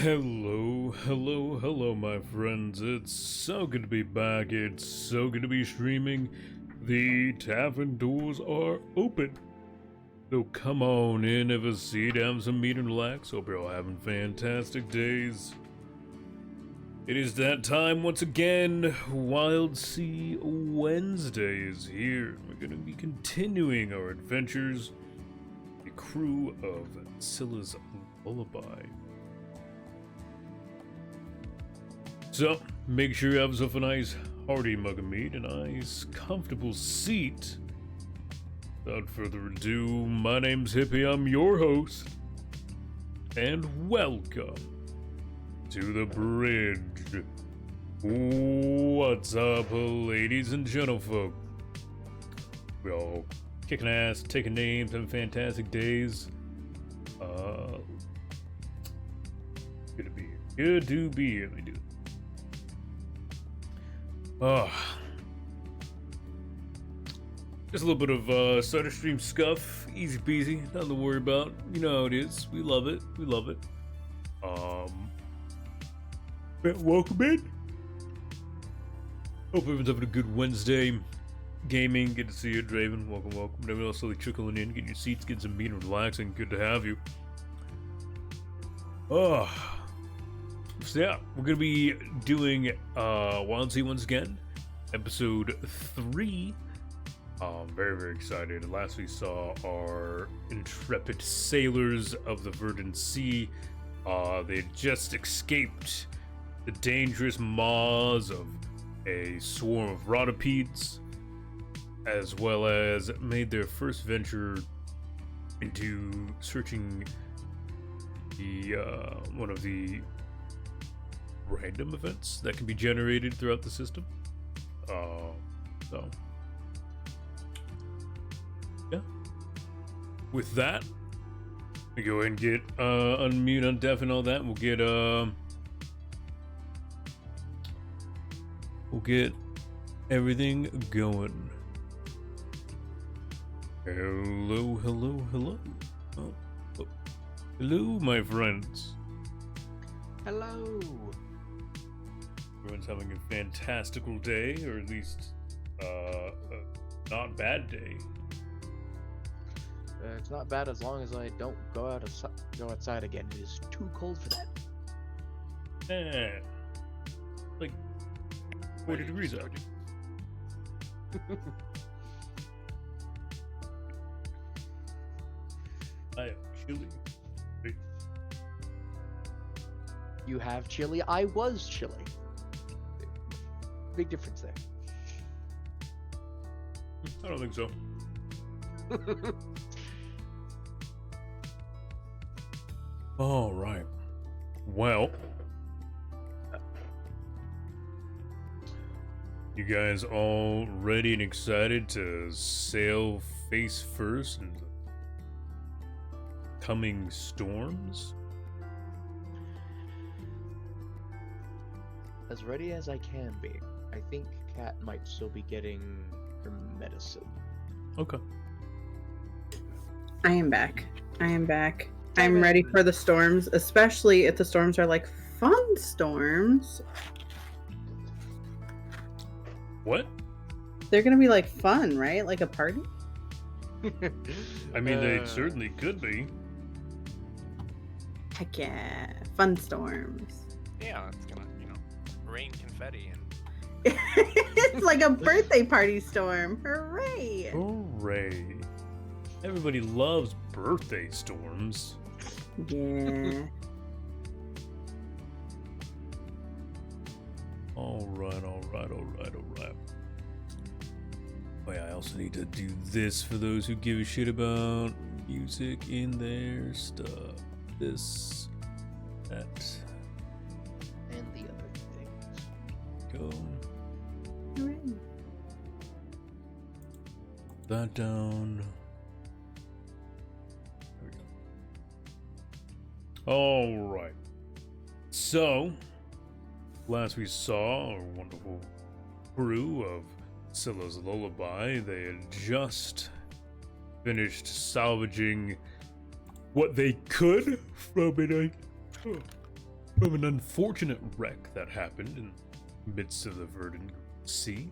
Hello, my friends. It's so good to be back. It's so good to be streaming. The tavern doors are open. So come on in, have a seat, have some meat and relax. Hope you're all having fantastic days. It is that time once again. Wildsea Wednesday is here. We're going to be continuing our adventures. The crew of Scylla's Lullaby. So, make sure you have yourself a nice hearty mug of meat, a nice comfortable seat. Without further ado, my name's Hippie, I'm your host, and welcome to the bridge. What's up, ladies and gentlefolk? We all kicking ass, taking names, having fantastic days. Good to be here. Good to be here. Let me do it. Just a little bit of Sutter Stream scuff, easy peasy, nothing to worry about. You know how it is. We love it. We love it. Welcome in. Hope everyone's having a good Wednesday. Gaming, good to see you, Draven. Welcome. Everyone else slowly trickling in, getting your seats, getting some meat and relaxing. Good to have you. So yeah, we're gonna be doing Wildsea once again, episode 3. Very excited. Last we saw our intrepid sailors of the verdant sea. They had just escaped the dangerous maws of a swarm of rotopedes, as well as made their first venture into searching the one of the random events that can be generated throughout the system. So yeah. With that, we go ahead and get unmute, undef, and all that. We'll get everything going. Hello. Oh. Hello, my friends. Hello. Everyone's having a fantastical day, or at least a not bad day. It's not bad as long as I don't go outside again. It is too cold for that. Eh, like 40 degrees out. I am chilly. You have chili. I was chilly. Big difference there. I don't think so. All right. Well, you guys all ready and excited to sail face first into coming storms? As ready as I can be. I think Kat might still be getting her medicine. Okay. I am back. I'm ready for the storms, especially if the storms are like fun storms. What? They're gonna be like fun, right? Like a party? I mean, they certainly could be. Heck yeah. Fun storms. Yeah, it's gonna, rain confetti and... It's like a birthday party storm. Hooray! Hooray. Everybody loves birthday storms. Yeah. All right. Wait, I also need to do this for those who give a shit about music in their stuff. This, that, And the other things. go. Hooray. That down. There we go. All right. So, last we saw our wonderful crew of Scylla's Lullaby. They had just finished salvaging what they could from from an unfortunate wreck that happened in the midst of the verdant sea,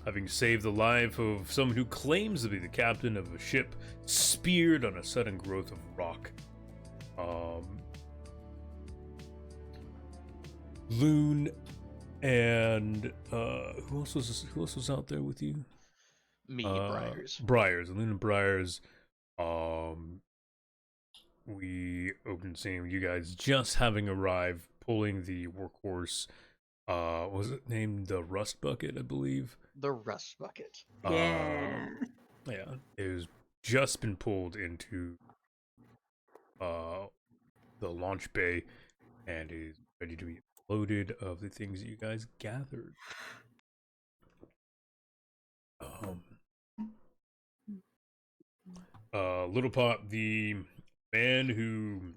having saved the life of someone who claims to be the captain of a ship speared on a sudden growth of rock. Loon and who else was out there with you? Me, Briars. Briars, Loon and Briars. We opened seeing you guys just having arrived, pulling the workhorse. Was it named the Rust Bucket, I believe? The Rust Bucket. Yeah. Yeah, it was just been pulled into the launch bay and is ready to be loaded of the things that you guys gathered. Little Pop, the man who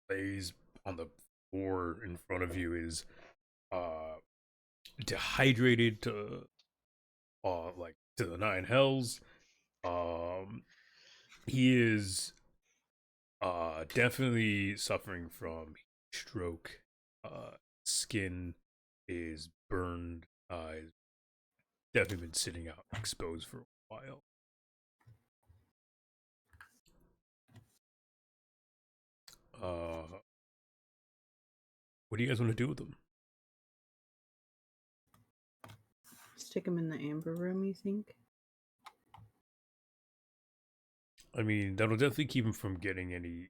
lays on the floor in front of you, is dehydrated to like to the nine hells. He is definitely suffering from stroke. Skin is burned. He's definitely been sitting out exposed for a while. What do you guys want to do with them? Stick him in the amber room, you think? I mean, that'll definitely keep him from getting any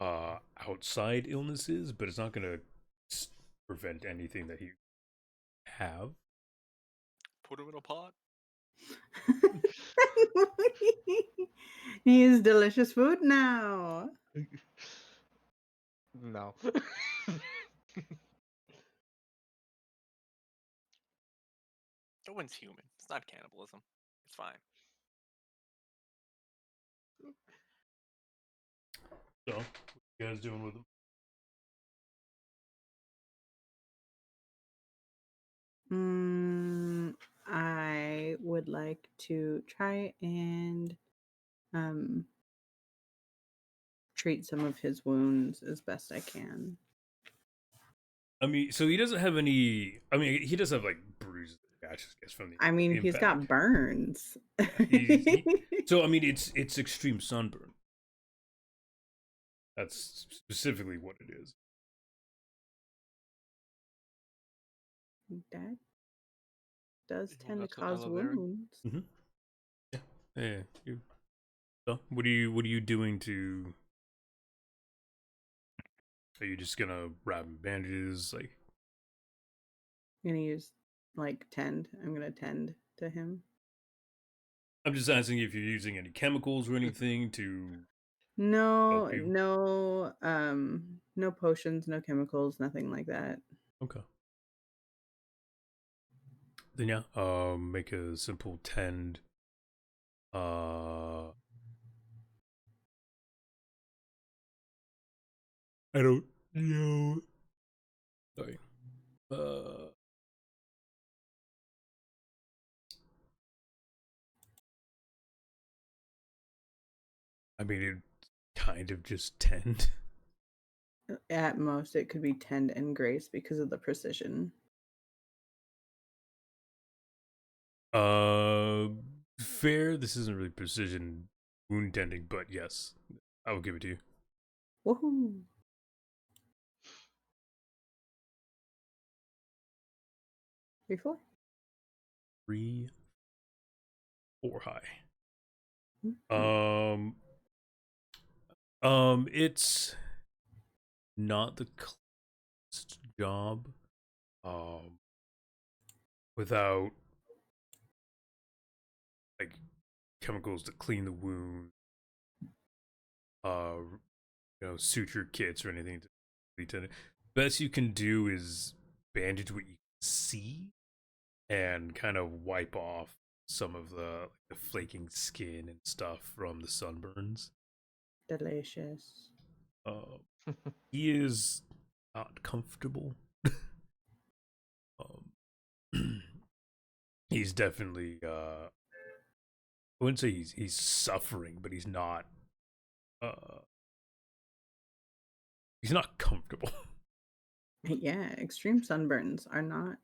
outside illnesses, but it's not gonna prevent anything that he have. Put him in a pot. He is delicious food now. No. No one's human. It's not cannibalism. It's fine. So, what you guys doing with them? I would like to try and treat some of his wounds as best I can. I mean, so he doesn't have any. I mean, he does have like bruises, I guess, from the. I mean, he's got burns. So I mean, it's extreme sunburn. That's specifically what it is. That does Well, tend to that's an cause aloe vera. wounds. Mm-hmm. Yeah. You. So, what are you doing to? Are you just gonna wrap bandages? Like, I'm gonna use tend. I'm gonna tend to him. I'm just asking if you're using any chemicals or anything to. No, help you. no potions, no chemicals, nothing like that. Okay. Then yeah, make a simple tend. I don't know. Sorry. I mean, it kind of just tend. At most, it could be tend and grace because of the precision. Fair. This isn't really precision wound tending, but yes, I will give it to you. Woohoo! Three, 4. 3, 4 high. Mm-hmm. It's not the cleanest job. Without like chemicals to clean the wound, suture kits or anything to tend it. Best you can do is bandage what you can see and kind of wipe off some of the flaking skin and stuff from the sunburns. Delicious. He is not comfortable. He's definitely I wouldn't say he's suffering, but he's not comfortable. Yeah, extreme sunburns are not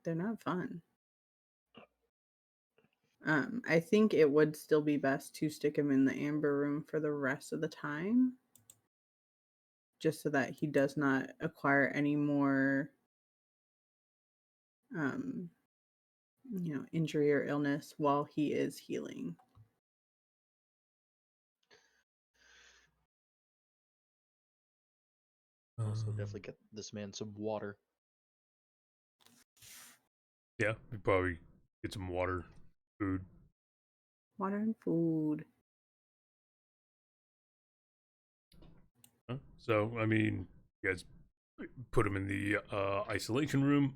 they're not fun. I think it would still be best to stick him in the amber room for the rest of the time, just so that he does not acquire any more um injury or illness while he is healing. Also, definitely get this man some water. Yeah, we probably get some water, food. Water and food. So, I mean, you guys put him in the isolation room.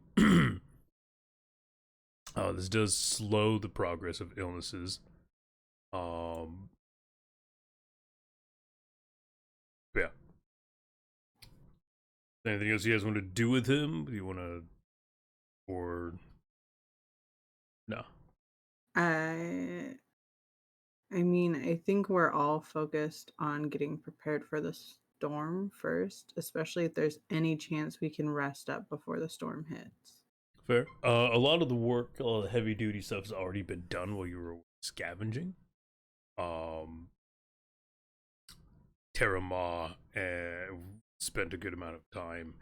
This does slow the progress of illnesses. Yeah. Anything else you guys want to do with him? Do you want to, or no? I mean, I think we're all focused on getting prepared for the storm first, especially if there's any chance we can rest up before the storm hits. Fair. A lot of the work, a lot of the heavy duty stuff has already been done while you were scavenging. Terama spent a good amount of time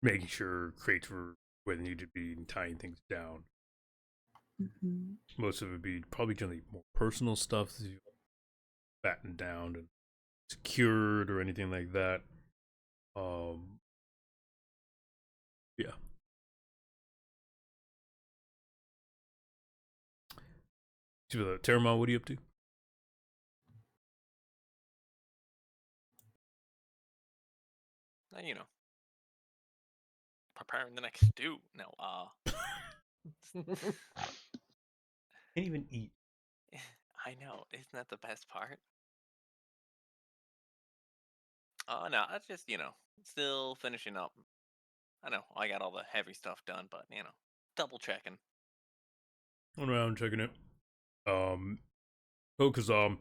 making sure crates were where they needed to be and tying things down. Mm-hmm. Most of it would be probably generally more personal stuff that you battened down and secured or anything like that. Yeah. So, Terama, what are you up to? You know, preparing the next stew. No, Can't even eat. I know. Isn't that the best part? Oh no, that's just still finishing up. I know I got all the heavy stuff done, but double checking. Going around checking it. Okazam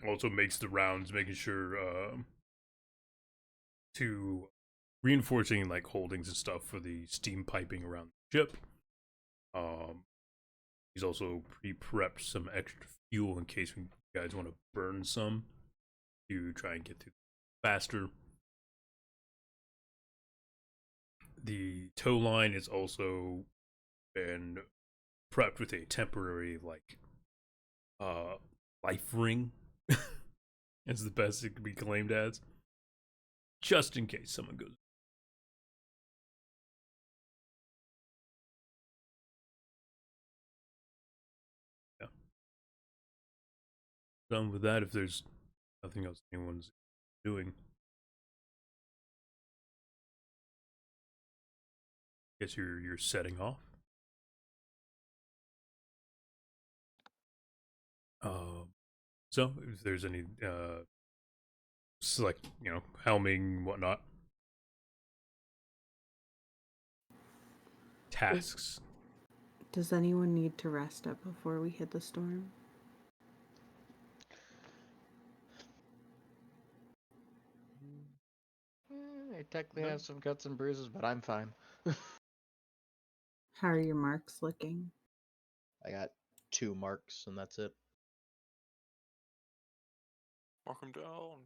also makes the rounds, making sure to reinforcing like holdings and stuff for the steam piping around the ship. He's also pre-prepped some extra fuel in case you guys want to burn some to try and get through faster. The tow line is also been prepped with a temporary life ring. It's the best it could be claimed as, just in case someone goes. Yeah. Done with that. If there's nothing else anyone's doing, guess you're setting off. So if there's any like helming whatnot tasks. Does anyone need to rest up before we hit the storm? I technically have some cuts and bruises, but I'm fine. How are your marks looking? I got 2 marks, and that's it. Mark him down.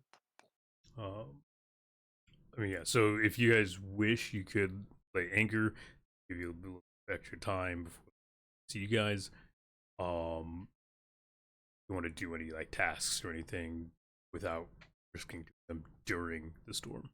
I mean, yeah. So if you guys wish, you could like anchor, give you a little extra time before see you guys. You want to do any like tasks or anything without risking them during the storm.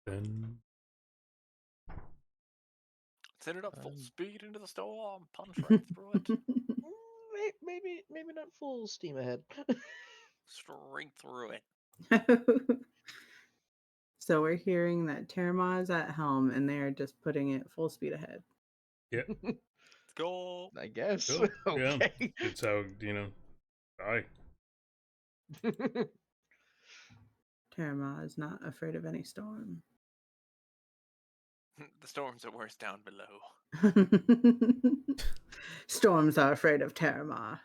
Then Set it up full speed into the storm. Punch right through it. Maybe not full steam ahead. Straight through it. So we're hearing that Terama is at helm and they are just putting it full speed ahead. yeah, Let's go. I guess. cool. Okay. Yeah, it's how die. Terama is not afraid of any storm. The storms are worse down below. Storms are afraid of Terramar.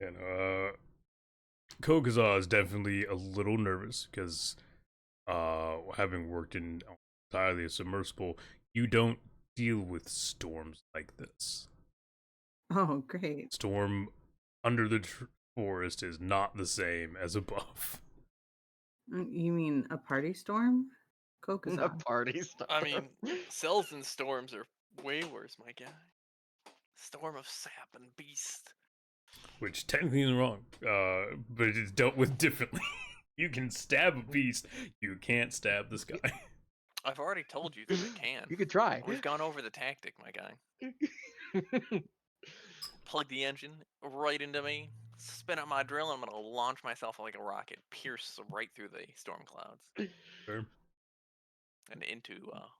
And Kokaza is definitely a little nervous because having worked in entirely a submersible, you don't deal with storms like this. Oh, great. Storm under the forest is not the same as above. You mean a party storm? A Kokaza. party storm. I mean, cells and storms are way worse, my guy. Storm of sap and beast. Which technically is wrong, but it is dealt with differently. You can stab a beast, you can't stab this guy. I've already told you that it can. You could try. We've gone over the tactic, my guy. Plug the engine right into me, spin up my drill, and I'm gonna launch myself like a rocket, pierce right through the storm clouds. Sure. And into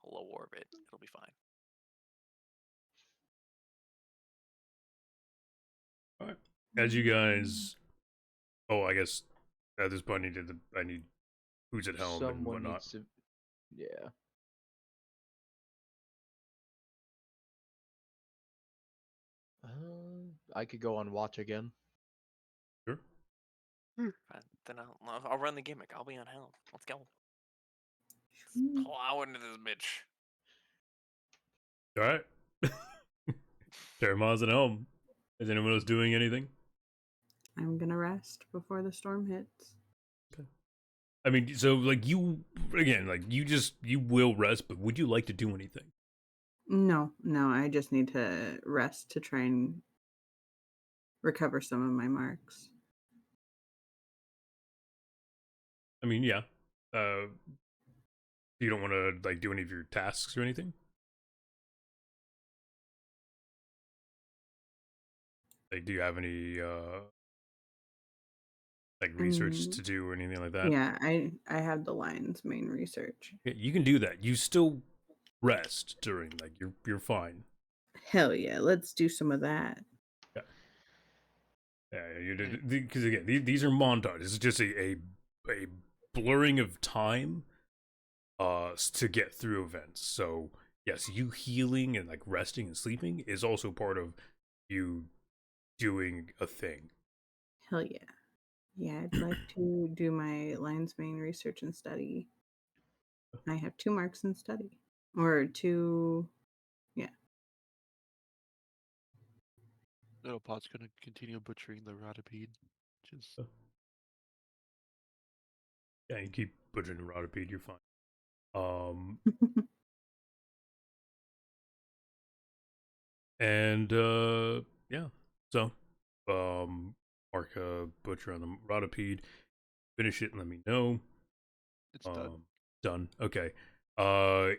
low orbit. It'll be fine. Alright. As you guys, I guess at this point I need who's at helm and Someone whatnot. needs to. Yeah. I could go on watch again. Sure. Then I'll run the gimmick. I'll be on helm. Let's go. Sure. Plow into this bitch. Alright. Terramaz at helm. Is anyone else doing anything? I'm gonna rest before the storm hits. I mean, so like you will rest, but would you like to do anything? No, I just need to rest to try and recover some of my marks. I mean, yeah. You don't want to like do any of your tasks or anything? Like, do you have any like research to do or anything like that? Yeah, I have the lion's main research. Yeah, you can do that. You still rest during, like, you're fine. Hell yeah, let's do some of that. Yeah, because again, these are montages. It's just a blurring of time to get through events. So yes, you healing and like resting and sleeping is also part of you doing a thing. Hell yeah. Yeah, I'd like to do my lion's mane research and study. I have 2 marks in study. Or 2, yeah. Littlepot's gonna continue butchering the Ratipede. Just Yeah, you keep butchering the Rotipede, you're fine. And yeah, so mark a butcher on the Rotipede, finish it and let me know. it's done. Done. Okay.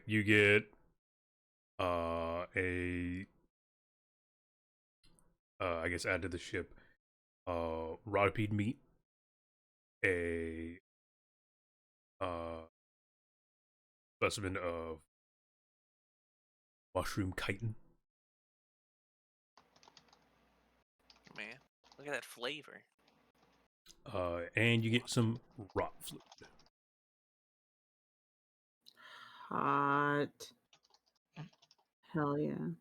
You get I guess add to the ship Rotipede meat, a specimen of mushroom chitin. Man, look at that flavor. And you get some rot fluid. Hot. Hell yeah.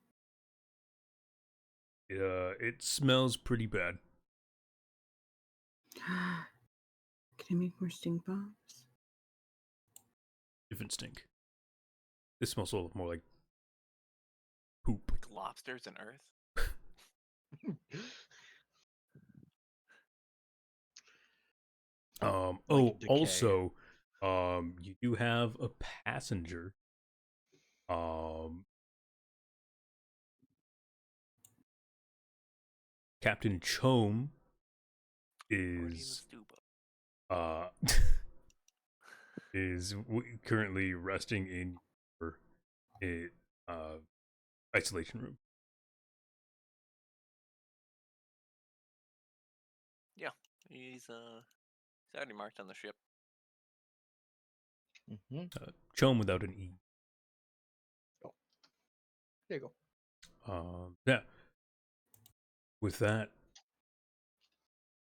It smells pretty bad. Can I make more stink bombs? Different stink. This smells a little more like poop. Like lobsters and earth. Like decay. Also, you do have a passenger. Captain Chome is is currently resting in your isolation room. Yeah, he's already marked on the ship. Chome without an E. Oh. There you go. Yeah. With that,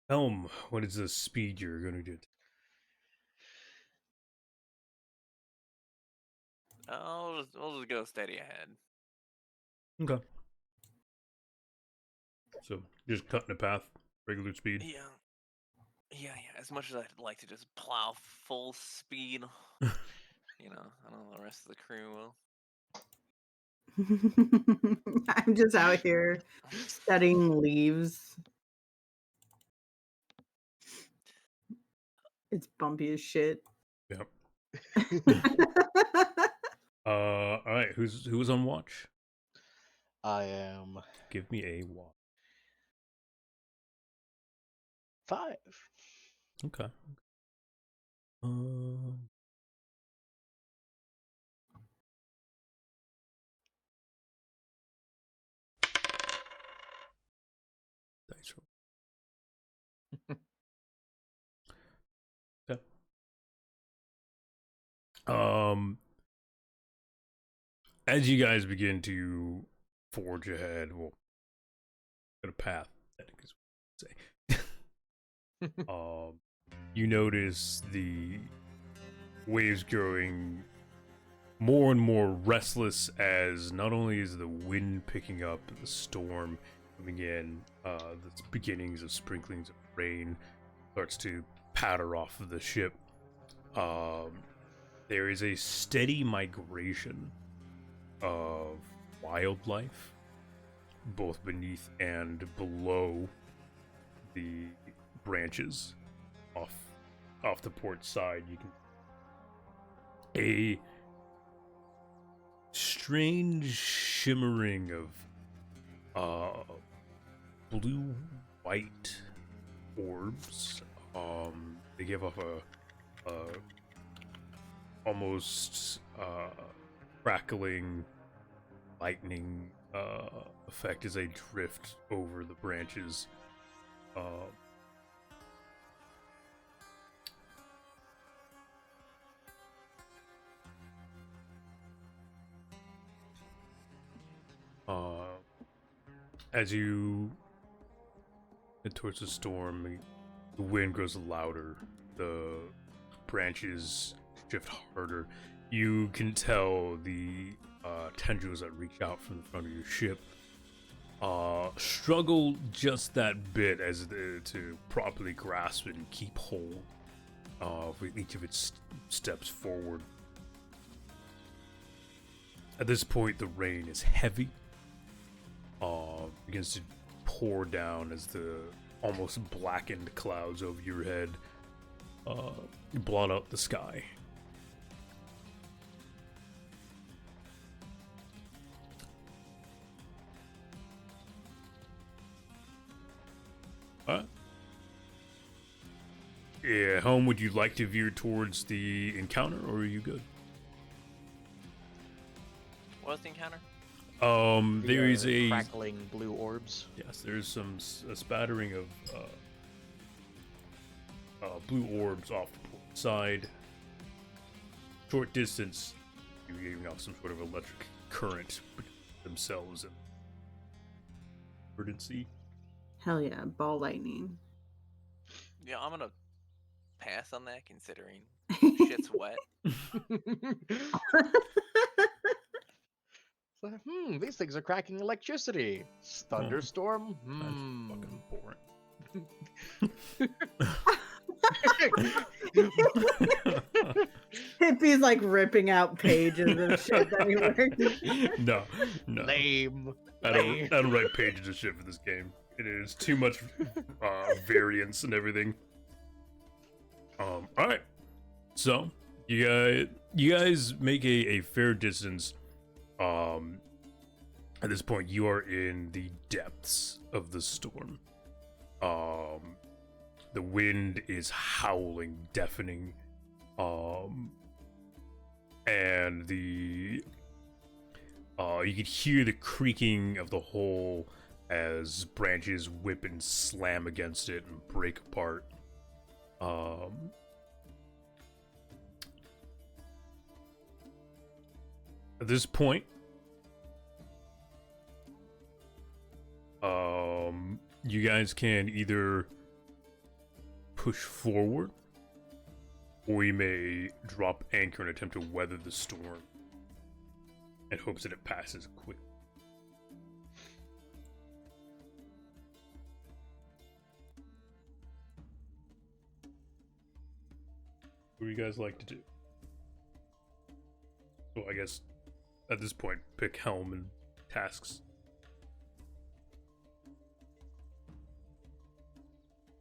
Helm, what is the speed you're going to do? We'll just go steady ahead. Okay. So just cutting a path, regular speed. Yeah. As much as I'd like to just plow full speed, I don't know the rest of the crew will. I'm just out here studying leaves. It's bumpy as shit. Yep. All right. Who was on watch? I am Give me a watch. 5. Okay. Dice roll. Okay. As you guys begin to forge ahead, well, got a path, I think is what I'd say. You notice the waves growing more and more restless as not only is the wind picking up, the storm coming in, the beginnings of sprinklings of rain starts to patter off of the ship. There is a steady migration of wildlife, both beneath and below the branches off the port side. You can a strange shimmering of blue white orbs. They give off a almost crackling lightning effect as they drift over the branches. As you head towards the storm, the wind grows louder, the branches shift harder. You can tell the tendrils that reach out from the front of your ship struggle just that bit as to properly grasp it and keep hold of each of its steps forward. At this point, the rain is heavy. Begins to pour down as the almost blackened clouds over your head blot out the sky. Yeah, home, would you like to veer towards the encounter, or are you good? What was the encounter? There is a crackling blue orbs. Yes, there's a spattering of blue orbs off the port side. Short distance, you're giving off some sort of electric current themselves. And emergency. Hell yeah, ball lightning. Yeah, I'm gonna pass on that considering shit's wet. These things are cracking electricity. Thunderstorm? That's fucking boring. Hippie's like ripping out pages of shit that he worked. No. Lame. I don't write pages of shit for this game. It is too much variance and everything. All right. So you guys make a fair distance. At this point, you are in the depths of the storm. The wind is howling, deafening. And you could hear the creaking of the hull as branches whip and slam against it and break apart. At this point, you guys can either push forward, or you may drop anchor and attempt to weather the storm and hopes that it passes quick. What do you guys like to do? Well, I guess at this point, pick helm and tasks.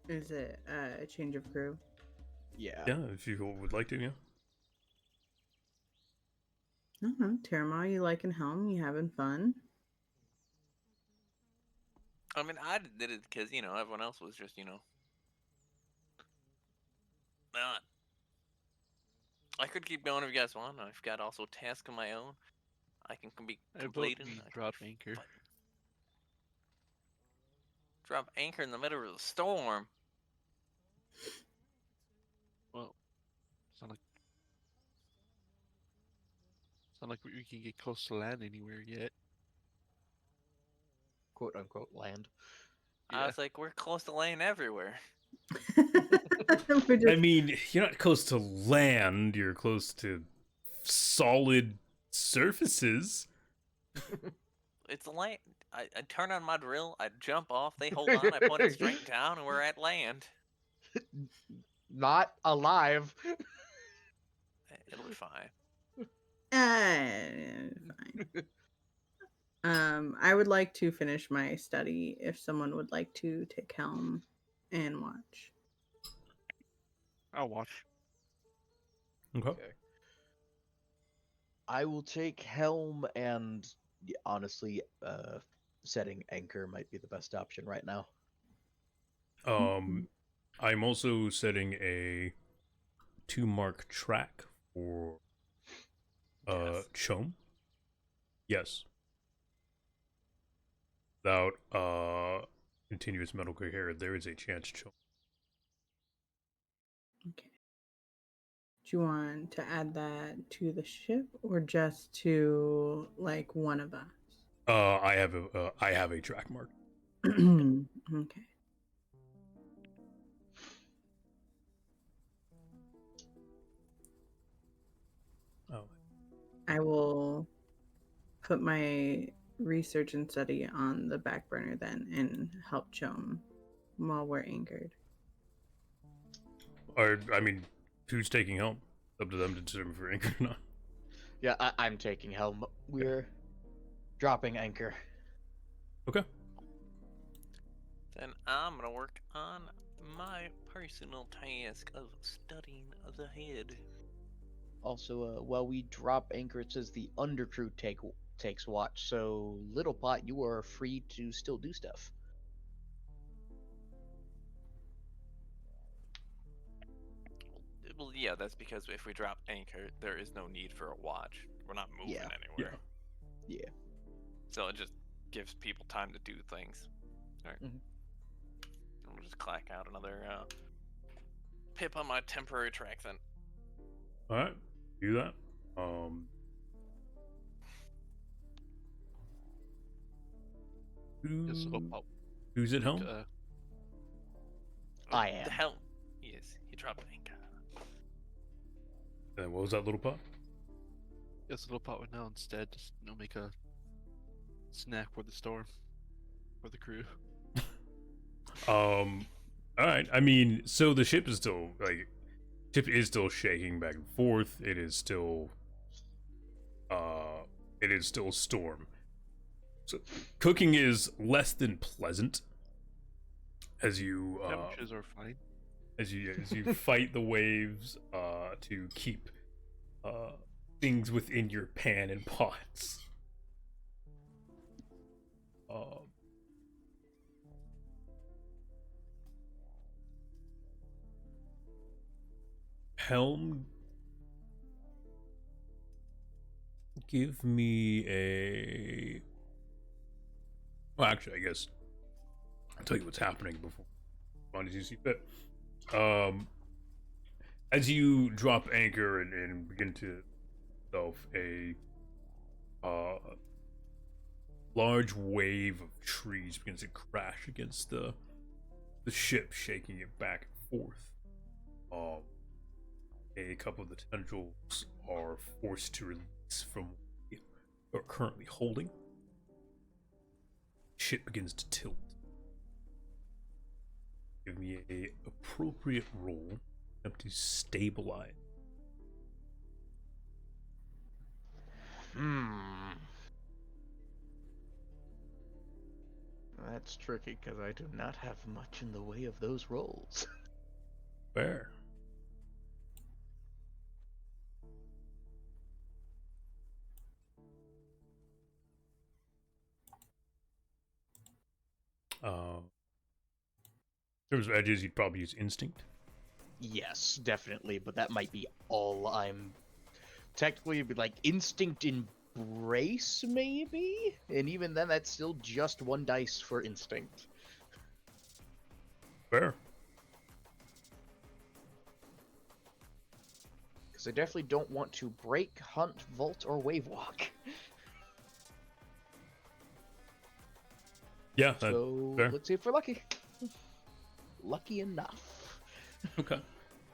Is it a change of crew? Yeah. Yeah, if you would like to, yeah. I don't know. Terramar, you liking helm? You having fun? I mean, I did it because, you know, everyone else was just, you know, not. I could keep going if you guys want. I've got also tasks of my own. I can be I vote completing. we I can drop be anchor. fighting. Drop anchor in the middle of the storm. Well, it's not like we can get close to land anywhere yet. Quote unquote land. I was like, we're close to land everywhere. We're I just- mean, you're not close to land, you're close to solid surfaces. It's land. I turn on my drill. I jump off. They hold on. I point it straight down, and we're at land. Not alive. It'll be fine. fine. I would like to finish my study if someone would like to take helm and watch. I'll watch. Okay. I will take helm and honestly, setting anchor might be the best option right now. I'm also setting a 2-mark track for Yes. Chom. Yes. Without continuous metal cohere, there is a chance Chom. Okay. Do you want to add that to the ship or just to like one of us? I have a track mark. Okay. Oh. I will put my research and study on the back burner then and help Chom while we're anchored. Or I mean, who's taking helm? Up to them to determine if we're anchored or not. Yeah, I'm taking helm. We're dropping anchor. Okay. Then I'm gonna work on my personal task of studying the head. Also, while we drop anchor, it says the undercrew takes watch. So, Little Pot, you are free to still do stuff. Well, yeah, that's because if we drop anchor, there is no need for a watch. We're not moving Yeah. anywhere. Yeah. So it just gives people time to do things. All right. Mhm. We'll just clack out another pip on my temporary track then. All right. Do that. Just Who's at helm? I am. The hell? Yes, he dropped anchor. And what was that little pot? Guess Little Pot would now instead just make a snack for the storm, for the crew. All right. I mean, so the ship is still shaking back and forth. It is still storm. So cooking is less than pleasant as you Temperatures are fine. as you fight the waves to keep things within your pan and pots. Helm, give me a. Well, actually, I guess I'll tell you what's happening before. As you see fit. As you drop anchor and begin to self a large wave of trees begins to crash against the ship, shaking it back and forth. A couple of the tendrils are forced to release from you are currently holding. Ship begins to tilt. Give me a appropriate roll up to stabilize. That's tricky because I do not have much in the way of those rolls. Fair. In terms of edges, you'd probably use instinct. Yes, definitely, but that might be all I'm. Technically, it'd be like instinct embrace, maybe? And even then, that's still just one dice for instinct. Fair. Because I definitely don't want to break, hunt, vault, or wave walk. Yeah, So fair. let's see if we're lucky. Lucky enough. Okay.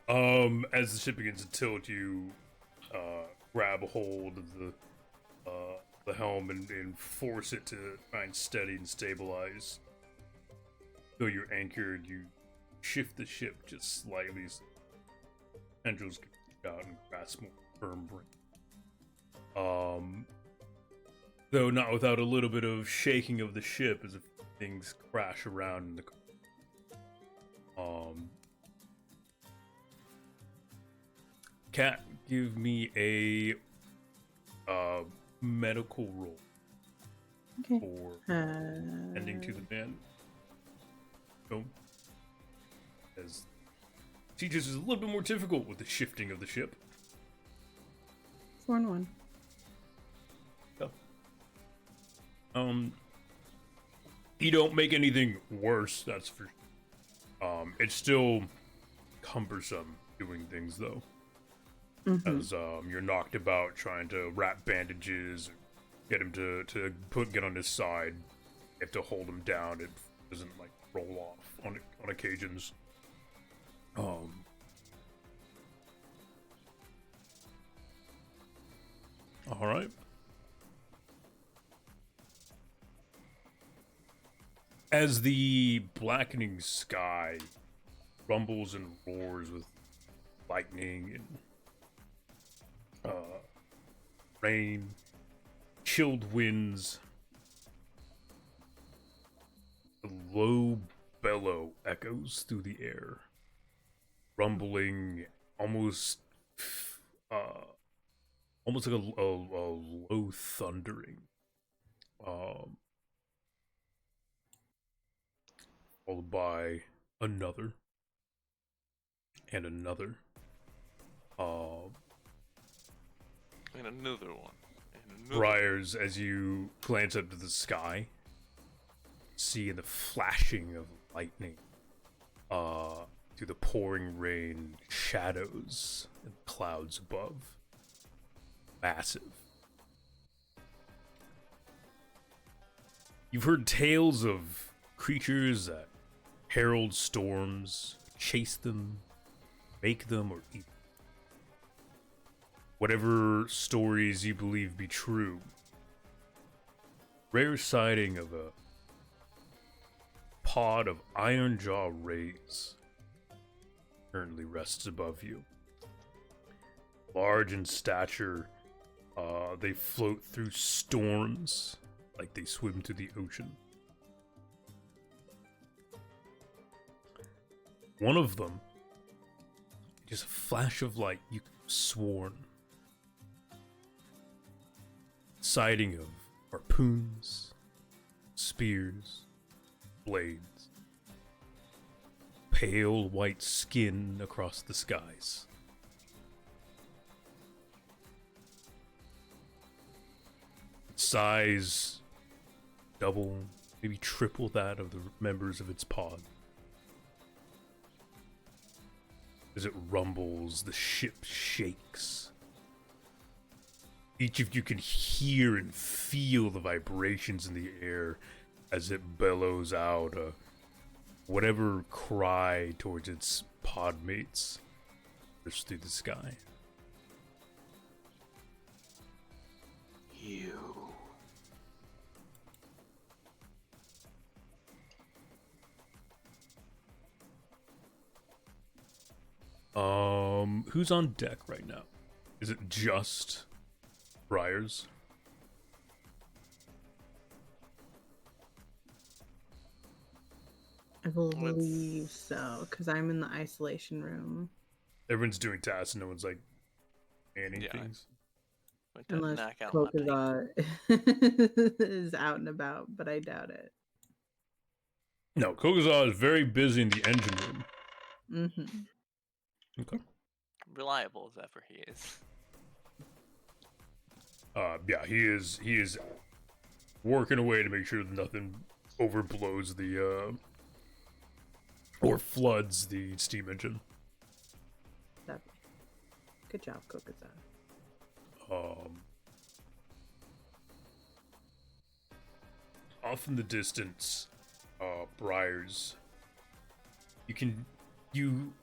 As the ship begins to tilt, you grab a hold of the helm and force it to try and steady and stabilize. Though you're anchored, you shift the ship just slightly so tendrils can get out and grasp more firm brain. Though not without a little bit of shaking of the ship as if things crash around in the Cat, give me a medical roll Okay. for ending to the man. Boom. As teaches is a little bit more difficult with the shifting of the ship. 4 and 1. You don't make anything worse, that's for sure. It's still cumbersome doing things though. As you're knocked about trying to wrap bandages, get him to get on his side. You have to hold him down. It doesn't like roll off on occasions. All right. As the blackening sky rumbles and roars with lightning and rain, chilled winds, a low bellow echoes through the air, rumbling almost like a low thundering. Followed by another and another. And another one. And another. Briars, as you glance up to the sky, see in the flashing of lightning, through the pouring rain, shadows and clouds above. Massive. You've heard tales of creatures that herald storms, chase them, make them, or eat them. Whatever stories you believe be true, rare sighting of a pod of iron jaw rays currently rests above you. Large in stature, they float through storms like they swim through the ocean. One of them, just a flash of light, you could have sworn. Sighting of harpoons, spears, blades, pale white skin across the skies. Size double, maybe triple that of the members of its pod. As it rumbles, the ship shakes. Each of you can hear and feel the vibrations in the air as it bellows out whatever cry towards its pod mates burst through the sky. You Who's on deck right now? Is it just Briars? I believe so, because I'm in the isolation room. Everyone's doing tasks and no one's like manning Yeah. things. Went to Unless knock out my paint. Kokaza is out and about, but I doubt it. No, Kogazawa is very busy in the engine room. Mm-hmm. Okay. Reliable as ever he is. Yeah, he is working away to make sure that nothing overblows the or floods the steam engine. Good job, Kokaza. Off in the distance, Briars. You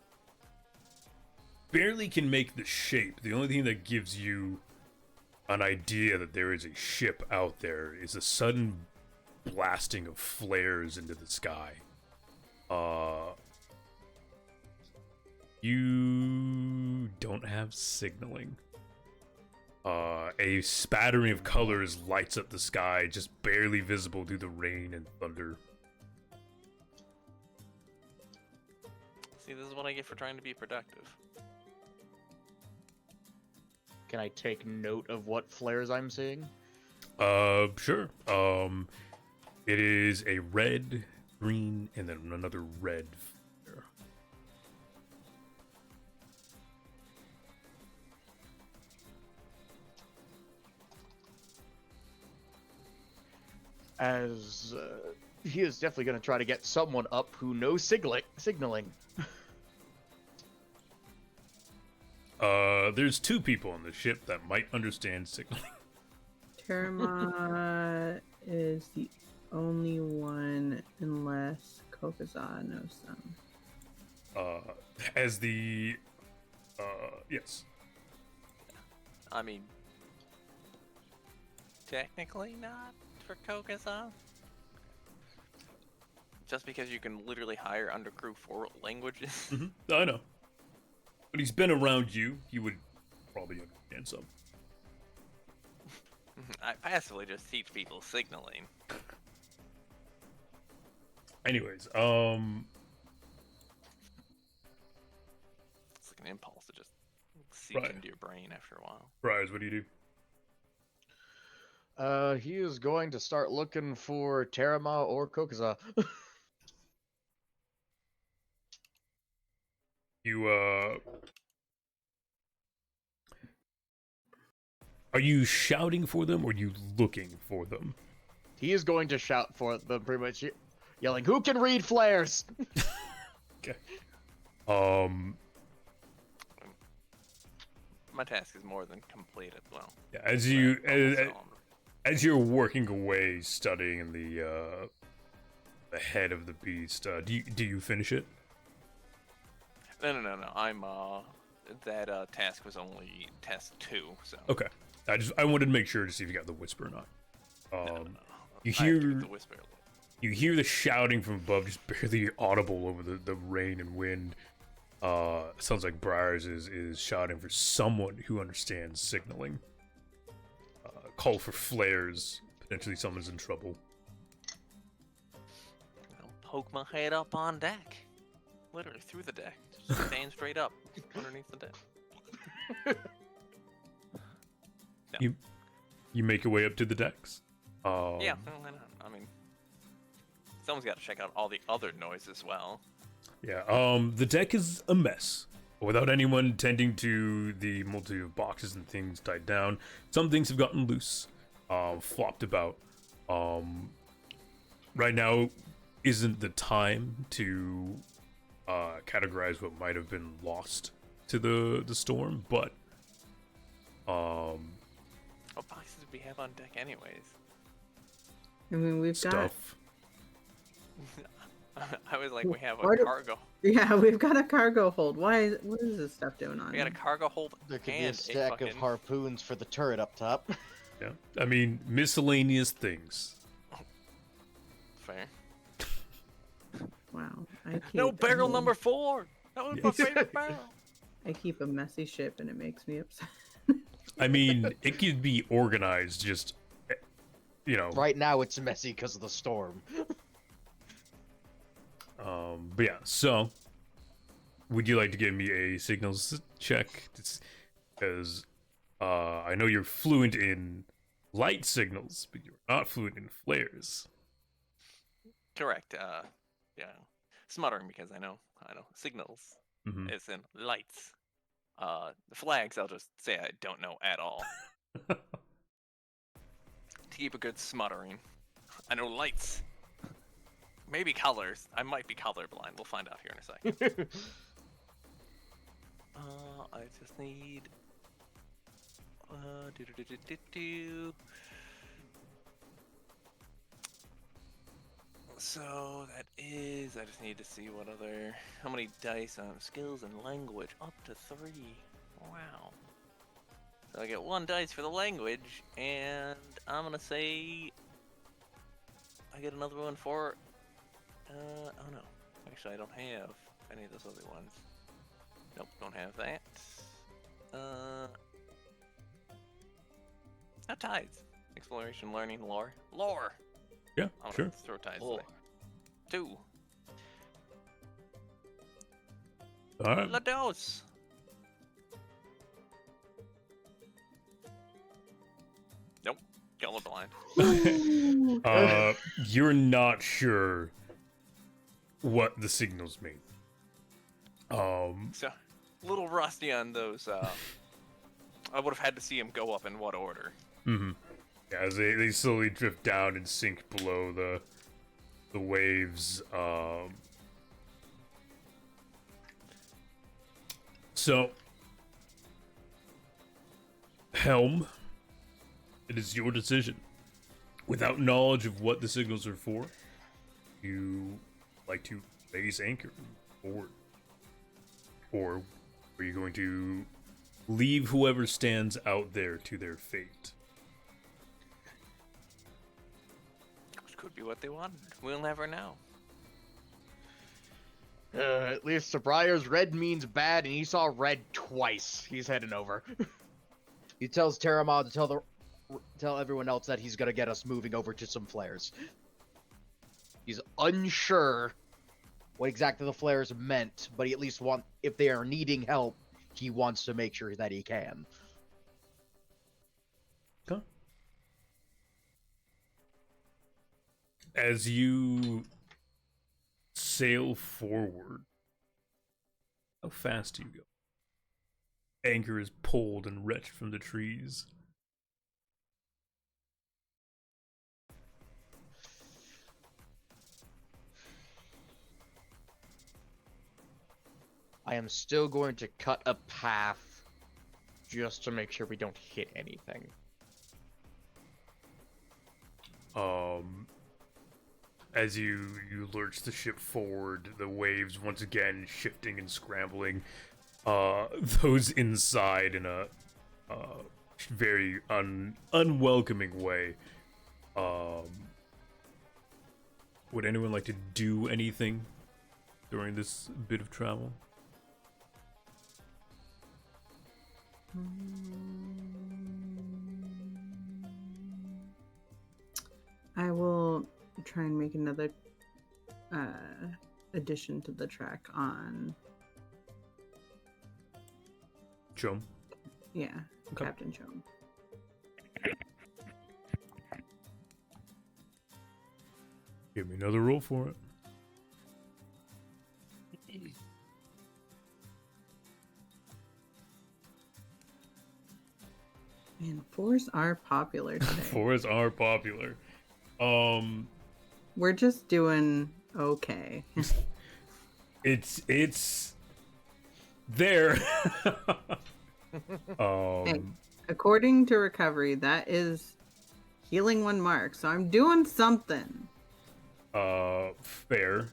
barely can make the shape. The only thing that gives you an idea that there is a ship out there is a sudden blasting of flares into the sky. You don't have signaling. A spattering of colors lights up the sky, just barely visible through the rain and thunder. See, this is what I get for trying to be productive. Can I take note of what flares I'm seeing? Sure. It is a red, green, and then another red flare. As he is definitely going to try to get someone up who knows signaling. There's two people on the ship that might understand signaling. Terama is the only one, unless Kokaza knows them. As the, yes. I mean, technically not for Kokaza. Just because you can literally hire undercrew for languages. Mm-hmm. I know. But he's been around you. He would probably understand some. I passively just teach people signaling. Anyways, It's like an impulse to just seep Right. into your brain after a while. Briars, what do you do? He is going to start looking for Terama or Kokaza. You, are you shouting for them or are you looking for them? He is going to shout for them, pretty much yelling, "Who can read flares?" Okay. My task is more than complete as well. Yeah, as you're working away, studying the head of the beast, do you finish it? No. I'm that task was only test 2, so. Okay. I wanted to make sure to see if you got the whisper or not. No. You I have to hear get the whisper. you hear the shouting from above, just barely audible over the rain and wind. Sounds like Briars is shouting for someone who understands signaling. Call for flares. Potentially someone's in trouble. I'll poke my head up on deck. Literally through the deck. Just stand straight up underneath the deck. No. You make your way up to the decks. Yeah, I mean, someone's got to check out all the other noise as well. Yeah, the deck is a mess. Without anyone tending to the multitude of boxes and things tied down, some things have gotten loose, flopped about. Right now isn't the time to categorize what might have been lost to the storm, but What boxes do we have on deck anyways? I mean, we've stuff. I was like, we have Why a do- cargo. Yeah, we've got a cargo hold. What is this stuff doing on We got a here? cargo hold There could be and a stack fucking... of harpoons for the turret up top. Yeah, I mean miscellaneous things. Fair. Wow. I No can't- barrel number 4! That was my Yes. favorite barrel! I keep a messy ship and it makes me upset. I mean, it could be organized, just, you know. Right now it's messy because of the storm. But yeah, so would you like to give me a signals check? Because I know you're fluent in light signals, but you're not fluent in flares. Correct. Yeah. Smuttering because I know signals Mhm. is in lights. The flags I'll just say I don't know at all. To keep a good smuttering. I know lights. Maybe colors. I might be colorblind. We'll find out here in a second. I just need So that is, I just need to see how many dice on skills and language, up to 3. Wow. So I get 1 dice for the language, and I'm gonna say I get another one for, oh no, actually I don't have any of those other ones. Nope, don't have that. Not tides. Exploration, learning, lore. Lore! Yeah, I'm sure. gonna throw tides Lore. away. 2. All right. La dos! Nope, colorblind. You're not sure what the signals mean. So, a little rusty on those. I would have had to see him go up in what order. Mm-hmm. Yeah, as they slowly drift down and sink below the waves. So, Helm, it is your decision. Without knowledge of what the signals are for, you like to raise anchor forward, or are you going to leave whoever stands out there to their fate? Which could be what they wanted. We'll never know. At least Briar's red means bad, and he saw red twice. He's heading over. He tells Terramon to tell everyone else that he's gonna get us moving over to some flares. He's unsure what exactly the flares meant, but he at least if they are needing help, he wants to make sure that he can. Okay. As you sail forward, how fast do you go? Anchor is pulled and wrenched from the trees. I am still going to cut a path just to make sure we don't hit anything. As you lurch the ship forward, the waves once again shifting and scrambling. Those inside in a very unwelcoming way. Would anyone like to do anything during this bit of travel? I will try and make another addition to the track on, Chum? yeah, Okay. Captain Chum. Give me another roll for it. Man, 4s are popular today. 4s are popular. We're just doing okay. It's there. Hey, according to recovery, that is healing 1 mark, so I'm doing something. Fair.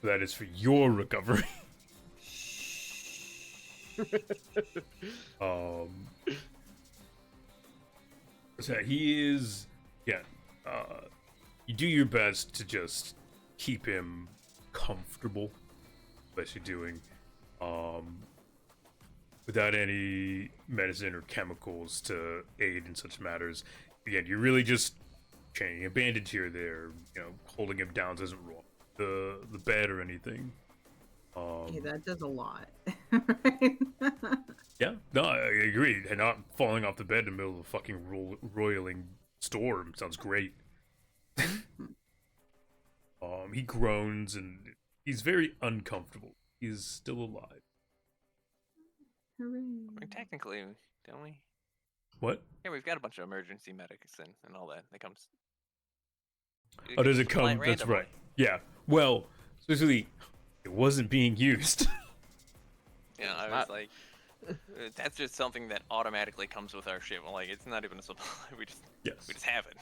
That is for your recovery. So he is, yeah. You do your best to just keep him comfortable, especially doing, without any medicine or chemicals to aid in such matters. Again, you're really just chaining a bandage here or there, you know, holding him down doesn't roll the bed or anything. Yeah, that does a lot. Yeah, no, I agree. And not falling off the bed in the middle of a fucking roiling storm sounds great. He groans and he's very uncomfortable. He's still alive. Hooray. I mean, technically, don't we? What? Yeah, we've got a bunch of emergency medics and all that. That comes. Oh, does it just apply come? That's randomly. right. Yeah. Well, especially, it wasn't being used. Yeah, I was like, that's just something that automatically comes with our shit. Well, like, it's not even a supply. We just have it.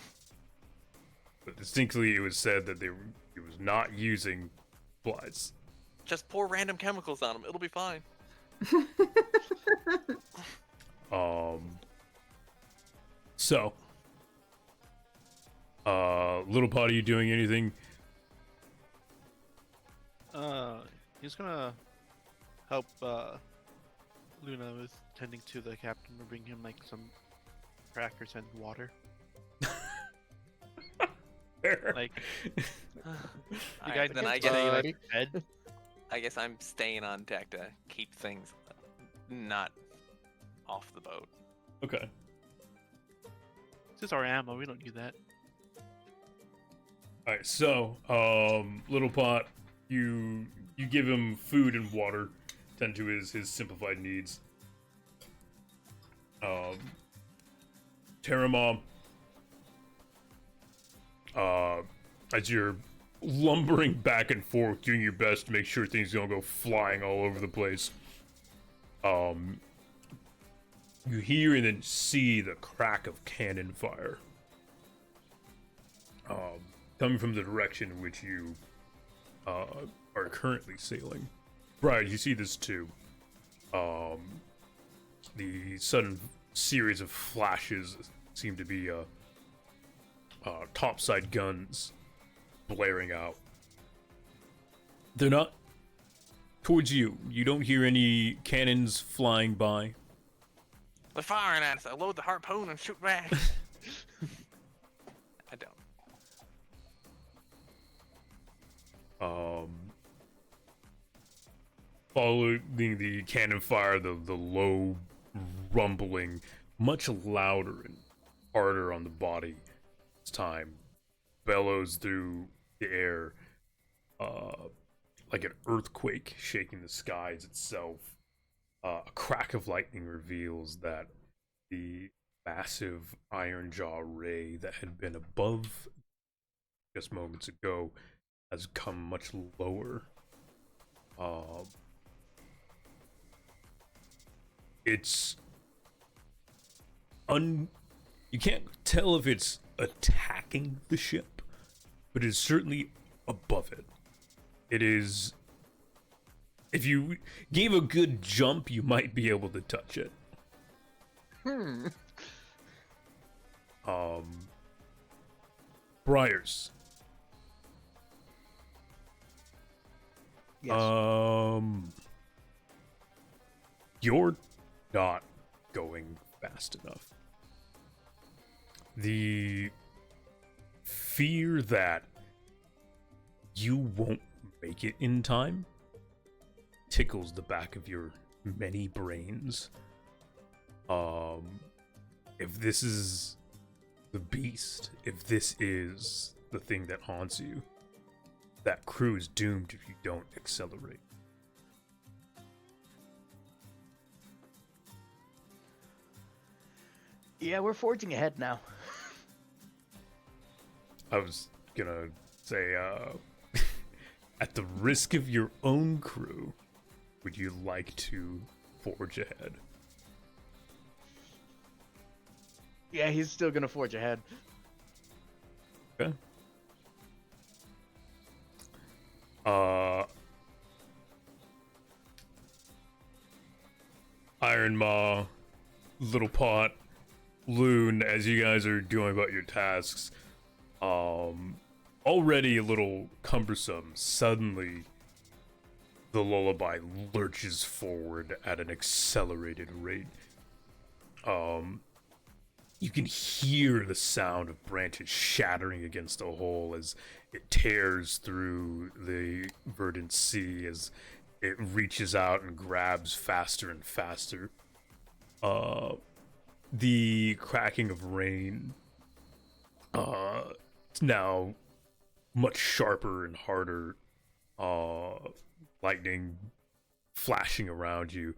But distinctly, it was said that he was not using supplies. Just pour random chemicals on them. It'll be fine. So, Little Pot, are you doing anything? He's gonna help Luna with tending to the captain to bring him like some crackers and water. Like Alright, then I guess I'm staying on deck to keep things not off the boat. Okay. This is our ammo. We don't need that. All right. So, Little Pot, you give him food and water, tend to his simplified needs. Terramom, as you're lumbering back and forth, doing your best to make sure things don't go flying all over the place. You hear and then see the crack of cannon fire. Coming from the direction in which you are currently sailing. Brian, you see this too. The sudden series of flashes seem to be topside guns blaring out. They're not towards you. You don't hear any cannons flying by. They're firing at us. I load the harpoon and shoot back. I don't. Following the cannon fire, the low rumbling, much louder and harder on the body this time, bellows through the air, like an earthquake shaking the skies itself. A crack of lightning reveals that the massive iron jaw ray that had been above just moments ago has come much lower. It's you can't tell if it's attacking the ship, but it's certainly above it. It is. If you gave a good jump, you might be able to touch it. Briars. Yes. You're not going fast enough. The fear that you won't make it in time tickles the back of your many brains. If this is the beast, if this is the thing that haunts you, that crew is doomed if you don't accelerate. Yeah, we're forging ahead now. I was gonna say, at the risk of your own crew, would you like to forge ahead? Yeah, he's still gonna forge ahead. Okay. Iron Maw, Little Pot, Loon, as you guys are doing about your tasks, already a little cumbersome, suddenly the lullaby lurches forward at an accelerated rate. You can hear the sound of branches shattering against a hole as it tears through the verdant sea, as it reaches out and grabs faster and faster. The cracking of rain, it's now much sharper and harder. Lightning flashing around you.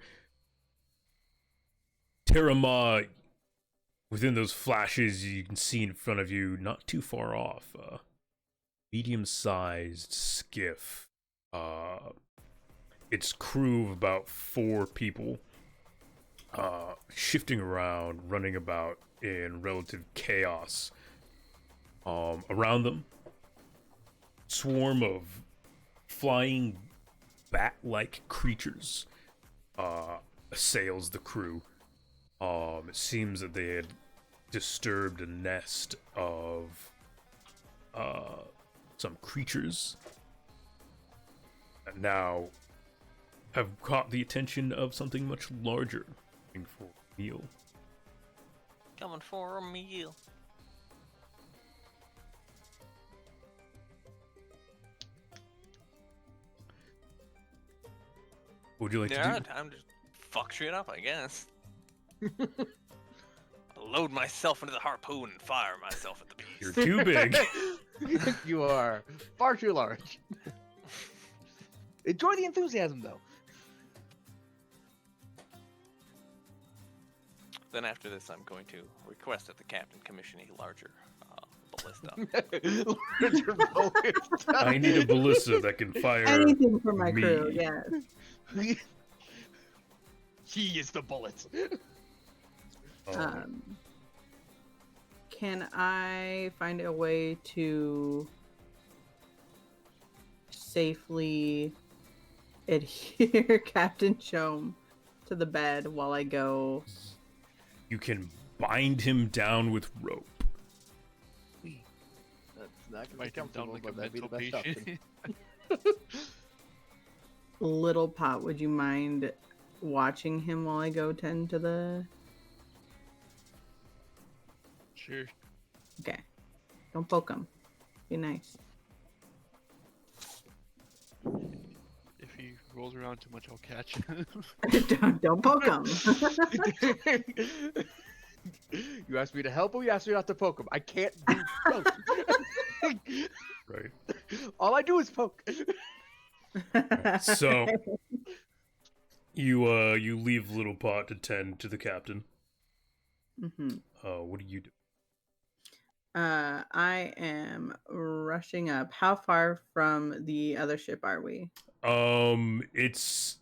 Terama, within those flashes, you can see in front of you, not too far off, medium-sized skiff. Its crew of about 4 people, shifting around, running about in relative chaos. Around them, swarm of flying bat-like creatures assails the crew. It seems that they had disturbed a nest of some creatures that now have caught the attention of something much larger, looking for a meal. Coming for a meal. What would you like Yeah, to do? time to fuck shit up, I guess. Load myself into the harpoon and fire myself at the beast. You're too big. You are far too large. Enjoy the enthusiasm, though. Then after this, I'm going to request that the captain commission a larger ballista. Larger ballista. I need a ballista that can fire Anything for my crew, me. yes. He is the bullet. Can I find a way to safely adhere Captain Chome to the bed while I go? You can bind him down with rope. That's not gonna be Might come down comfortable, like a but that'd be the mental best patient. option. Little Pot, would you mind watching him while I go tend to the... Sure. Okay. Don't poke him. Be nice. If he rolls around too much, I'll catch him. don't poke him. You asked me to help him, you asked me not to poke him. I can't do both. Right. All I do is poke. So you leave Little Pot to tend to the captain. Mm-hmm. What do you do? I am rushing up. How far from the other ship are we? It's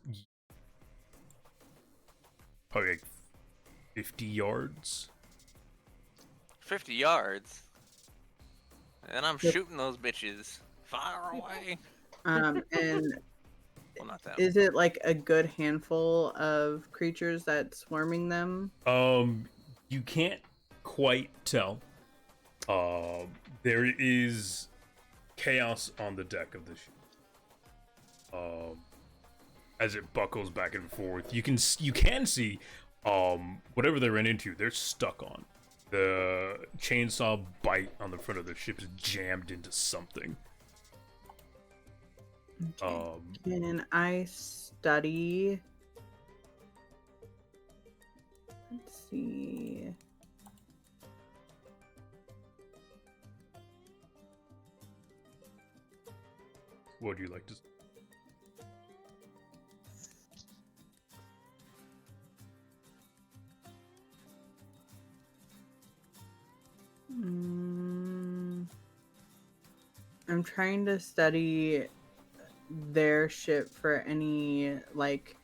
probably like 50 yards. 50 yards. And I'm Yep. shooting those bitches. Fire away. And Well, not them. is it like a good handful of creatures that's swarming them? You can't quite tell. There is chaos on the deck of the ship. As it buckles back and forth, you can see whatever they ran into, they're stuck on. The chainsaw bite on the front of the ship is jammed into something. Okay. Can I study? Let's see. What would you like to? I'm trying to study their ship for any like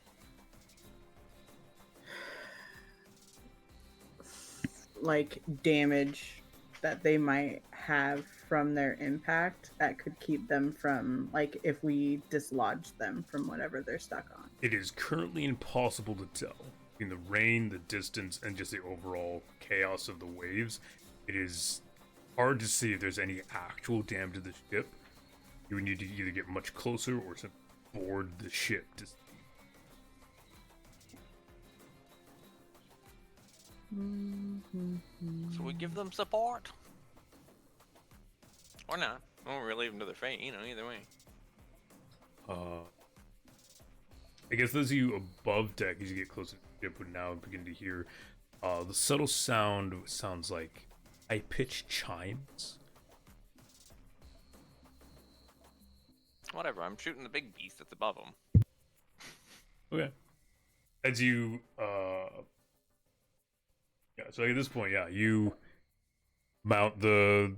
damage that they might have from their impact that could keep them from, like, if we dislodge them from whatever they're stuck on. It is currently impossible to tell. In the rain, the distance, and just the overall chaos of the waves, it is hard to see if there's any actual damage to the ship. You would need to either get much closer or board the ship. So we give them support, or not? Or we leave them to their fate. You know, either way. I guess those of you above deck, as you get closer to the ship, would now begin to hear the subtle sound. Sounds like high-pitched chimes. Whatever. I'm shooting the big beast that's above them. Okay. As you, yeah, so at this point, yeah, you mount the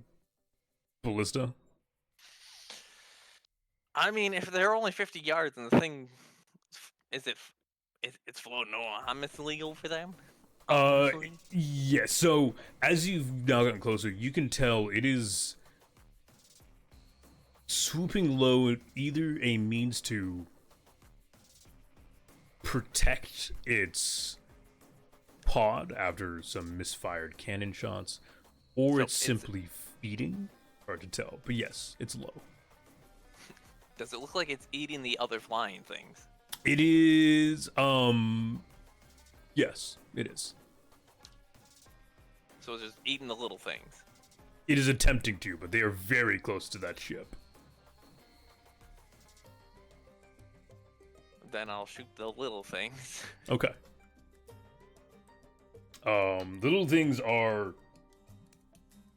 ballista. I mean, if they're only 50 yards and the thing it's floating on, it's illegal for them. Obviously. Yeah, so as you've now gotten closer, you can tell it is swooping low at either a means to protect its pod after some misfired cannon shots, or So it's simply feeding. Hard to tell, but yes, it's low. Does it look like it's eating the other flying things? It is, yes, it is. So it's just eating the little things. It is attempting to, but they are very close to that ship. Then I'll shoot the little things. Okay. Little things are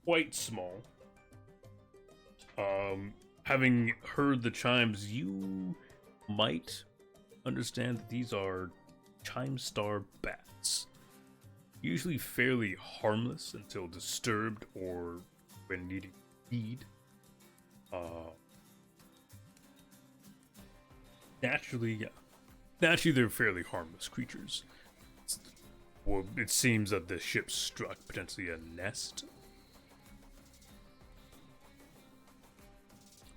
quite small. Having heard the chimes, you might understand that these are chime star bats. Usually fairly harmless until disturbed or when needing feed. Naturally they're fairly harmless creatures. Well, it seems that the ship struck potentially a nest.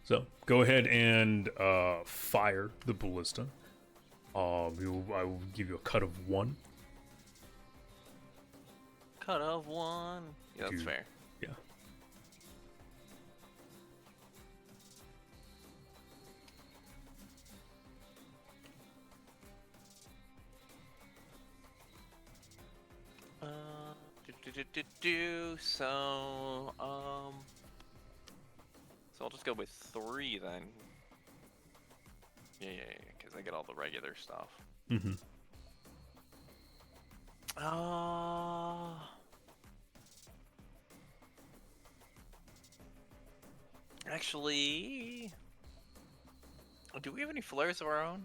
So go ahead and fire the ballista. I will give you a cut of 1. Cut of 1. Yeah, that's fair. Yeah. So I'll just go with 3 then. Yeah, because I get all the regular stuff. Mm-hmm. Actually, do we have any flares of our own?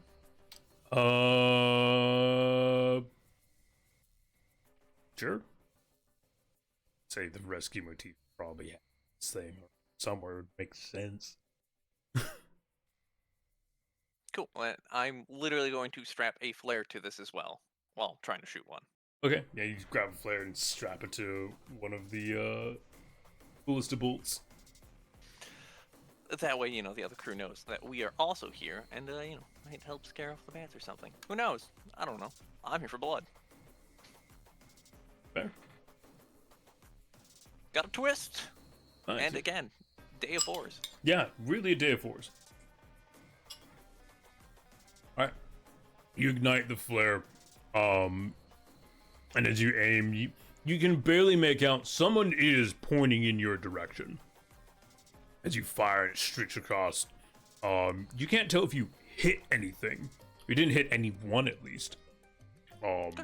Sure. Say the rescue motif probably has this thing somewhere would make sense. Cool. I'm literally going to strap a flare to this as well, while trying to shoot one. Okay. Yeah, you just grab a flare and strap it to one of the ballista bolts. That way, the other crew knows that we are also here, and might help scare off the bats or something. Who knows? I don't know. I'm here for blood. Fair. Got a twist. Nice. And again, day of 4s. Yeah, really a day of 4s. Alright. You ignite the flare, and as you aim, you can barely make out someone is pointing in your direction. As you fire, it streaks across. You can't tell if you hit anything. You didn't hit anyone, at least. That's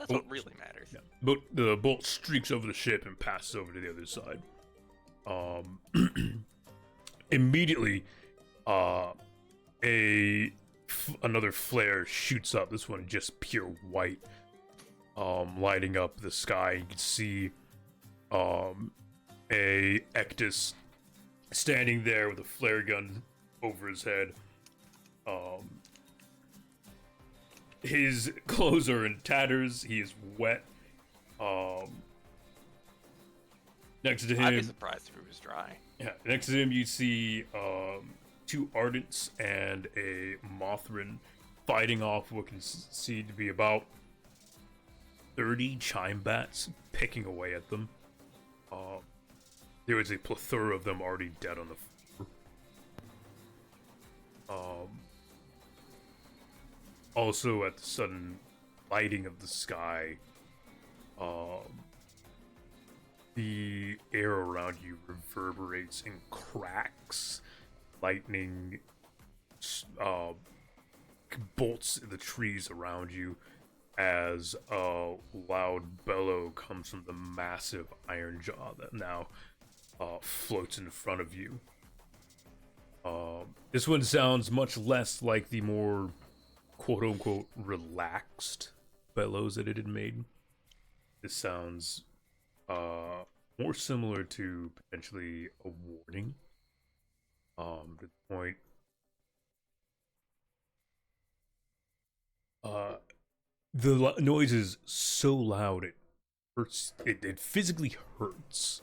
what really matters. Yeah. But the bolt streaks over the ship and passes over to the other side. Immediately, another flare shoots up. This one just pure white, lighting up the sky. You can see a Ectus standing there with a flare gun over his head. His clothes are in tatters. He is wet. Next to him, I'd be surprised if it was dry. yeah, next to him you see 2 Ardents and a Mothrin fighting off what can see to be about 30 chime bats picking away at them. There is a plethora of them already dead on the floor. also at the sudden lighting of the sky, the air around you reverberates and cracks. Lightning bolts the trees around you as a loud bellow comes from the massive iron jaw that now floats in front of you. This one sounds much less like the more quote-unquote relaxed bellows that it had made. This sounds more similar to potentially a warning. To the point the noise is so loud it hurts. It physically hurts.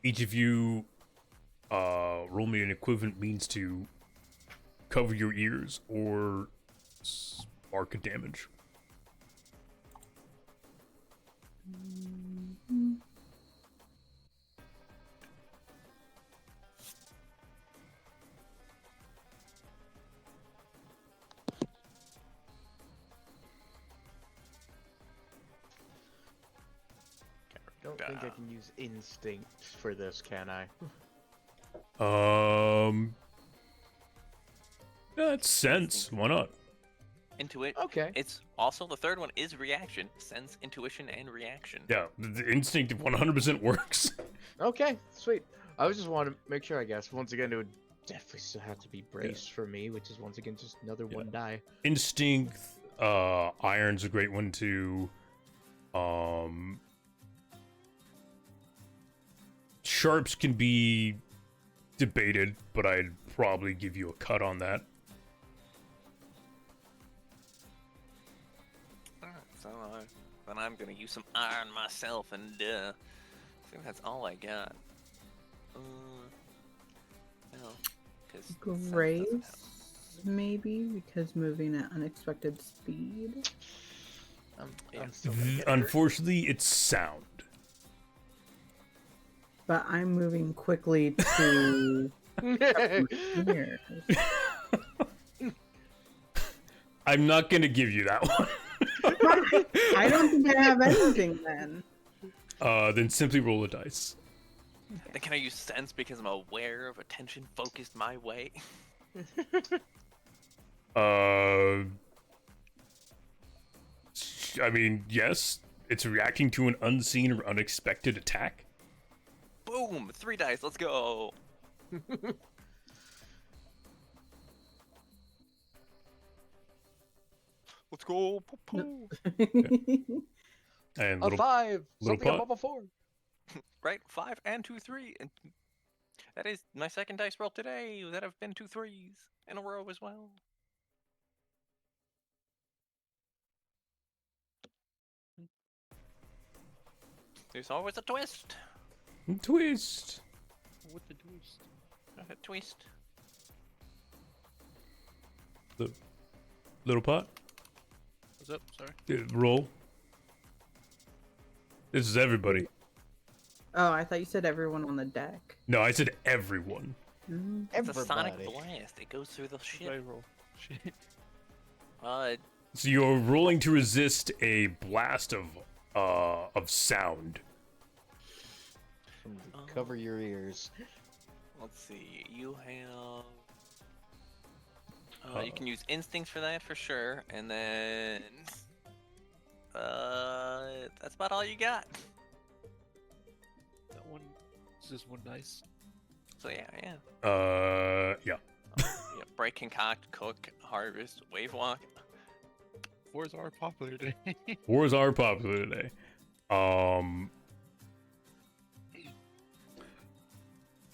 Each of you roll me an equivalent means to cover your ears or spark a damage. I don't think I can use instinct for this, can I? That's sense. Why not? Intuit. Okay. It's also the third one is reaction, sense, intuition, and reaction. Yeah, the instinct 100% works. Okay, sweet. I was just want to make sure, I guess. Once again, it would definitely still have to be brace for me, which is once again just another one die. Instinct, iron's a great one too. Sharps can be debated, but I'd probably give you a cut on that. So then I'm gonna use some iron myself, and I think that's all I got. No, because Grace, maybe, because moving at unexpected speed. I'm still gonna get hurt. Unfortunately, it's sound. But I'm moving quickly to here. I'm not gonna give you that one. I don't think I have anything then. Then simply roll a dice. Then can I use sense because I'm aware of attention focused my way? I mean, yes, it's reacting to an unseen or unexpected attack. Boom! 3 dice. Let's go. Let's go. Poo-poo. And A little 5! little Something pot. above a 4! Right, 5 and 2 3, and that is my second dice roll today. That have been 2 3s in a row as well. There's always a twist. Twist. What the twist? A twist. Little pot. What's up? Sorry. Roll. This is everybody. Oh, I thought you said everyone on the deck. No, I said everyone. Mm. It's a sonic Everybody. blast. It goes through the What did ship. I roll? Shit. So you're rolling to resist a blast of sound. Cover your ears. Let's see. You have. You can use instincts for that for sure, and then that's about all you got. That one is just 1 dice. So yeah. Yeah. Yeah, break, concoct, cook, harvest, wave walk. 4s are popular today. Wars are popular today.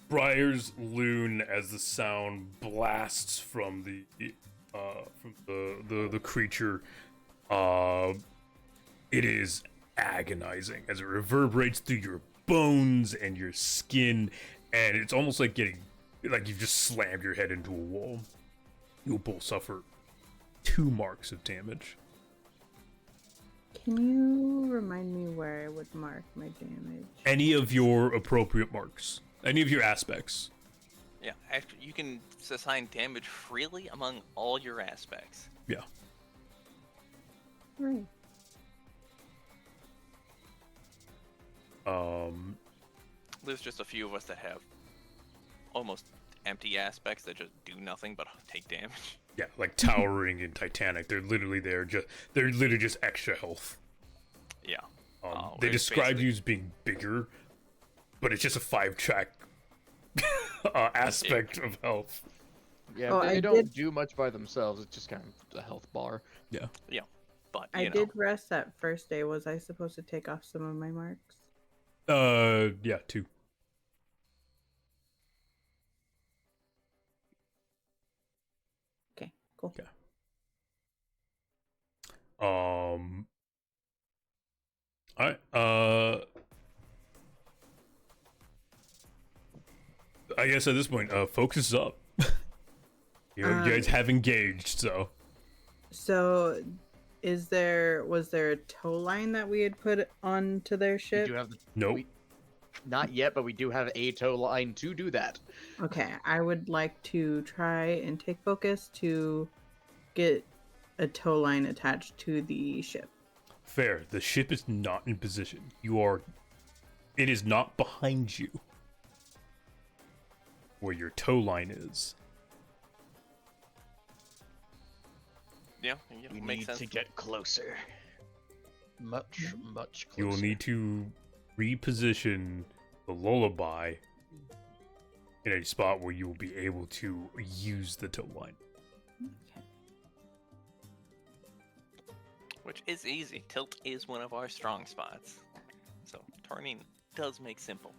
Briar's loon as the sound blasts from the creature. It is agonizing as it reverberates through your bones and your skin, and it's almost like you've just slammed your head into a wall. You'll both suffer 2 marks of damage. Can you remind me where I would mark my damage? Any of your appropriate marks. Any of your aspects. Yeah, actually, you can assign damage freely among all your aspects. Yeah. Right. There's just a few of us that have almost empty aspects that just do nothing but take damage. Yeah, like Towering and Titanic. They're literally just extra health. Yeah. They it's describe basically- you as being bigger, but it's just a 5-track aspect of health. Yeah, Oh, they I don't did- do much by themselves. It's just kind of a health bar. But I you know, did rest that first day. Was I supposed to take off some of my marks? Yeah, 2. Okay, cool. Yeah. Alright, I guess at this point, focus is up. You guys have engaged, so. So, was there a tow line that we had put onto their We ship? do have the, Nope. we- not yet, but we do have a tow line to do that. Okay, I would like to try and take focus to get a tow line attached to the ship. Fair. The ship is not in position. It is not behind you. Where your tow line is. yeah, We makes need sense. to get closer. Much closer. You will need to reposition the lullaby in a spot where you will be able to use the tow line. Okay. Which is easy. Tilt is one of our strong spots. So turning does make simple.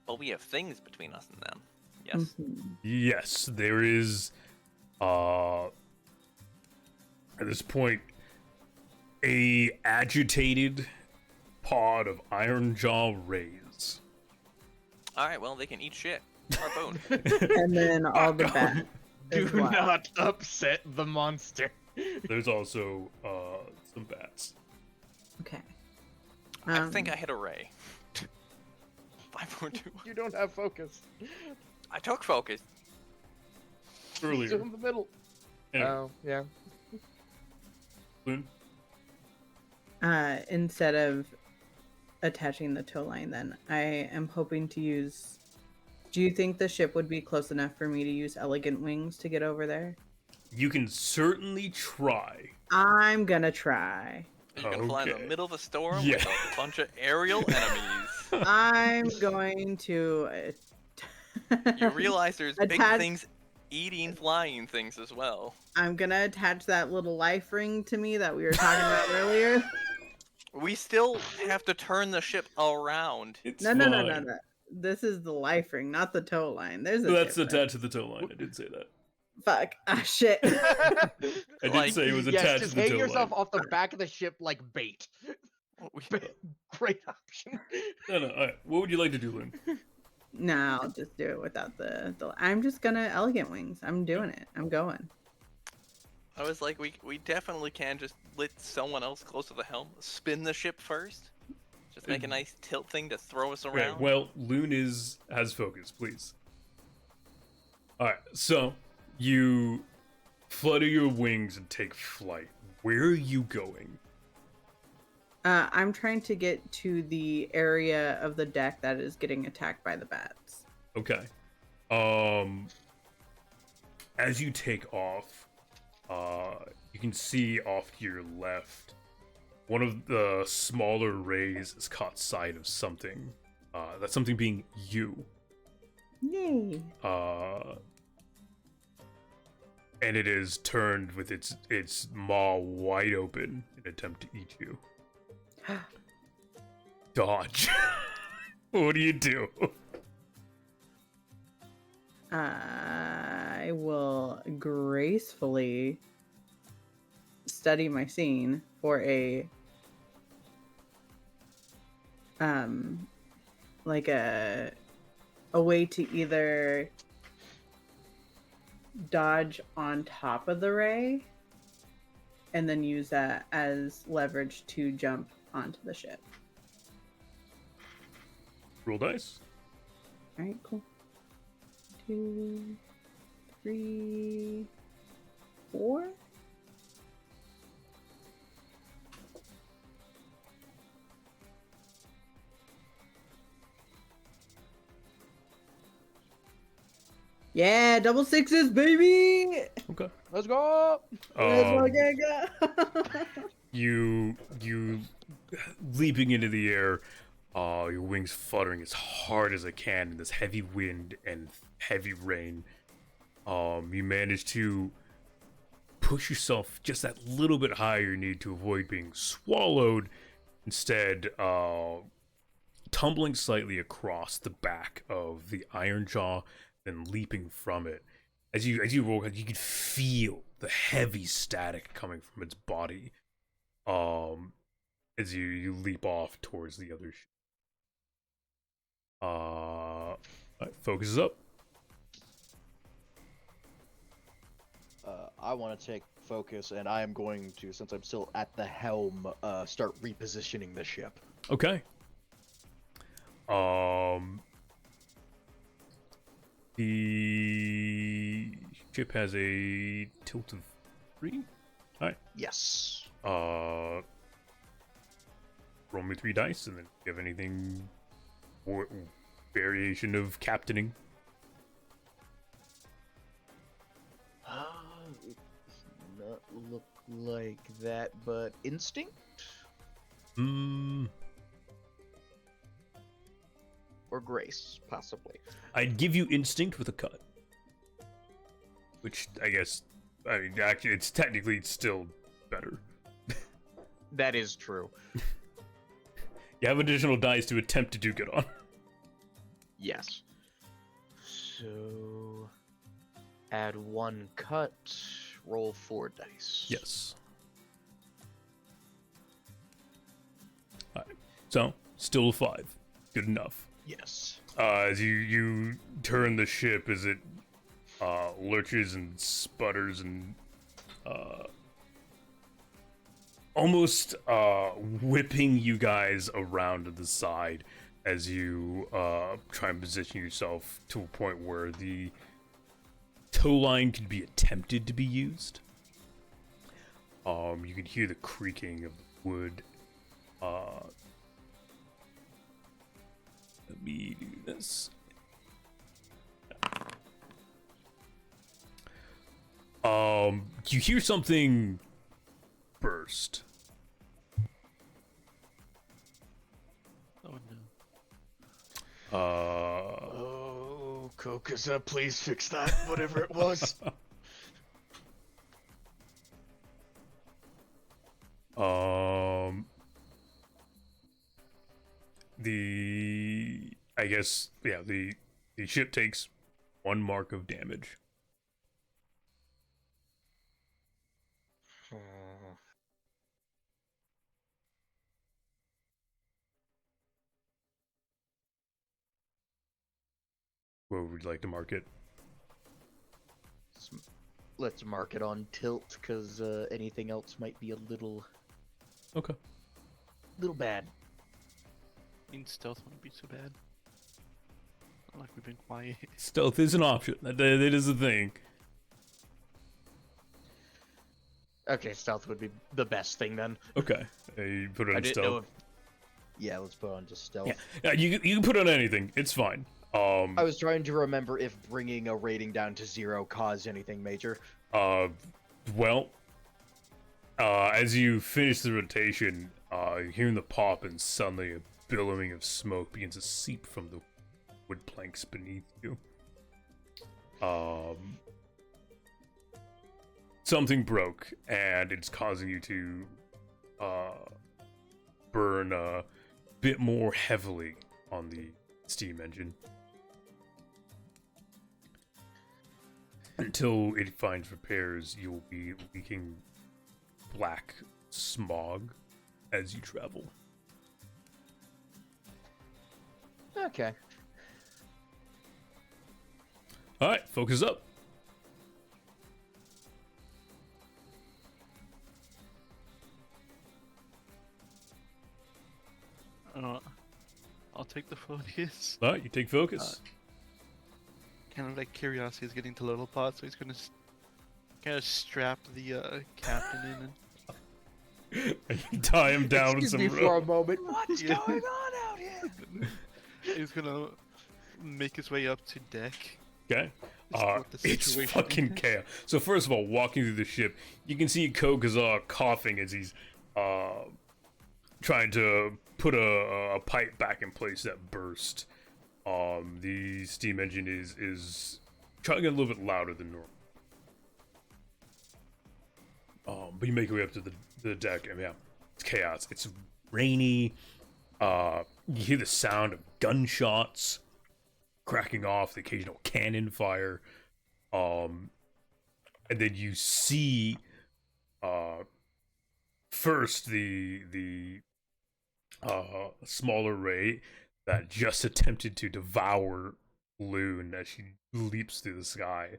But we have things between us and them. Yes. Mhm. Yes, there is at this point a agitated pod of Iron Jaw rays. Alright, well they can eat shit. Or bone. And then all the bats. Do as well. not upset the monster. There's also some bats. Okay. I think I hit a ray. 5.2. You don't have focus. I took focus. Earlier. Still in the middle. Anyway, Oh, yeah. Loon? Instead of attaching the tow line, then I am hoping to use. Do you think the ship would be close enough for me to use elegant wings to get over there? You can certainly try. I'm gonna try. You're gonna fly in the Okay. middle of a storm Yeah. with a bunch of aerial enemies. I'm going to. You realize there's big Attach- things eating flying things as well. I'm gonna attach that little life ring to me that we were talking about earlier. We still have to turn the ship around. It's No. fine. This is the life ring, not the tow line. There's a That's difference. attached to the tow line. I did say that. Fuck. Ah, shit. I did Like, say it was Yes, attached just to the hang tow yourself line. off the back of the ship like bait. Great option. No. All right. What would you like to do, Lynn? No, I'll just do it without the. I'm just gonna elegant wings. I'm doing it. I'm going. I was like, we definitely can just let someone else close to the helm spin the ship first. Just make a nice tilt thing to throw us Okay, around. well, Loon has focus, please. Alright, so you flutter your wings and take flight. Where are you going? I'm trying to get to the area of the deck that is getting attacked by the bats. Okay. As you take off, you can see off to your left, one of the smaller rays has caught sight of something. That something being you. Yay! And it is turned with its maw wide open in an attempt to eat you. Dodge. What do you do? I will gracefully study my scene for a like a way to either dodge on top of the ray and then use that as leverage to jump onto the ship. Roll dice. All right, cool. 2, 3, 4. Yeah, double sixes, baby. Okay. Let's go. Um, Go. you leaping into the air, your wings fluttering as hard as it can in this heavy wind and heavy rain. You manage to push yourself just that little bit higher you need to avoid being swallowed. Instead, tumbling slightly across the back of the iron jaw, then leaping from it. As you roll, you can feel the heavy static coming from its body. As you leap off towards the other ship. Right, focus is up. I want to take focus, and I am going to, since I'm still at the helm, start repositioning the ship. Okay. The ship has a tilt of 3. Alright. Yes. Roll me 3 dice, and then if you have anything or variation of captaining. It does not look like that, but instinct or grace, possibly. I'd give you instinct with a cut. Which, I guess, actually, it's technically still better. That is true. You have additional dice to attempt to do good on. Yes. So, add 1 cut, roll 4 dice. Yes. Alright. So, still a 5. Good enough. Yes. As you turn the ship, as it lurches and sputters and almost whipping you guys around to the side as you try and position yourself to a point where the tow line could be attempted to be used. You can hear the creaking of the wood. Let me do this. You hear something burst. Oh no. Oh, Kokusa, please fix that, whatever it was. I guess, yeah, the ship takes 1 mark of damage. Where would you like to mark it? Let's mark it on tilt, because anything else might be a little Okay. bad. I mean, stealth wouldn't be so bad. Not like we've been quiet. Stealth is an option. That is a thing. Okay, stealth would be the best thing then. Okay. You put it I on didn't know stealth. if... Yeah, let's put it on just stealth. Yeah, you can put it on anything. It's fine. I was trying to remember if bringing a rating down to 0 caused anything major. Well, as you finish the rotation, you're hearing the pop, and suddenly a billowing of smoke begins to seep from the wood planks beneath you. Something broke, and it's causing you to burn a bit more heavily on the steam engine. Until it finds repairs, you'll be leaking black smog as you travel. Okay. Alright, focus up. I'll take the focus. Alright, you take focus. kind of like curiosity is getting to little pot, so he's gonna kind of strap the captain in and Tie him down with Excuse some me for a rope. moment. What's Yeah. going on out here? he's gonna make his way up to deck. Okay. Just what the It's situation fucking is. chaos. So first of all, walking through the ship, you can see Kogazar coughing as he's trying to put a pipe back in place that burst. The steam engine is trying to get a little bit louder than normal. But you make your way up to the deck, and yeah, it's chaos. It's rainy. You hear the sound of gunshots cracking off, the occasional cannon fire. And then you see first the smaller ray that just attempted to devour Loon as she leaps through the sky.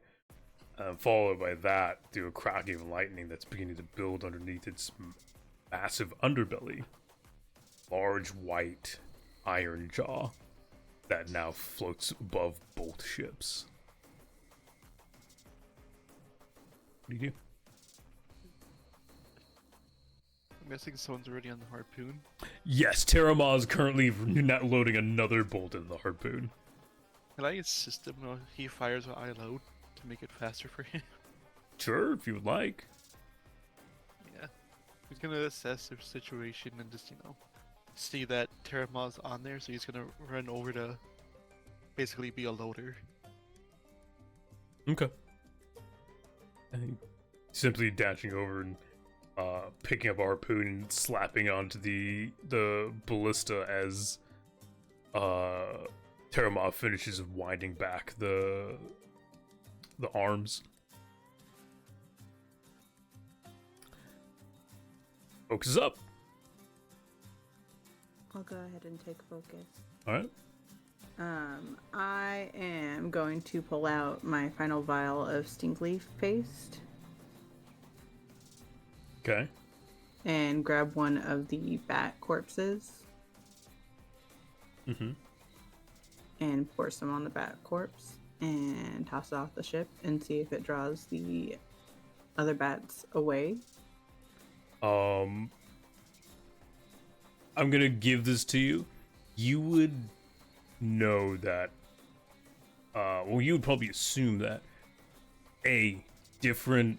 Followed by that through a cracking of lightning that's beginning to build underneath its massive underbelly. Large white iron jaw that now floats above both ships. What do you do? I'm guessing someone's already on the harpoon. Yes, Terramar is currently not loading another bolt in the harpoon. Can I assist him while he fires what I load to make it faster for him? Sure, if you would like. Yeah. He's gonna assess the situation and just, see that Terramaw's on there, so he's gonna run over to basically be a loader. Okay. I think simply dashing over and picking up a harpoon and slapping onto the ballista as Terramar finishes winding back the arms. Focus up. I'll go ahead and take focus. All right. I am going to pull out my final vial of stinkleaf paste Okay. and grab one of the bat corpses Mm-hmm. and pour some on the bat corpse and toss it off the ship and see if it draws the other bats away. I'm gonna give this to you. You would know that. You would probably assume that different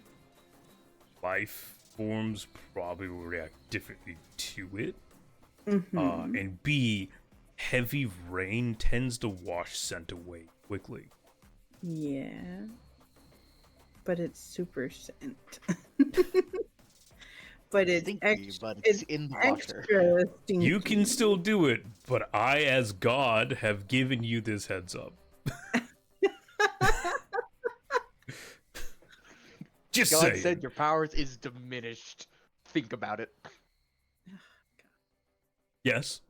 life forms probably will react differently to it, and B, heavy rain tends to wash scent away quickly. Yeah. But it's super scent. But it's Stinky, extra, but it's in the water. extra stinky. You can still do it, but I, as God, have given you this heads up. Just God saying. said your powers is diminished. Think about it. Yes.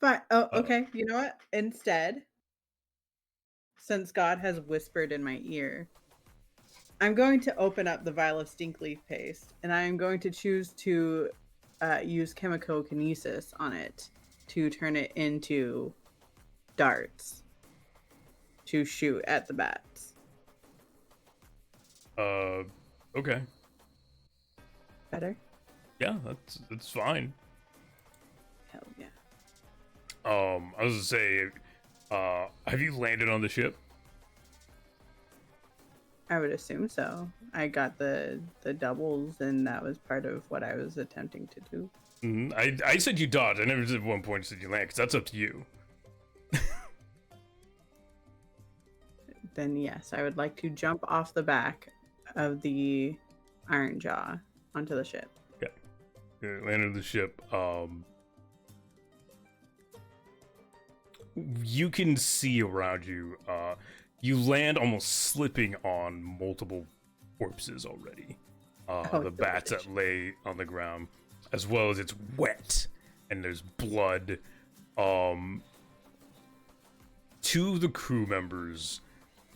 Fine. Oh, okay. You know what? Instead, since God has whispered in my ear, I'm going to open up the vial of stinkleaf paste, and I am going to choose to use chemicokinesis on it to turn it into darts to shoot at the bats. Okay. Better? Yeah, that's fine. Hell yeah. I was gonna say, have you landed on the ship? I would assume so. I got the doubles, and that was part of what I was attempting to do. I said you dodged. I never did at one point said you land, because that's up to you. Then yes, I would like to jump off the back of the Iron Jaw onto the ship. You landed on the ship. You can see around you. You land almost slipping on multiple corpses already. The bats that lay on the ground, as well as it's wet and there's blood. Two of the crew members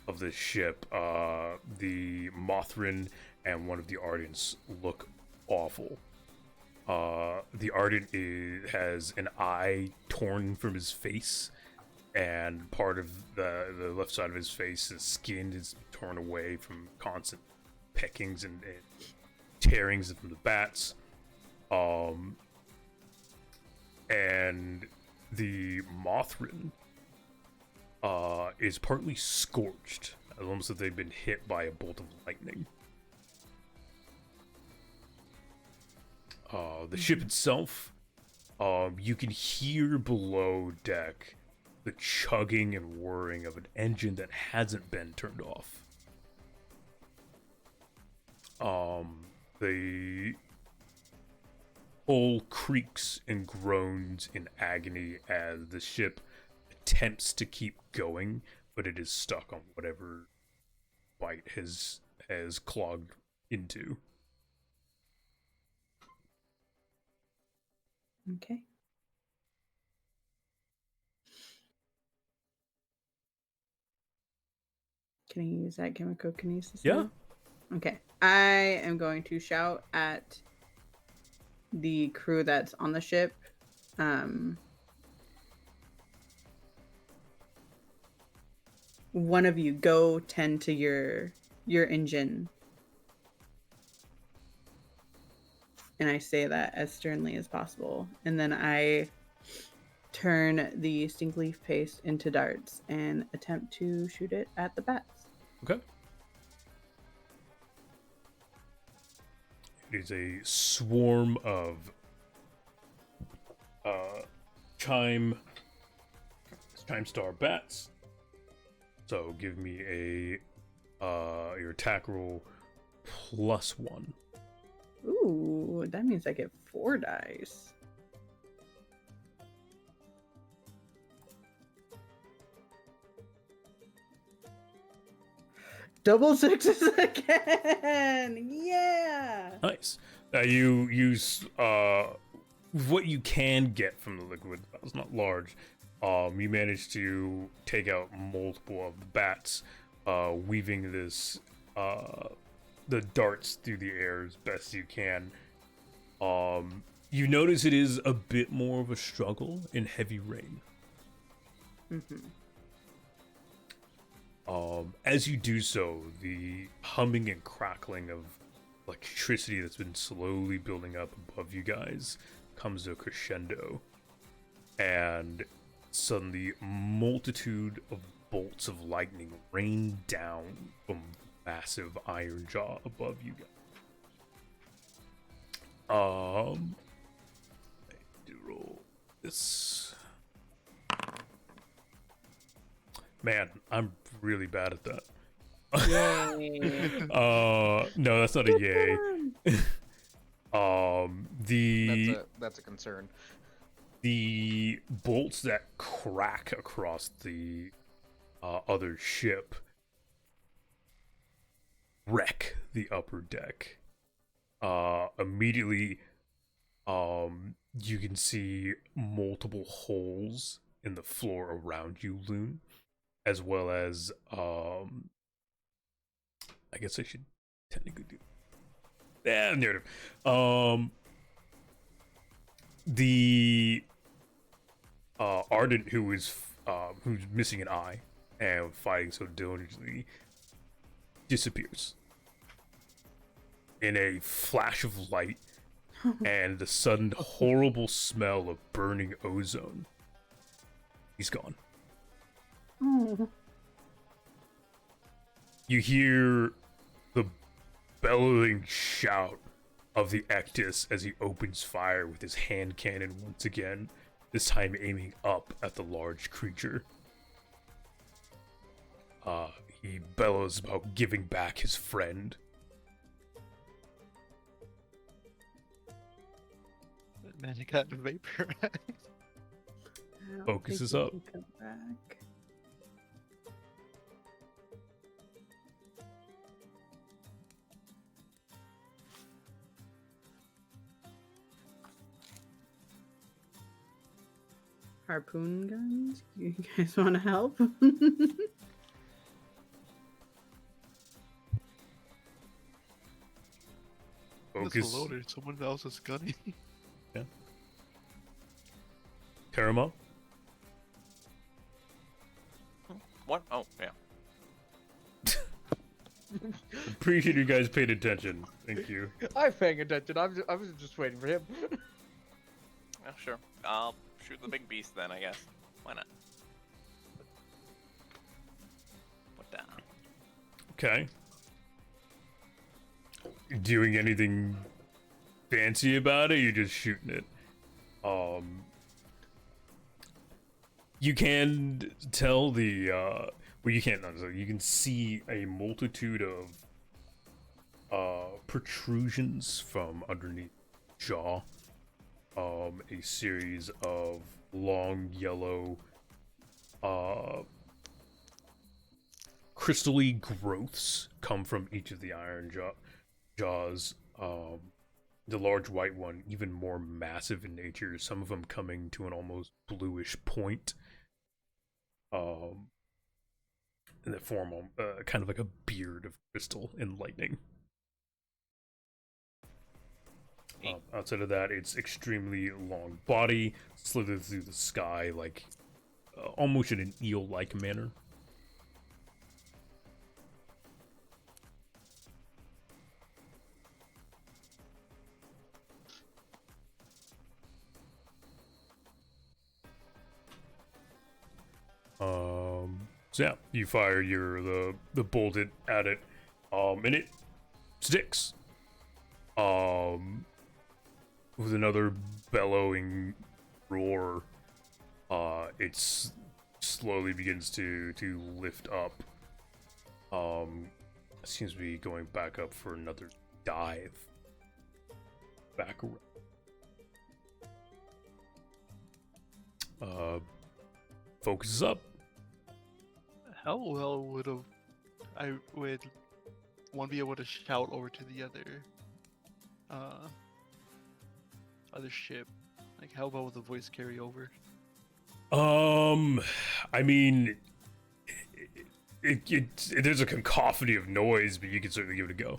of the ship, the Mothrin and one of the Ardents, look awful. The Ardent has an eye torn from his face, and part of the left side of his face, his skin is torn away from constant peckings and tearings from the bats. And the Mothrin is partly scorched, almost as they've been hit by a bolt of lightning. The ship itself, you can hear below deck the chugging and whirring of an engine that hasn't been turned off. The hull creaks and groans in agony as the ship attempts to keep going, but it is stuck on whatever bite has clogged into. Okay. Can I use that chemical kinesis? Yeah. now? Okay. I am going to shout at the crew that's on the ship. One of you go tend to your engine. And I say that as sternly as possible. And then I turn the stinkleaf paste into darts and attempt to shoot it at the bats. Okay. It is a swarm of chime star bats. So give me a your attack roll +1. Ooh, that means I get 4 dice. Double sixes again! Yeah! Nice. You use what you can get from the liquid. It's not large. You manage to take out multiple of the bats, weaving this the darts through the air as best you can. You notice it is a bit more of a struggle in heavy rain. As you do so, the humming and crackling of electricity that's been slowly building up above you guys comes to a crescendo, and suddenly multitude of bolts of lightning rain down from massive iron jaw above you guys. I do roll this. Man, I'm really bad at that. Yay. No, that's not a yay. That's a concern. The bolts that crack across the other ship wreck the upper deck. Immediately, you can see multiple holes in the floor around you, Loon, as well as I guess I should technically do narrative. The Ardent, who's missing an eye and fighting so diligently, disappears in a flash of light and the sudden horrible smell of burning ozone. He's gone. Oh. You hear the bellowing shout of the Ectus as he opens fire with his hand cannon once again, this time aiming up at the large creature. He bellows about giving back his friend. Man, it got vaporized. Focus is up. Come back. Harpoon guns? You guys want to help? It's Focus. loaded. Someone else is gunning. Paramount. What? Oh, yeah. Appreciate you guys paid attention. Thank you. I'm paying attention. I was just waiting for him. Yeah, sure. I'll shoot the big beast then, I guess. Why not? Put down. Okay. Doing anything fancy about it? You're just shooting it. You can tell the well, you can't. So you can see a multitude of protrusions from underneath the jaw. A series of long yellow crystally growths come from each of the iron jaws. The large white one, even more massive in nature, some of them coming to an almost bluish point. And that form kind of like a beard of crystal and lightning. Outside of that, it's extremely long body, slithered through the sky like almost in an eel-like manner. So yeah, you fire the bolt at it, and it sticks. With another bellowing roar, it slowly begins to lift up. Seems to be going back up for another dive. Back around. Focuses up. How well would one be able to shout over to the other ship? Like, how well would the voice carry over? I mean, there's a cacophony of noise, but you can certainly give it a go.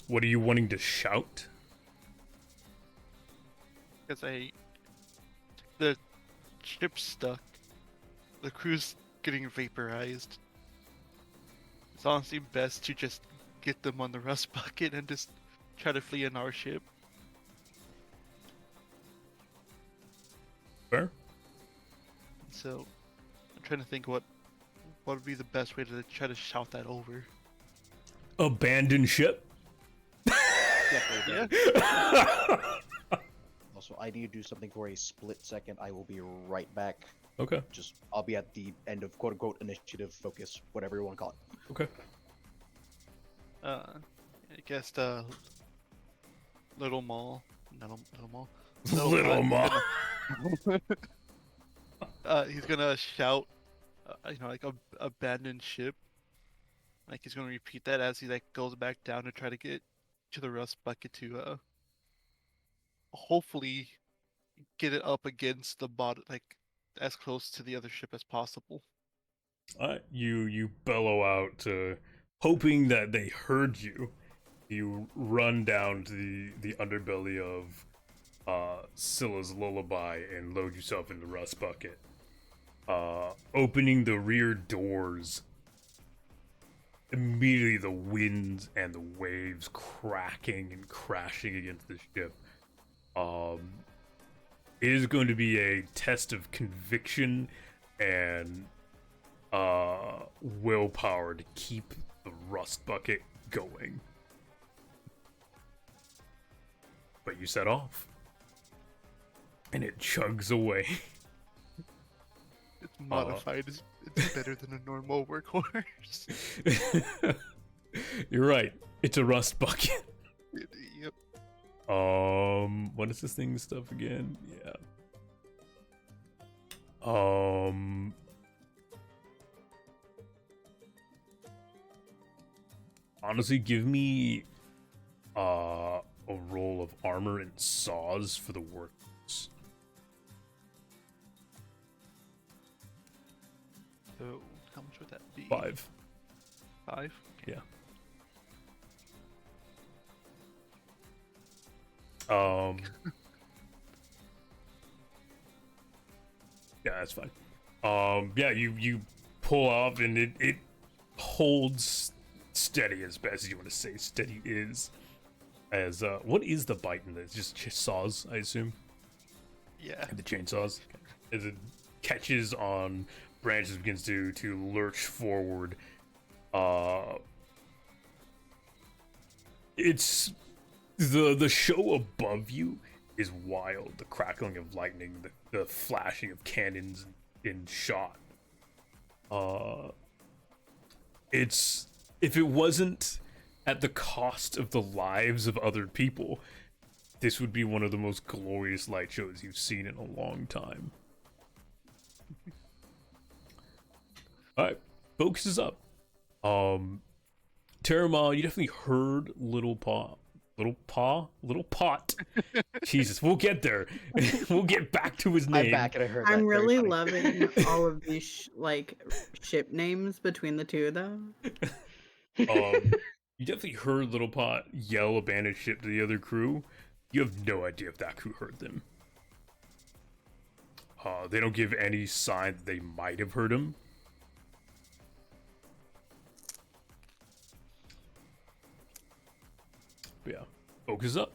What are you wanting to shout? Because the ship's stuck. The crew's getting vaporized. It's honestly best to just get them on the rust bucket and just try to flee in our ship. Fair. So, I'm trying to think what would be the best way to try to shout that over. Abandon ship. Definitely. Also, I need to do something for a split second. I will be right back. Okay. I'll be at the end of quote unquote initiative focus, whatever you want to call it. Okay. I guess the little mall. Little mall. He's gonna shout, like abandoned ship. Like he's gonna repeat that as he goes back down to try to get to the rust bucket to hopefully get it up against the bottom, as close to the other ship as possible. You bellow out, hoping that they heard you. You run down to the underbelly of Scylla's lullaby and load yourself in the rust bucket. Opening the rear doors, immediately the winds and the waves cracking and crashing against the ship. It is going to be a test of conviction and willpower to keep the rust bucket going. But you set off, and it chugs away. It's modified. It's better than a normal workhorse. You're right. It's a rust bucket. Yep. What is this thing stuff again? Yeah. Honestly, give me a roll of armor and saws for the workers. So, how much would that be? 5. 5? Okay. Yeah. Um, yeah, that's fine. Yeah, you pull off and it holds steady as best as you want to say steady is. As what is the bite in this? Just saws, I assume. Yeah. The chainsaws. As it catches on branches, begins to lurch forward. It's the show above you is wild. The crackling of lightning, the flashing of cannons in shot. It's, if it wasn't at the cost of the lives of other people, this would be one of the most glorious light shows you've seen in a long time. Alright, focus is up. Terramon, you definitely heard Little Pot. Jesus, we'll get there. We'll get back to his name. I'm back and I heard that. I'm Very really funny. loving all of these ship names between the two, though. You definitely heard Little Pot yell abandoned ship to the other crew. You have no idea if that crew heard them. They don't give any sign that they might have heard him. But yeah, focus up.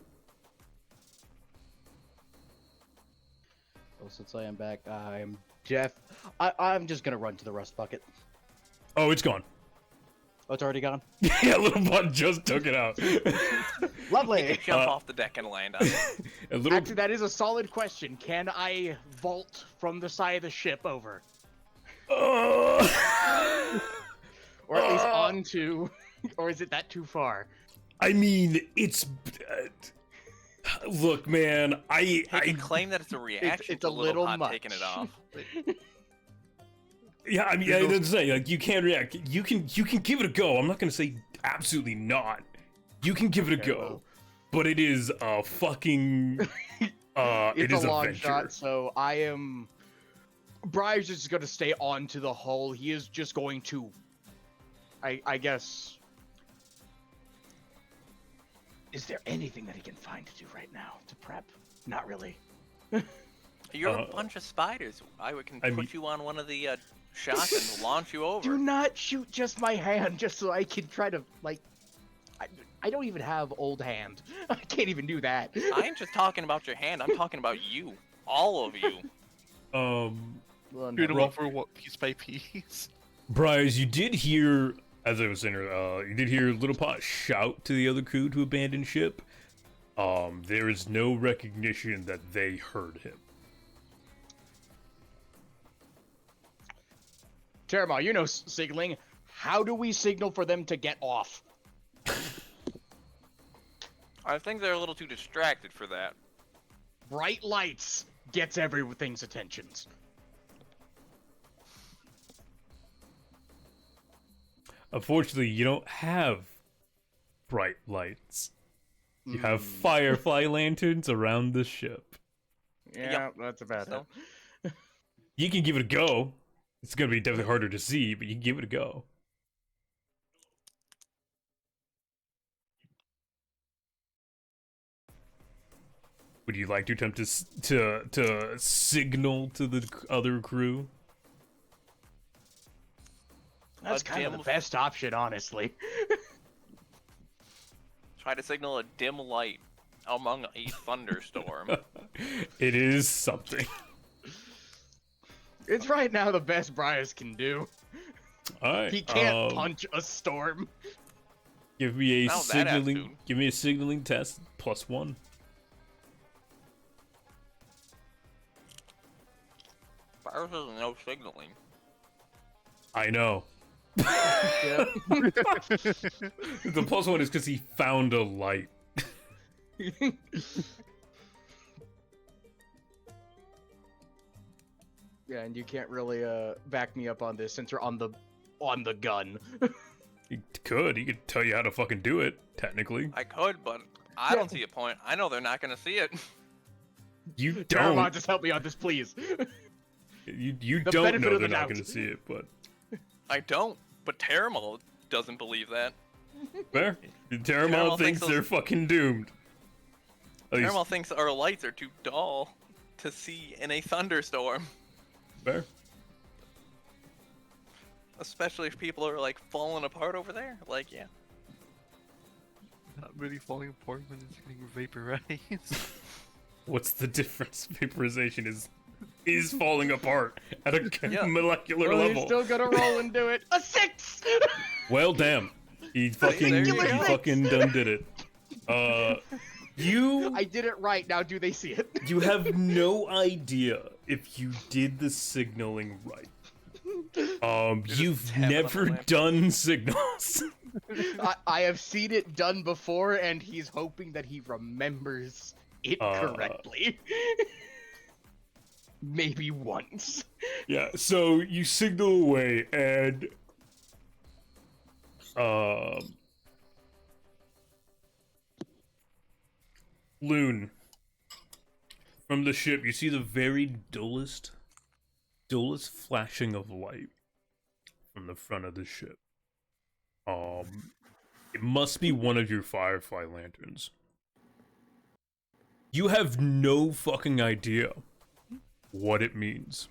Well, since I am back, I'm just gonna run to the rust bucket. Oh, it's gone. Oh, it's already gone. Yeah, Little Pot just took it out. Lovely. Jump off the deck and land on it. A little, Actually, that is a solid question. Can I vault from the side of the ship over, or at least onto, or is it that too far? I mean, it's. Look, man, I I claim that it's a reaction it's to a little Pot much. taking it off. yeah, I mean, I didn't say like you can't react. You can give it a go. I'm not gonna say absolutely not. You can give it a Okay, go, well. but it is a fucking. It It's is a long venture. shot, so I am. Briar's just going to stay onto the hull. He is just going to, I guess. Is there anything that he can find to do right now to prep? Not really. You're a bunch of spiders. I can I put mean- you on one of the shots and launch you over. Do not shoot just my hand, just so I can try to I don't even have old hand. I can't even do that. I ain't just talking about your hand. I'm talking about you. All of you. Well, Shoot no. them over what, piece by piece. Bryce, you did hear, as I was saying, you did hear Little Pot shout to the other crew to abandon ship. There is no recognition that they heard him. Terramar, you know signaling. How do we signal for them to get off? I think they're a little too distracted for that. Bright lights gets everything's attentions. Unfortunately, you don't have bright lights. You have firefly lanterns around the ship. Yeah, that's about So- it. You can give it a go. It's gonna be definitely harder to see, but you can give it a go. Would you like to attempt to signal to the other crew? That's A kind of dim- the best option, honestly. Try to signal a dim light among a thunderstorm. It is something. It's right now the best Bryce can do. All right. He can't punch a storm. Give me a Not that signaling. attitude. Give me a signaling test +1. Ours is no signaling. I know. Yeah. The +1 is because he found a light. Yeah, and you can't really back me up on this since you're on the gun. He could. He could tell you how to fucking do it. Technically, I could, but I don't see a point. I know they're not gonna see it. you Terramon, don't. just help me on this, please. You The don't benefit know of they're the not doubt. going to see it, but I don't, but Terramol doesn't believe that. fair. Terramon Terramon thinks thinks they're those- fucking doomed. At least, Caramel thinks our lights are too dull to see in a thunderstorm. fair. Especially if people are like falling apart over there. Like, yeah. Not really falling apart when it's getting vaporized. What's the difference? Vaporization is falling apart at a Yeah. molecular Well, level. he's still gonna roll and do it. A 6! Well, damn. He fucking There you go. done did it. You I did it right. Now do they see it? you have no idea if you did the signaling right. You've tap it on the never lamp. done signals. I have seen it done before, and he's hoping that he remembers it correctly. Maybe once. Yeah, so you signal away and Loon, from the ship, you see the very dullest flashing of light from the front of the ship. It must be one of your firefly lanterns. You have no fucking idea what it means.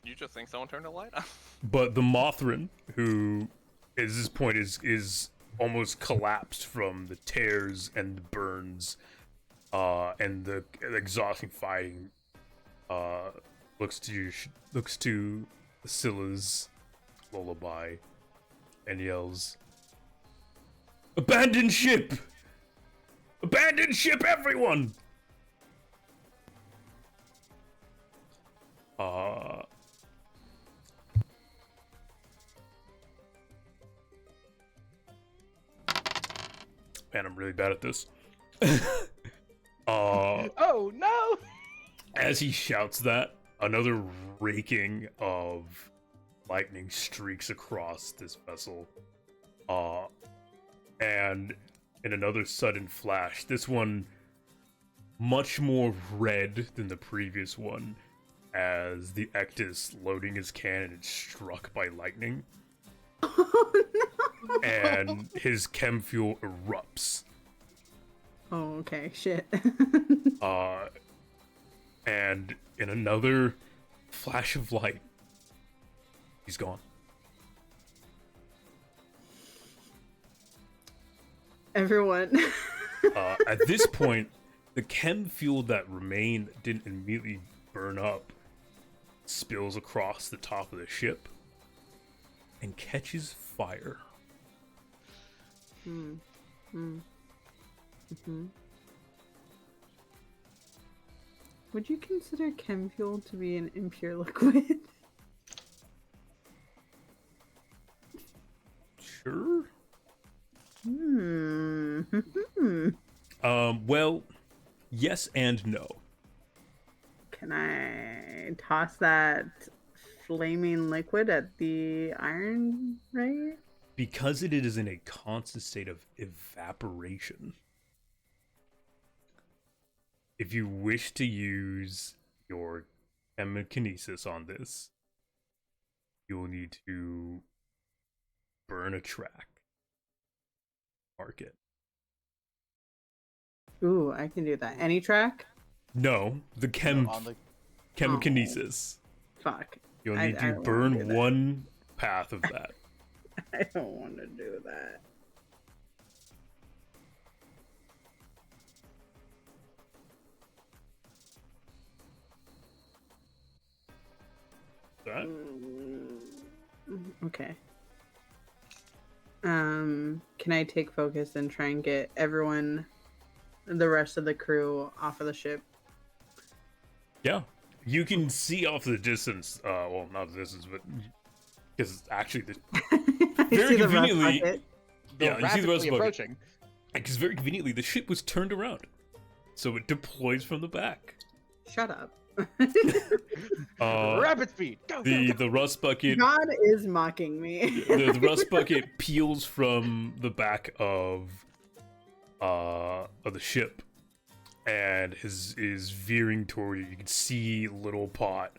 You just think someone turned a light on? But the Mothran, who at this point is almost collapsed from the tears and the burns, and the exhausting fighting, looks to Scylla's lullaby and yells, "Abandon ship! Abandon ship, everyone!" Man, I'm really bad at this. Oh no! As he shouts that, another raking of lightning streaks across this vessel. And in another sudden flash, this one much more red than the previous one, as the Ectus loading his cannon is struck by lightning. Oh no! And his chem fuel erupts. Oh, okay, shit. And in another flash of light, he's gone. Everyone. At this point, the chem fuel that remained that didn't immediately burn up spills across the top of the ship and catches fire. Would you consider chem fuel to be an impure liquid? Sure. Hmm. Well, yes and no. Can I toss that flaming liquid at the iron ray? Because it is in a constant state of evaporation. If you wish to use your chemokinesis on this, you will need to burn a track. Mark it. Ooh, I can do that. Any track? No, the On the chemokinesis. Fuck. You'll I need to don't wanna burn do that. one path of that. I don't want to do that. That? Okay. Can I take focus and try and get everyone, the rest of the crew, off of the ship? Yeah. You can see off the distance, well, not the distance, but because actually, I very see the rust conveniently, bucket. They're you see the rest rapidly of it. approaching. Because very conveniently, the ship was turned around, so it deploys from the back. Shut up. Uh, Rapid speed. Go, the rust bucket, God is mocking me. the rust bucket peels from the back of the ship, and is veering toward you. You can see Little Pot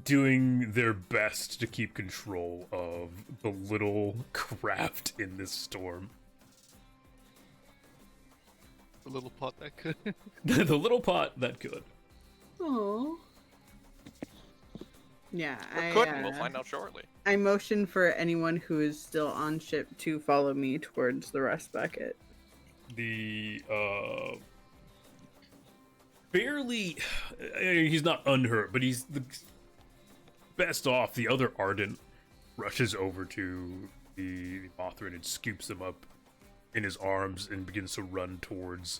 doing their best to keep control of the little craft in this storm. The little pot that could. The little pot that could. Oh. Yeah, Or couldn't, we'll find out shortly. I motion for anyone who is still on ship to follow me towards the rust bucket. The barely, he's not unhurt, but he's the best off. The other Ardent rushes over to the Mothrin and scoops him up in his arms and begins to run towards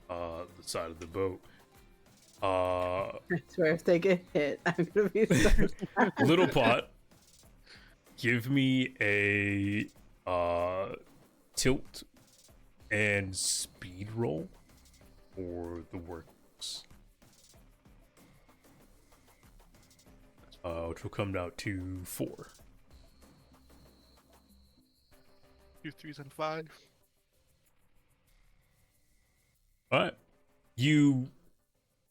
the side of the boat. I swear if they get hit, I'm gonna be so sad. Little Pot, give me a tilt and speed roll for the works. Which will come out to 4. 2 3s and 5. Alright. You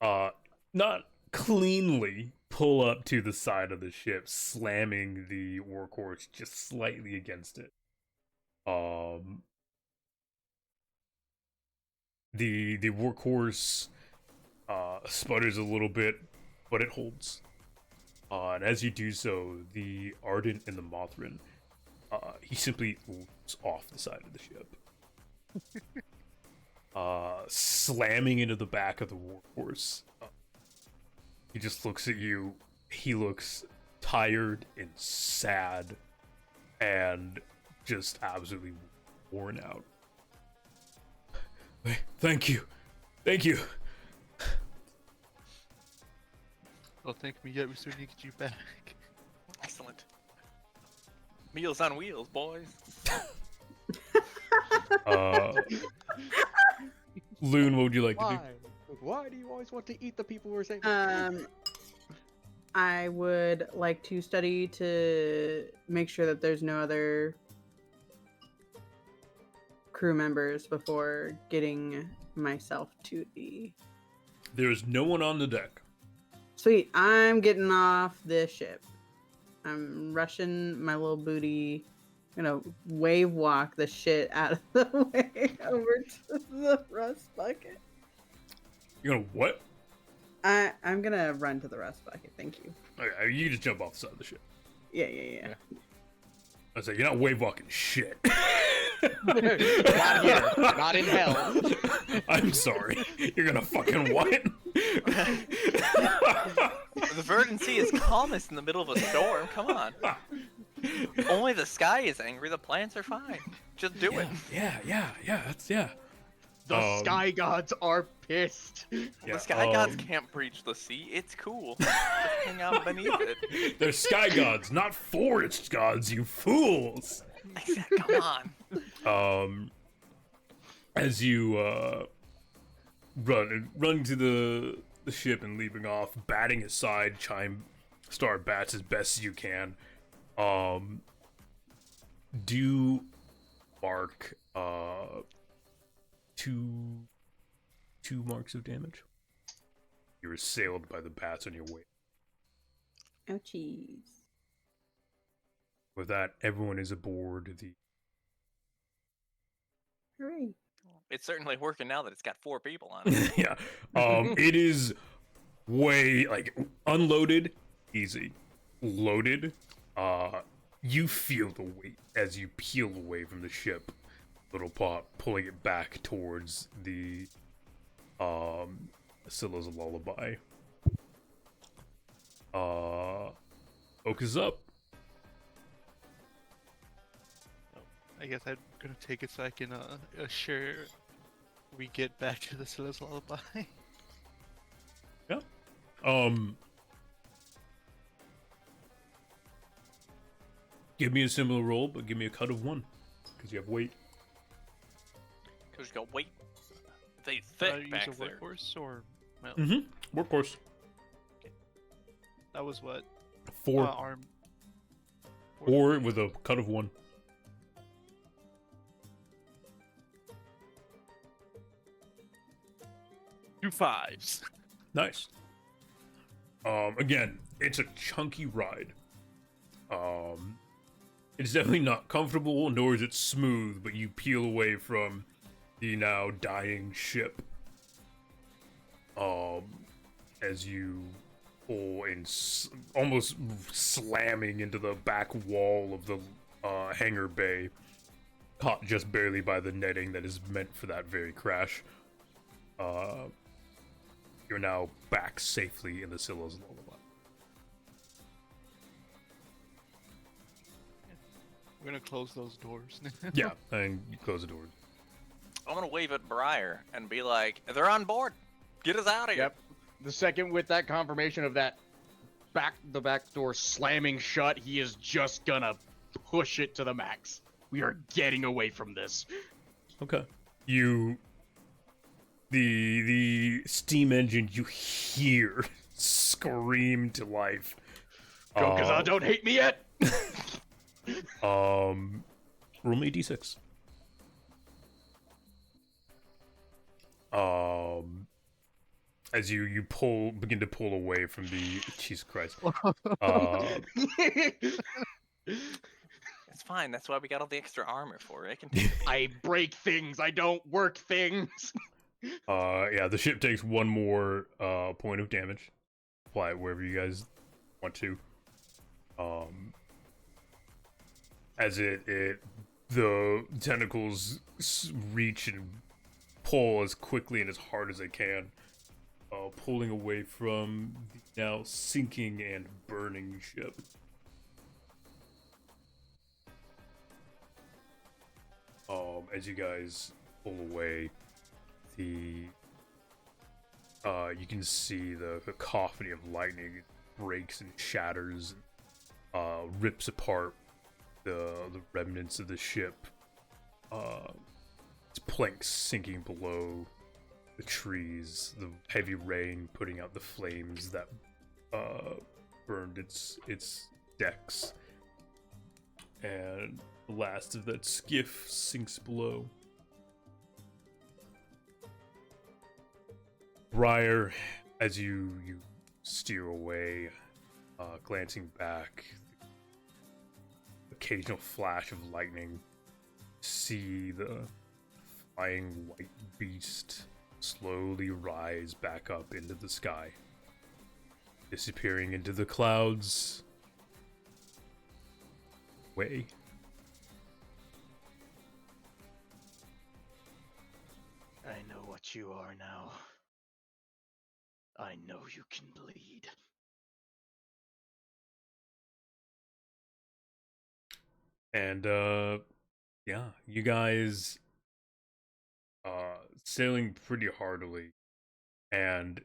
not cleanly pull up to the side of the ship, slamming the workhorse just slightly against it. The workhorse sputters a little bit, but it holds. And as you do so, the Ardent and the Mothrin, he simply leaps off the side of the ship. Slamming into the back of the workhorse. He just looks at you. He looks tired and sad and just absolutely worn out. Thank you. Thank you. Don't thank me yet, we still need to get you back. Excellent. Meals on wheels, boys. Loon, what would you like to do? Why do you always want to eat the people we're saving? I would like to study to make sure that there's no other crew members before getting myself to the... There's no one on the deck. Sweet, I'm getting off this ship. I'm rushing my little booty. I'm gonna wave walk the shit out of the way over to the rust bucket. You're gonna what? I'm gonna run to the rust bucket, thank you. Okay, you can just jump off the side of the ship. Yeah. I say, you're not wave walking shit. Not here. Not in hell. I'm sorry. You're gonna fucking what? The Verdant is calmest in the middle of a storm. Come on. Only the sky is angry. The plants are fine. Just do it. Yeah. That's yeah. The sky gods are pissed. The sky gods can't breach the sea. It's cool. Just hang out beneath it. They're sky gods, not forest gods, you fools. Come on. As you run to the ship and leaping off, batting aside, start bats as best as you can. Do mark two marks of damage. You're assailed by the bats on your way. Ouchies. With that, everyone is aboard the... Hooray. It's certainly working now that it's got 4 people on it. Yeah. It is way, like, unloaded, easy. Loaded, you feel the weight as you peel away from the ship. Little Pot pulling it back towards the, Scylla's lullaby. Oak is up. I guess I'm gonna take it so I can assure we get back to the Scylla's lullaby. Yeah. Give me a similar roll, but give me a cut of 1. Because you have weight. Because you go, wait. They thick use back a there. workhorse or well, Workhorse. that was what 4. arm. 4 with a cut of 1. Two 5s. Nice. Again, it's a chunky ride. It's definitely not comfortable, nor is it smooth, but you peel away from the now dying ship. As you pull and almost slamming into the back wall of the hangar bay, caught just barely by the netting that is meant for that very crash. You're now back safely in the Scylla's lullaby. We're gonna close those doors. Yeah, and you close the doors. I'm gonna wave at Briar and be like, "They're on board. Get us out of here." Yep. The second with that confirmation of that the back door slamming shut, he is just gonna push it to the max. We are getting away from this. Okay. The steam engine you hear scream to life. Go, Kazan, don't hate me yet. Roll me a d6. As you begin to pull away from the Jesus Christ. It's fine. That's why we got all the extra armor for it. I break things. I don't work things. Yeah, the ship takes one more point of damage. Apply it wherever you guys want to. As the tentacles reach and pull as quickly and as hard as they can, pulling away from the now sinking and burning ship. As you guys pull away, you can see the cacophony of lightning breaks and shatters, rips apart the remnants of the ship. Its planks sinking below the trees, the heavy rain putting out the flames that burned its decks, and the last of that skiff sinks below. Briar, as you steer away, glancing back, occasional flash of lightning, see the flying white beast slowly rise back up into the sky, disappearing into the clouds. Way. I know what you are now. I know you can bleed. And yeah, you guys sailing pretty heartily, and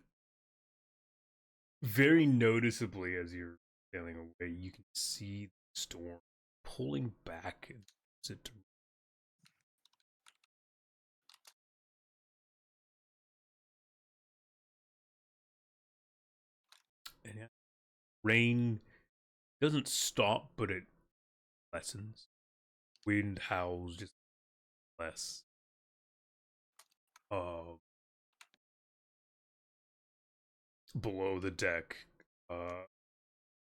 very noticeably as you're sailing away, you can see the storm pulling back and yeah, rain doesn't stop, but it lessens. Wind howls just less. Below the deck,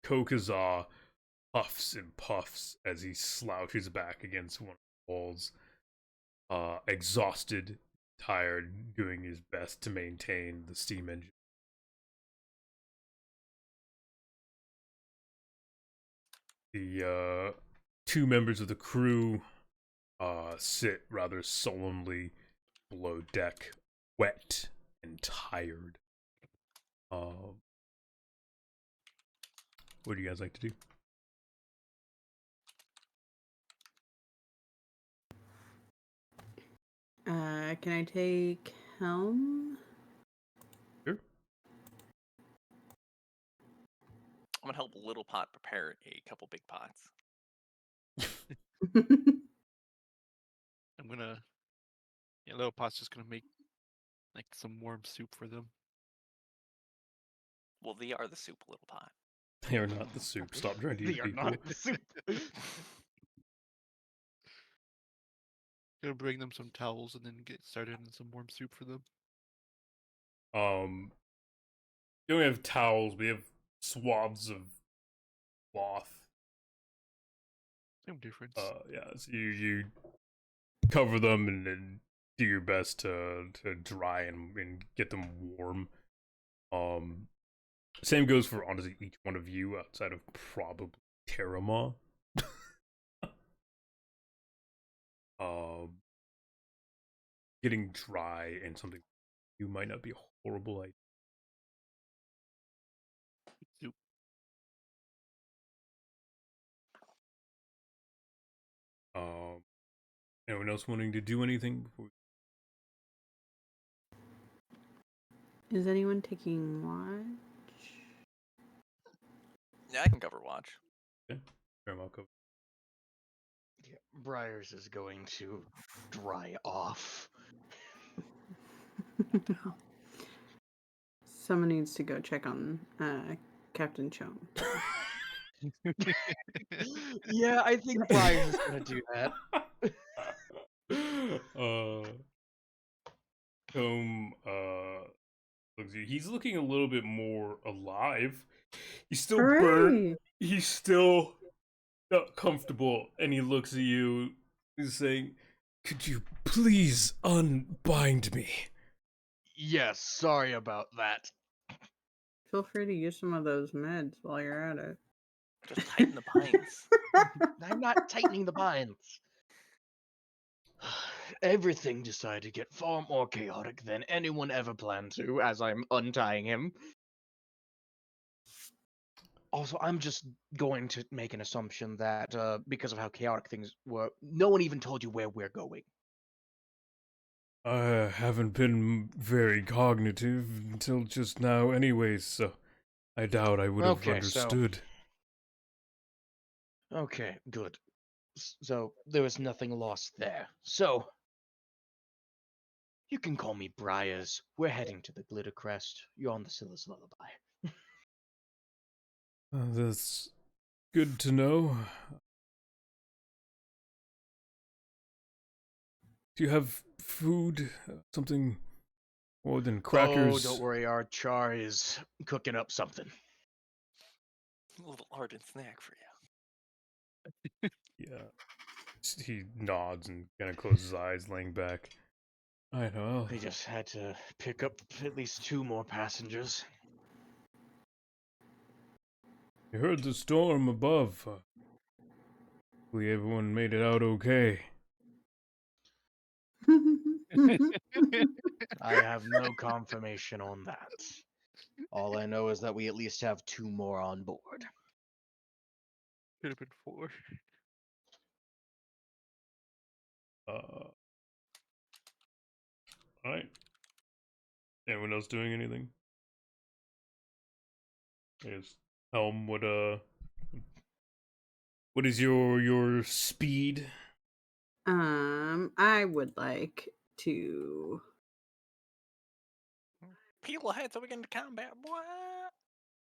Kokazar puffs and puffs as he slouches back against one of the walls, exhausted, tired, doing his best to maintain the steam engine. The two members of the crew sit rather solemnly below deck, wet and tired. What do you guys like to do? Can I take helm? Sure. I'm gonna help Little Pot prepare a couple big pots. Little Pot's just gonna make like some warm soup for them. Well, they are the soup, Little Pot. They are not the soup. Stop trying to eat They are people. not the soup. Gonna bring them some towels and then get started on some warm soup for them. You don't have towels. We have swaths of cloth. Same difference. Yeah, so you cover them and then do your best to dry and get them warm. Same goes for honestly each one of you outside of probably Terama. Getting dry and something you might not be a horrible idea. Soup. Anyone else wanting to do anything before? Is anyone taking watch? Yeah, I can cover watch. Okay, Terama, go. Yeah, Briars is going to dry off. Someone needs to go check on Captain Chom. Yeah, I think Briars is gonna do that. He's looking a little bit more alive. He's still Hooray! burnt. He's still not comfortable, and he looks at you. He's saying, "Could you please unbind me?" Yes, sorry about that. Feel free to use some of those meds while you're at it. Just tighten the binds. I'm not tightening the binds. Everything decided to get far more chaotic than anyone ever planned to as I'm untying him. Also, I'm just going to make an assumption that because of how chaotic things were, no one even told you where we're going. I haven't been very cognitive until just now, anyways, so I doubt I would have Okay, understood. Okay, good. So there was nothing lost there. So you can call me Briars. We're heading to the Glitter Crest. You're on the Scylla's Lullaby. That's good to know. Do you have food? Something more than crackers? Oh, don't worry, our Char is cooking up something. A little ardent snack for you. Yeah. He nods and kind of closes his eyes, laying back. I know. We just had to pick up at least 2 more passengers. You heard the storm above. Hopefully everyone made it out okay. I have no confirmation on that. All I know is that we at least have 2 more on board. Could have been 4. Alright. Anyone else doing anything? Yes. Helm, what is your speed? I would like to. Peel ahead so we get into combat, boy.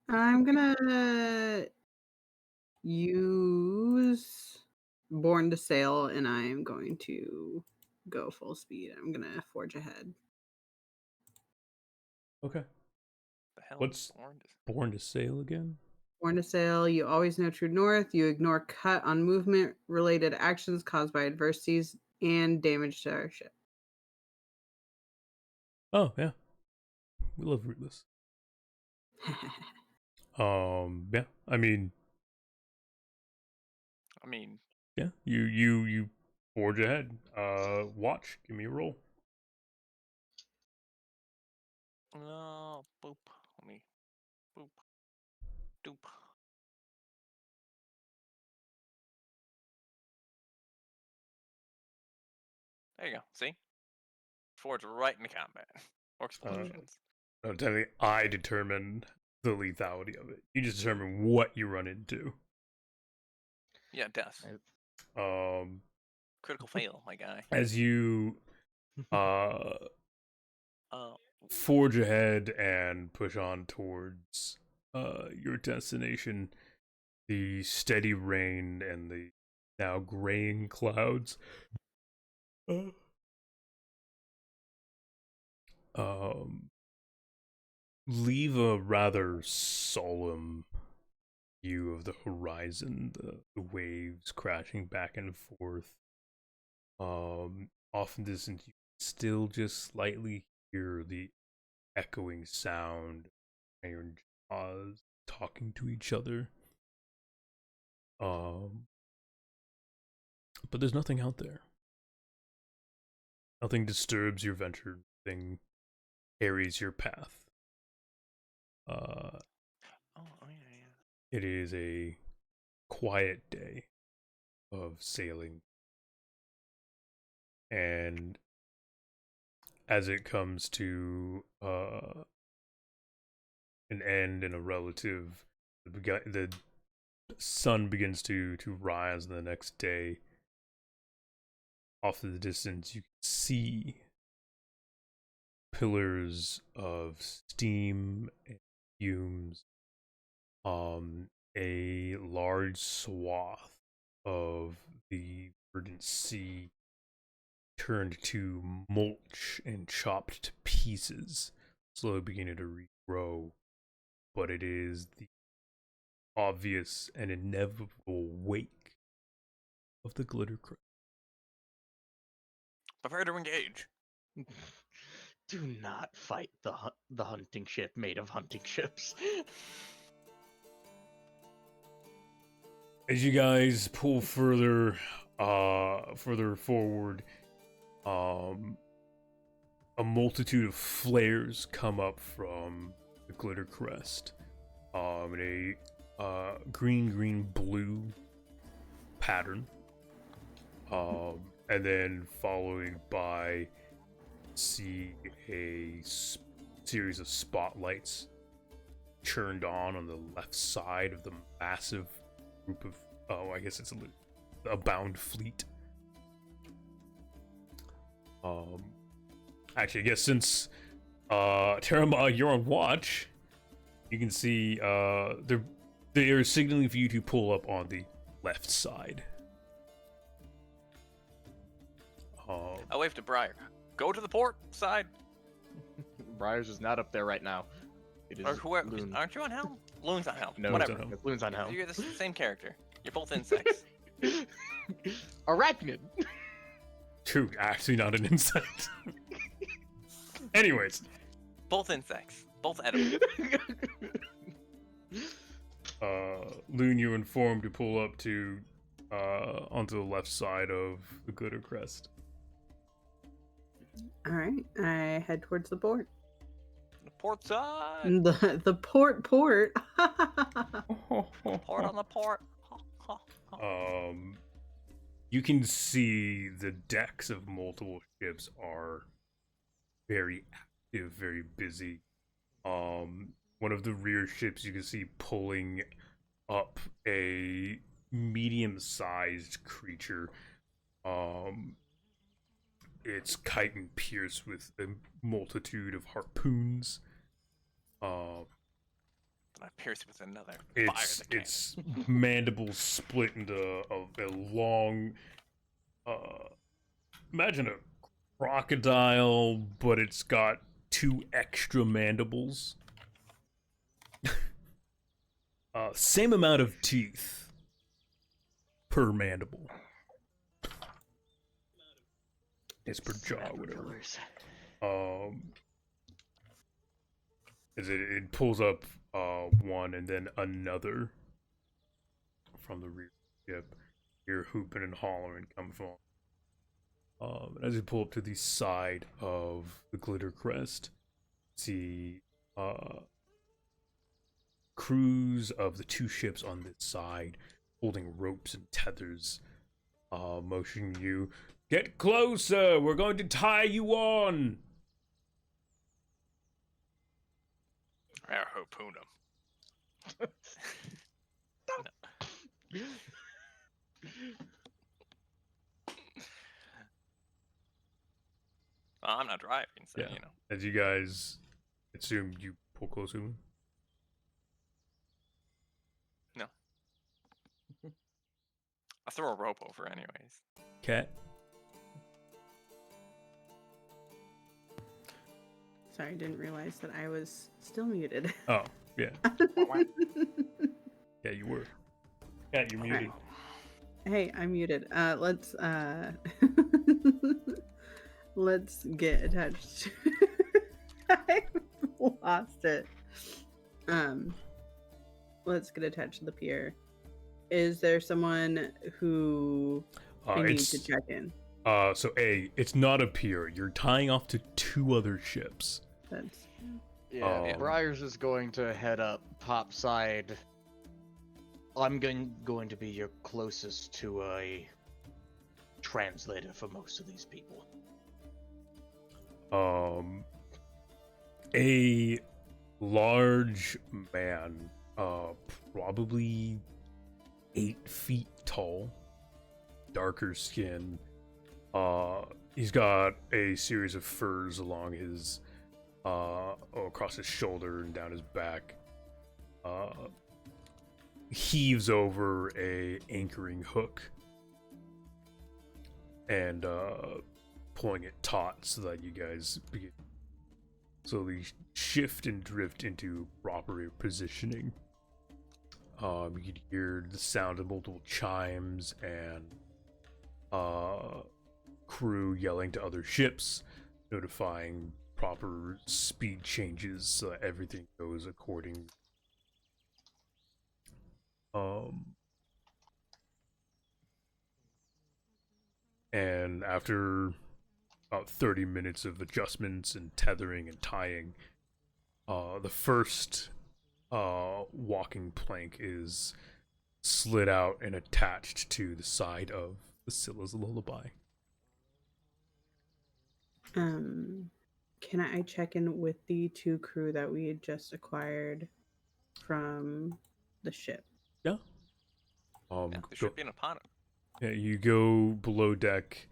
I'm gonna use Born to Sail, and I am going to go full speed. I'm gonna forge ahead. Okay. The hell What's is Born to- Born to Sail again? Born to Sail, you always know true north. You ignore cut on movement related actions caused by adversities and damage to our ship. Oh, yeah. We love Rootless. Yeah. I mean, yeah. You forge ahead. Watch. Give me a roll. No, boop. Let me. Boop. Doop. There you go. See? Forge right into combat. Or explosions. No, technically, I determine the lethality of it. You just determine what you run into. Yeah, death. Critical fail, my guy. As you Oh. forge ahead and push on towards your destination, the steady rain and the now graying clouds leave a rather solemn view of the horizon, the waves crashing back and forth. Off in the distance, you still just slightly hear the echoing sound of iron jaws talking to each other. But there's nothing out there. Nothing disturbs your venture. Nothing carries your path. Oh, yeah. It is a quiet day of sailing. And as it comes to an end and a relative, the sun begins to rise the next day. Off in the distance, you can see pillars of steam and fumes. A large swath of the verdant sea turned to mulch and chopped to pieces, slowly beginning to regrow. But it is the obvious and inevitable wake of the glitter crest. Prepare to engage. Do not fight the hunting ship made of hunting ships. As you guys pull further forward, a multitude of flares come up from the glitter crest. In a green blue pattern. And then following by, see a series of spotlights turned on the left side of the massive group of, I guess it's a bound fleet. Actually, I guess since Terama, you're on watch, you can see they are signaling for you to pull up on the left side. I wave to Briar. Go to the port side. Briar's is not up there right now. It is Or whoever. Loon. Aren't you on helm? Loon's on helm. No, Whatever. on helm. Loon's on helm. You're the same character. You're both insects. Arachnid. True, actually not an insect. Anyways, Both insects. Both edible. Loon, you're informed to pull up to onto the left side of the glitter crest. All right, I head towards the port. The port side. The port. Port on the port. You can see the decks of multiple ships are very active, very busy. One of the rear ships you can see pulling up a medium-sized creature. Its chitin pierced with a multitude of harpoons. I pierce with another. Its mandibles split into a long, imagine a crocodile, but it's got 2 extra mandibles. Same amount of teeth per mandible. It's per jaw, whatever. As it pulls up one and then another from the rear ship. You're hooping and hollering come from. As you pull up to the side of the glitter crest, see crews of the 2 ships on this side holding ropes and tethers, motioning you, "Get closer! We're going to tie you on!" I harpoon him. Well, I'm not driving, so Yeah. you know. As you guys assume you pull close to him. No. I throw a rope over, anyways. Cat. Sorry, didn't realize that I was still muted. Oh, yeah. Yeah, you were. Yeah, you're muted. Hey, I'm muted. Let's get attached. I lost it. Let's get attached to the pier. Is there someone who we need to check in? So it's not a pier. You're tying off to 2 other ships. That's Yeah, Briars is going to head up topside. I'm going to be your closest to a translator for most of these people. A large man, probably 8 feet tall, darker skin. He's got a series of furs along his, across his shoulder and down his back. Heaves over a anchoring hook and pulling it taut so that you guys begin slowly shift and drift into proper positioning. You could hear the sound of multiple chimes and crew yelling to other ships, notifying proper speed changes so that everything goes according. And after about 30 minutes of adjustments and tethering and tying, the first walking plank is slid out and attached to the side of the Scylla's Lullaby. Can I check in with the 2 crew that we had just acquired from the ship? Yeah. Yeah, there should be an opponent. Yeah, you go below deck.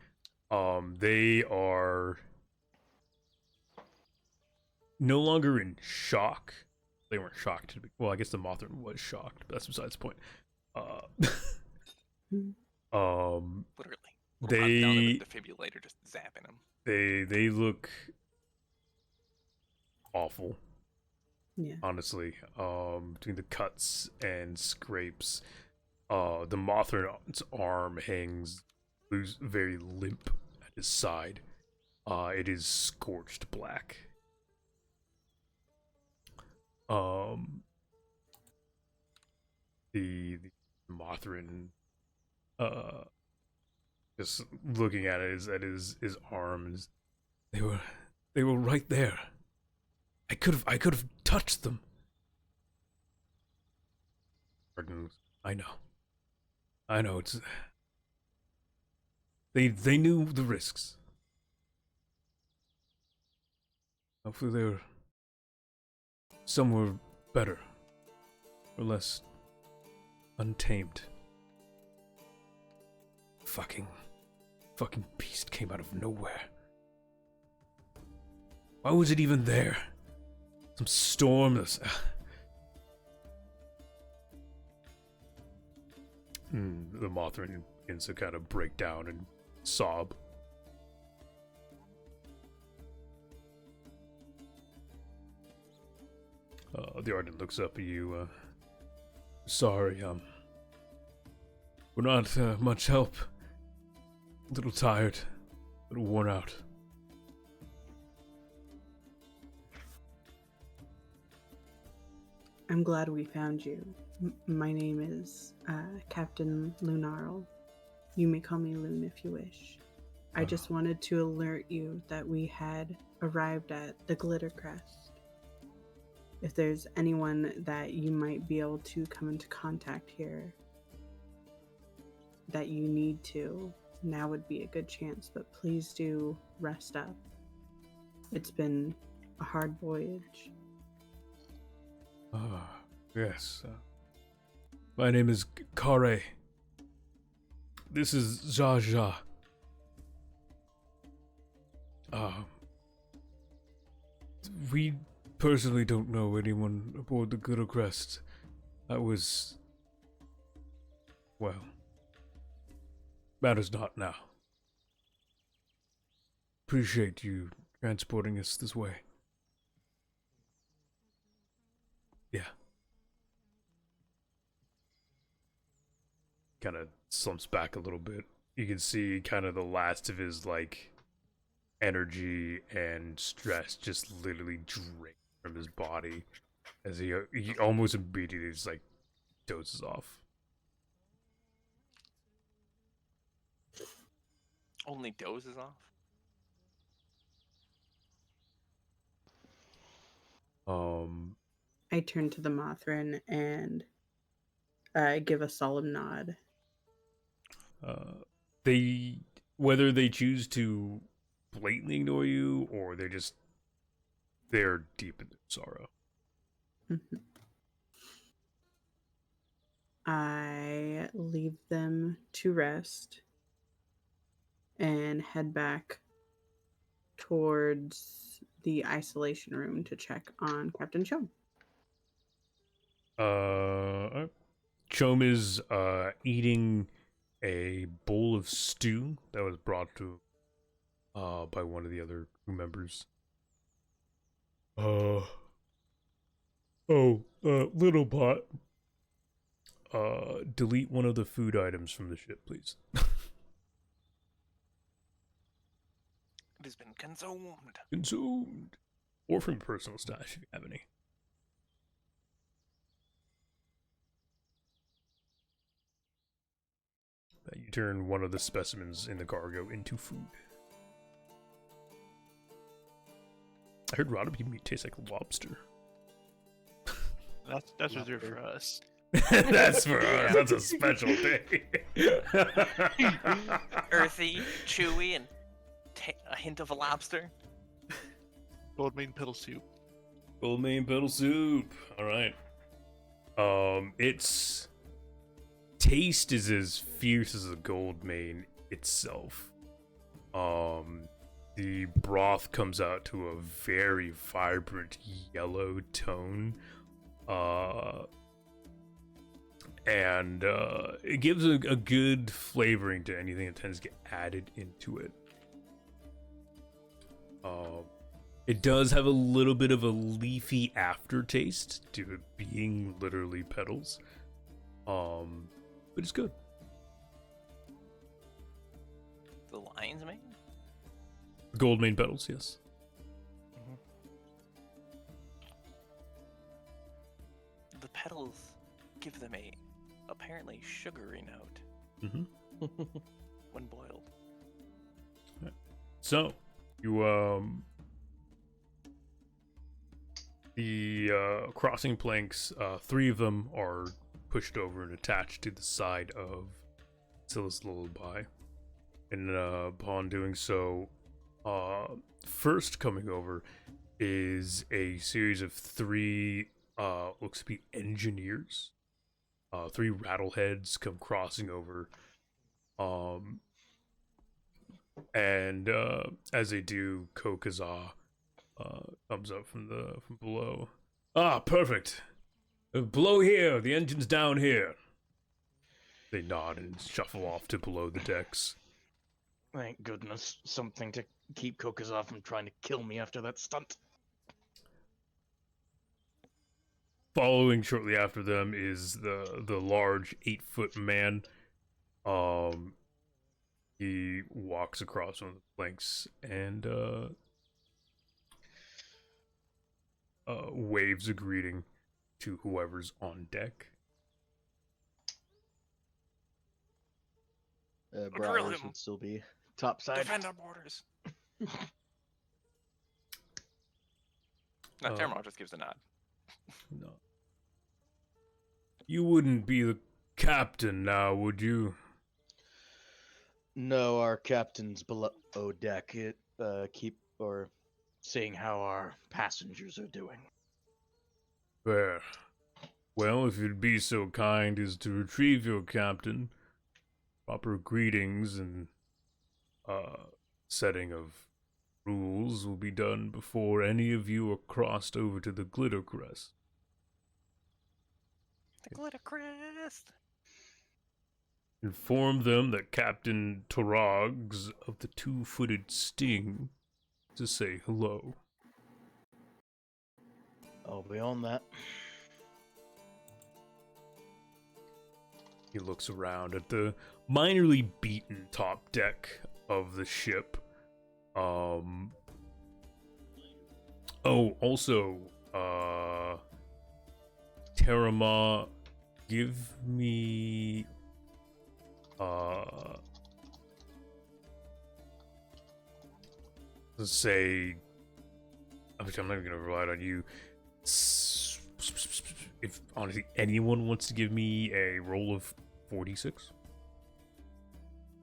They are no longer in shock. They weren't shocked. Well, I guess the Mothman was shocked, but that's besides the point. Literally. They Down in the defibrillator, just zapping him. they look awful. Yeah. Honestly, between the cuts and scrapes, the Mothman's arm hangs loose, very limp at his side. It is scorched black. The Mothman, just looking at his arms, they were right there. I could have touched them. Pardon, I know it's. They knew the risks. Hopefully they were somewhere better or less untamed. Fucking beast came out of nowhere. Why was it even there? Some storm. The Mothman begins to kind of break down and sob. The Arden looks up at you. Sorry, we're not much help. A little tired, a little worn out. I'm glad we found you. My name is Captain Lunarl. You may call me Loon if you wish. I just wanted to alert you that we had arrived at the Glitter Crest. If there's anyone that you might be able to come into contact here that you need to, now would be a good chance, but please do rest up. It's been a hard voyage. Yes. My name is Kare. This is Jaja. We personally don't know anyone aboard the Glitter Crest. That was... well... matters not now. Appreciate you transporting us this way. kind of slumps back a little bit. You can see kind of the last of his like energy and stress just literally drained from his body as he almost immediately just like dozes off. Only dozes off. I turn to the Mothrin and give a solemn nod. They, whether they choose to blatantly ignore you or they're deep in their sorrow. Mhm. I leave them to rest and head back towards the isolation room to check on Captain Chum. Chom is eating a bowl of stew that was brought to by one of the other crew members. Little bot. Delete one of the food items from the ship, please. It has been consumed. Consumed. Or from personal stash, if you have any. You turn one of the specimens in the cargo into food. I heard rotted meat tastes like lobster. That's reserved for us. That's for us. That's a special day. Earthy, chewy, and a hint of a lobster. Gold main pedal soup. Gold main pedal soup. All right. Its taste is as fierce as the gold main itself. The broth comes out to a very vibrant yellow tone. And it gives a good flavoring to anything that tends to get added into it. It does have a little bit of a leafy aftertaste due to it being literally petals. But it's good. The lion's mane? Gold main petals, yes. The petals give them a apparently sugary note Mm-hmm. when boiled. So, you, the crossing planks, 3 of them are pushed over and attached to the side of Scylla's lullaby. And upon doing so, first coming over is a series of 3, looks to be engineers. 3 rattleheads come crossing over. And as they do, Kokazah comes up from below. Ah, perfect. Below here, the engine's down here. They nod and shuffle off to below the decks. Thank goodness. Something to keep Kokazah from trying to kill me after that stunt. Following shortly after them is the large 8-foot man. He walks across one of the planks and waves a greeting to whoever's on deck. Drill Briars him. would still be topside. Defend our borders. No, Terramar just gives a nod. No. You wouldn't be the captain now, would you? No, our captain's below deck. Keep seeing how our passengers are doing. Fair. Well, if you'd be so kind as to retrieve your captain, proper greetings and setting of rules will be done before any of you are crossed over to the Glitter Crest. The Glitter Crest. Inform them that Captain Torogs of the 2-footed Sting to say hello. I'll be on that. He looks around at the minorly beaten top deck of the ship. Oh, also, Terama, give me, let's say, I'm not even gonna rely on you. If honestly anyone wants to give me a roll of 46.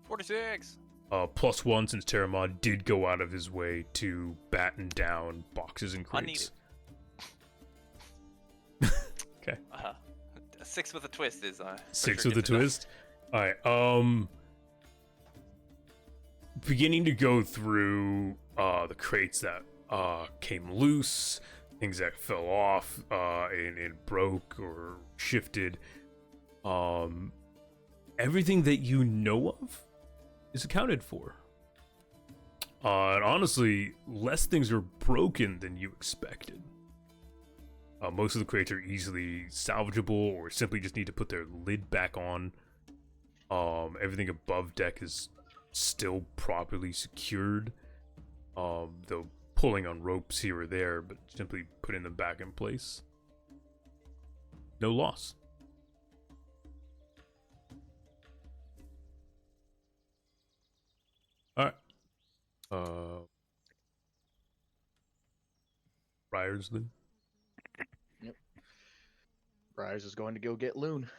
46. +1 since Terramon did go out of his way to batten down boxes and crates. Okay. A 6 with a twist is 6 sure with a gets it done. twist. All right. Beginning to go through the crates that came loose, things that fell off and broke or shifted. Everything that you know of is accounted for. And honestly, less things are broken than you expected. Most of the crates are easily salvageable or simply just need to put their lid back on. Everything above deck is still properly secured. Though pulling on ropes here or there, but simply putting them back in place. No loss. Alright. Briars then? Yep. Briars is going to go get Loon.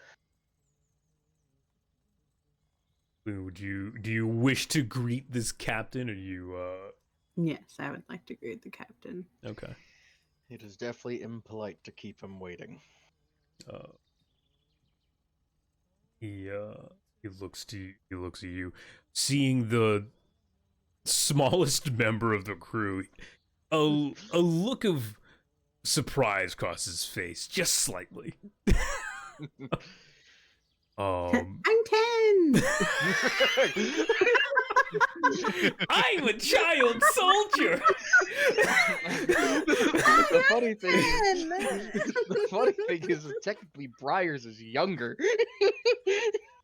Loon, do you wish to greet this captain, or you Yes, I would like to greet the captain. okay. It is definitely impolite to keep him waiting. He looks at you, seeing the smallest member of the crew. A look of surprise crosses his face, just slightly. I'm 10! I'm a child soldier. The funny thing is, 10! the funny thing is that technically Briars is younger.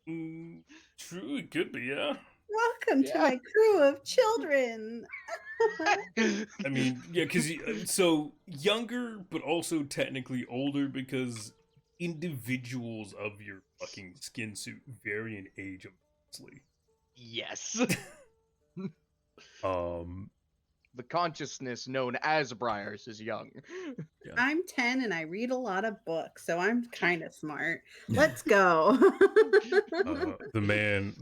True, it could be, yeah. Welcome to my crew of children! I mean, yeah, because so younger, but also technically older, because individuals of your fucking skin suit vary in age immensely. Yes. The consciousness known as Briars is young. Yeah. I'm 10 and I read a lot of books, so I'm kind of smart. Let's go. The man.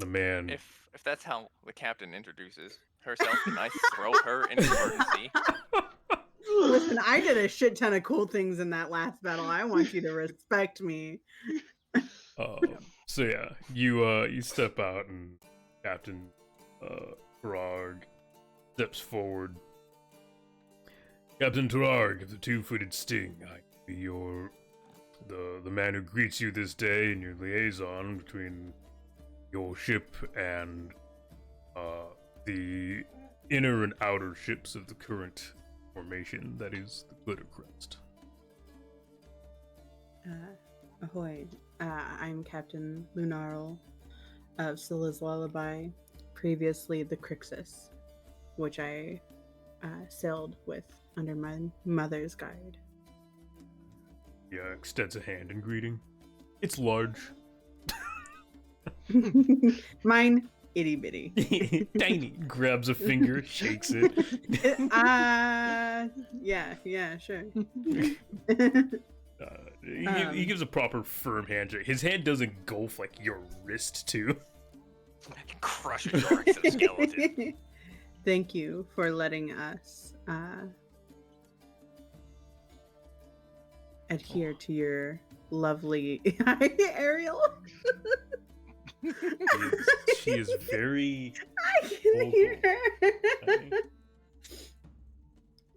If that's how the captain introduces herself, can I throw her into emergency? Listen, I did a shit ton of cool things in that last battle. I want you to respect me. So yeah, you step out and Captain Turarg steps forward. Captain Turarg of the Two-Footed Sting, I be the man who greets you this day and your liaison between your ship and the inner and outer ships of the current formation that is the Glittercrest. Ahoy. I'm Captain Lunarl of Scylla's Lullaby, previously the Crixus, which I sailed with under my mother's guide. Yeah, extends a hand in greeting. It's large. Mine, itty bitty. Tiny. Grabs a finger, shakes it. Yeah, sure. He gives a proper firm handshake. His hand doesn't golf like your wrist too. Crush a your exoskeleton. Thank you for letting us adhere to your lovely Ariel. She is very I can hear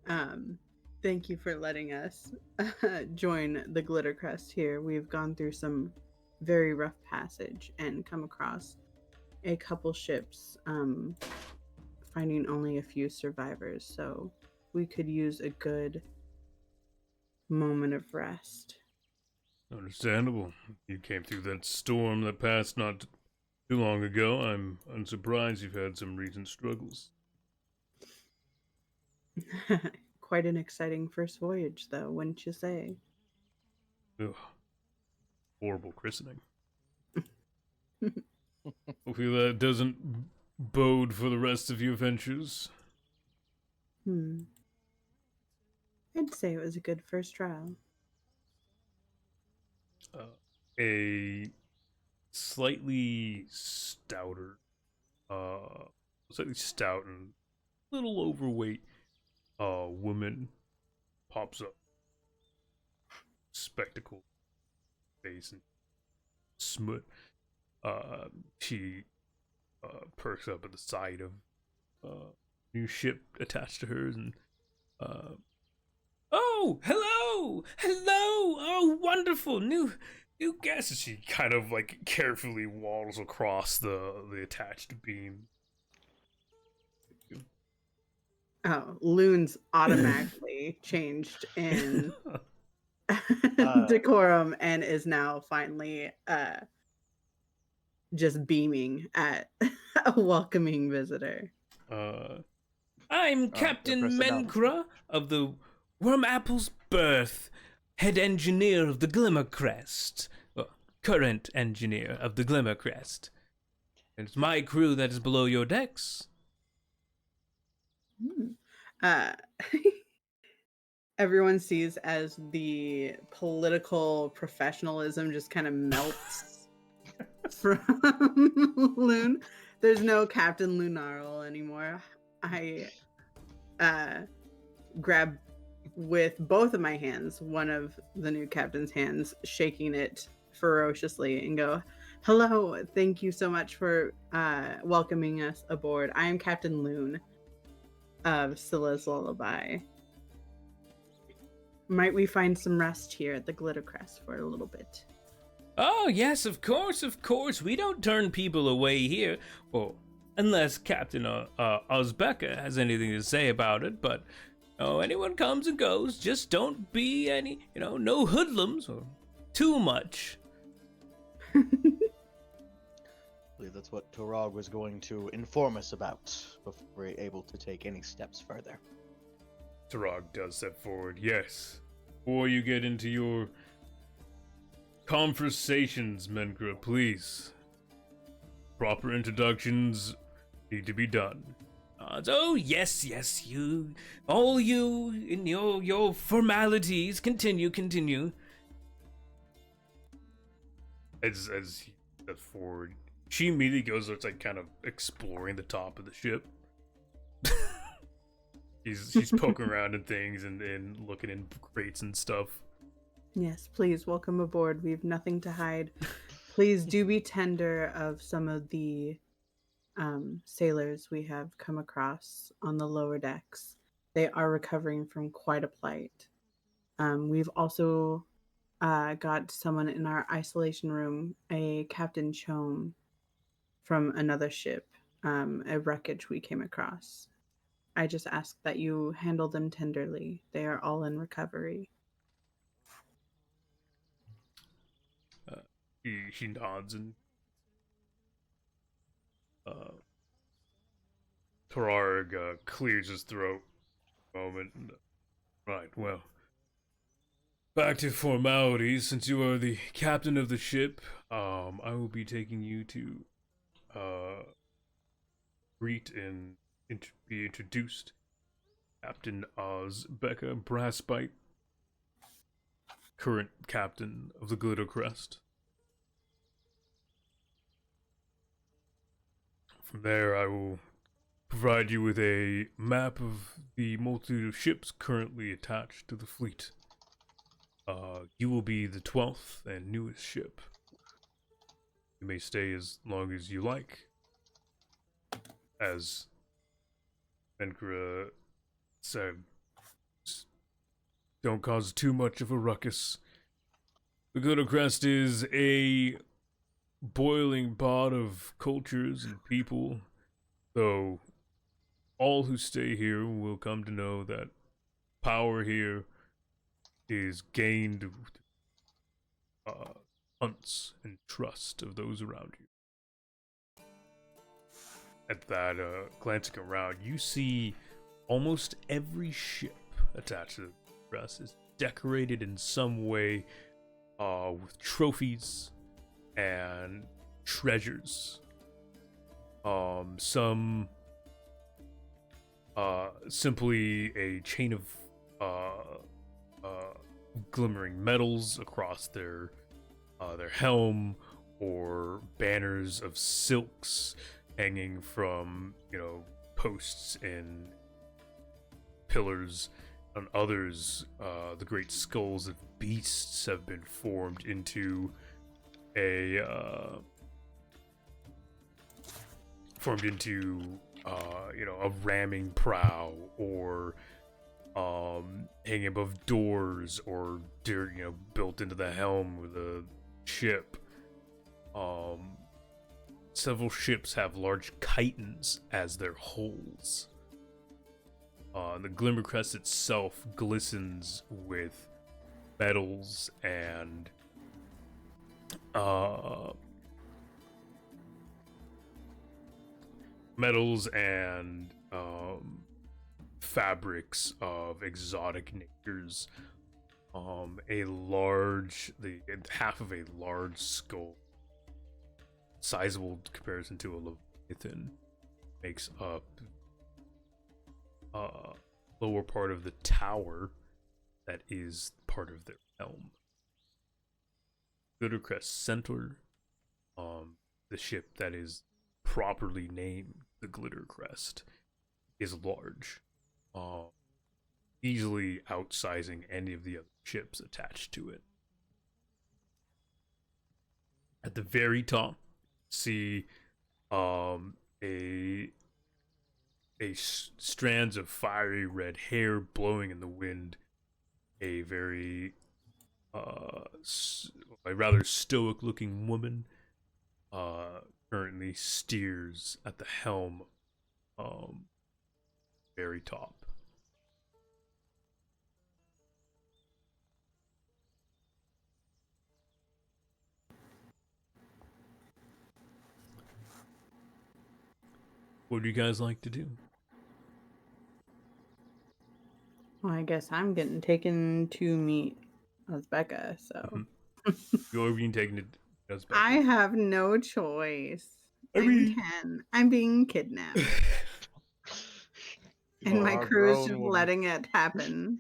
her. Thank you for letting us join the Glittercrest here. We've gone through some very rough passage and come across a couple ships, finding only a few survivors, so we could use a good moment of rest. Understandable. You came through that storm that passed not too long ago. I'm unsurprised you've had some recent struggles. Quite an exciting first voyage, though, wouldn't you say? Ugh. Horrible christening. Hopefully that doesn't bode for the rest of your ventures. I'd say it was a good first trial. A slightly stouter, slightly stout and a little overweight woman pops up. Spectacle face and smut. She perks up at the sight of new ship attached to hers and oh, hello, oh, wonderful new guest. She kind of like carefully waddles across the attached beam. Oh, Loon's automatically changed in decorum and is now finally just beaming at a welcoming visitor. I'm Captain Menkra of the Wormapple's Birth, head engineer of the Glimmercrest, well, current engineer of the Glimmercrest. And it's my crew that is below your decks. Everyone sees as the political professionalism just kind of melts from Loon. There's no Captain Lunarl anymore. I grab with both of my hands one of the new captain's hands, shaking it ferociously, and go, "Hello, thank you so much for welcoming us aboard. I am Captain Loon of Scylla's Lullaby. Might we find some rest here at the Glittercrest for a little bit?" Oh, yes, of course. We don't turn people away here. Well, unless Captain Ozbeka has anything to say about it, but anyone comes and goes. Just don't be any, no hoodlums or too much. I believe that's what Torog was going to inform us about before we're able to take any steps further. Torog does step forward, yes. Before you get into your conversations, Menkra, please. Proper introductions need to be done. Oh, yes, you, all you, in your formalities, continue. As he steps forward, she immediately goes, it's like kind of exploring the top of the ship. She's poking around in things and looking in crates and stuff. Yes, please, welcome aboard. We have nothing to hide. Please do be tender of some of the sailors we have come across on the lower decks. They are recovering from quite a plight. We've also got someone in our isolation room, a Captain Chome from another ship, a wreckage we came across. I just ask that you handle them tenderly. They are all in recovery. She nods and Torarg clears his throat a moment. Right, well, back to formalities. Since you are the captain of the ship, I will be taking you to greet and be introduced. Captain Ozbeka Brassbite, current captain of the Glittercrest. From there, I will provide you with a map of the multitude of ships currently attached to the fleet. You will be the 12th and newest ship. You may stay as long as you like. As Menkra said, don't cause too much of a ruckus. The Glittercrest is a boiling pot of cultures and people, though all who stay here will come to know that power here is gained hunts and trust of those around you. At that, glancing around, you see almost every ship attached to the crest is decorated in some way with trophies and treasures. Some simply a chain of glimmering metals across their helm, or banners of silks hanging from posts and pillars. On others, the great skulls of beasts have been formed into a a ramming prow, or hanging above doors, or built into the helm of the ship. Several ships have large chitons as their hulls. The Glimmercrest itself glistens with metals and fabrics of exotic natures. Half of a large skull, sizable in comparison to a leviathan, makes up lower part of the tower that is part of their helm. Glittercrest Center, the ship that is properly named the Glittercrest, is large, easily outsizing any of the other ships attached to it. At the very top, see strands of fiery red hair blowing in the wind. A very a rather stoic looking woman currently steers at the helm, very top. What do you guys like to do? Well, I guess I'm getting taken to meet Uzbeka, so You're being taken to Uzbeka. I have no choice. I mean- I'm 10. I'm being kidnapped. And my crew's just letting it happen.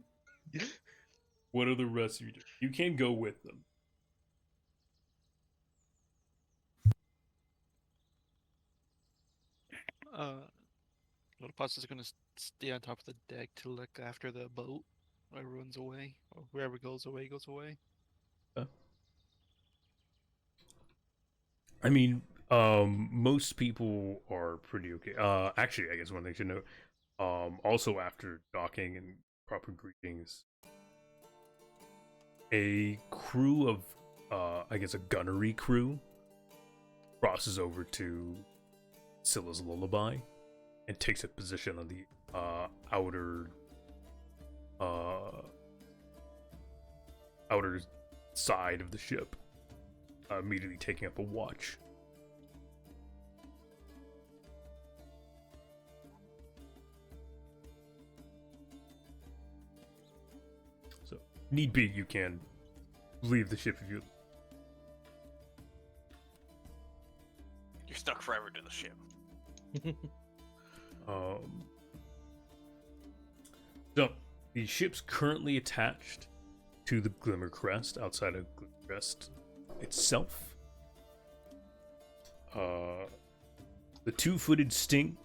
What are the rest of you doing? You can go with them. Little Pus is gonna stay on top of the deck to look after the boat. Whoever runs away, or whoever goes away, goes away. I mean, most people are pretty okay. Actually, I guess one thing to note, also after docking and proper greetings, a crew of, I guess a gunnery crew, crosses over to Scylla's Lullaby and takes a position on the outer side of the ship, immediately taking up a watch. So, need be, you can leave the ship if you. You're stuck forever to the ship. So, the ship's currently attached to the Glimmercrest outside of Glimmercrest itself. The two-footed Sting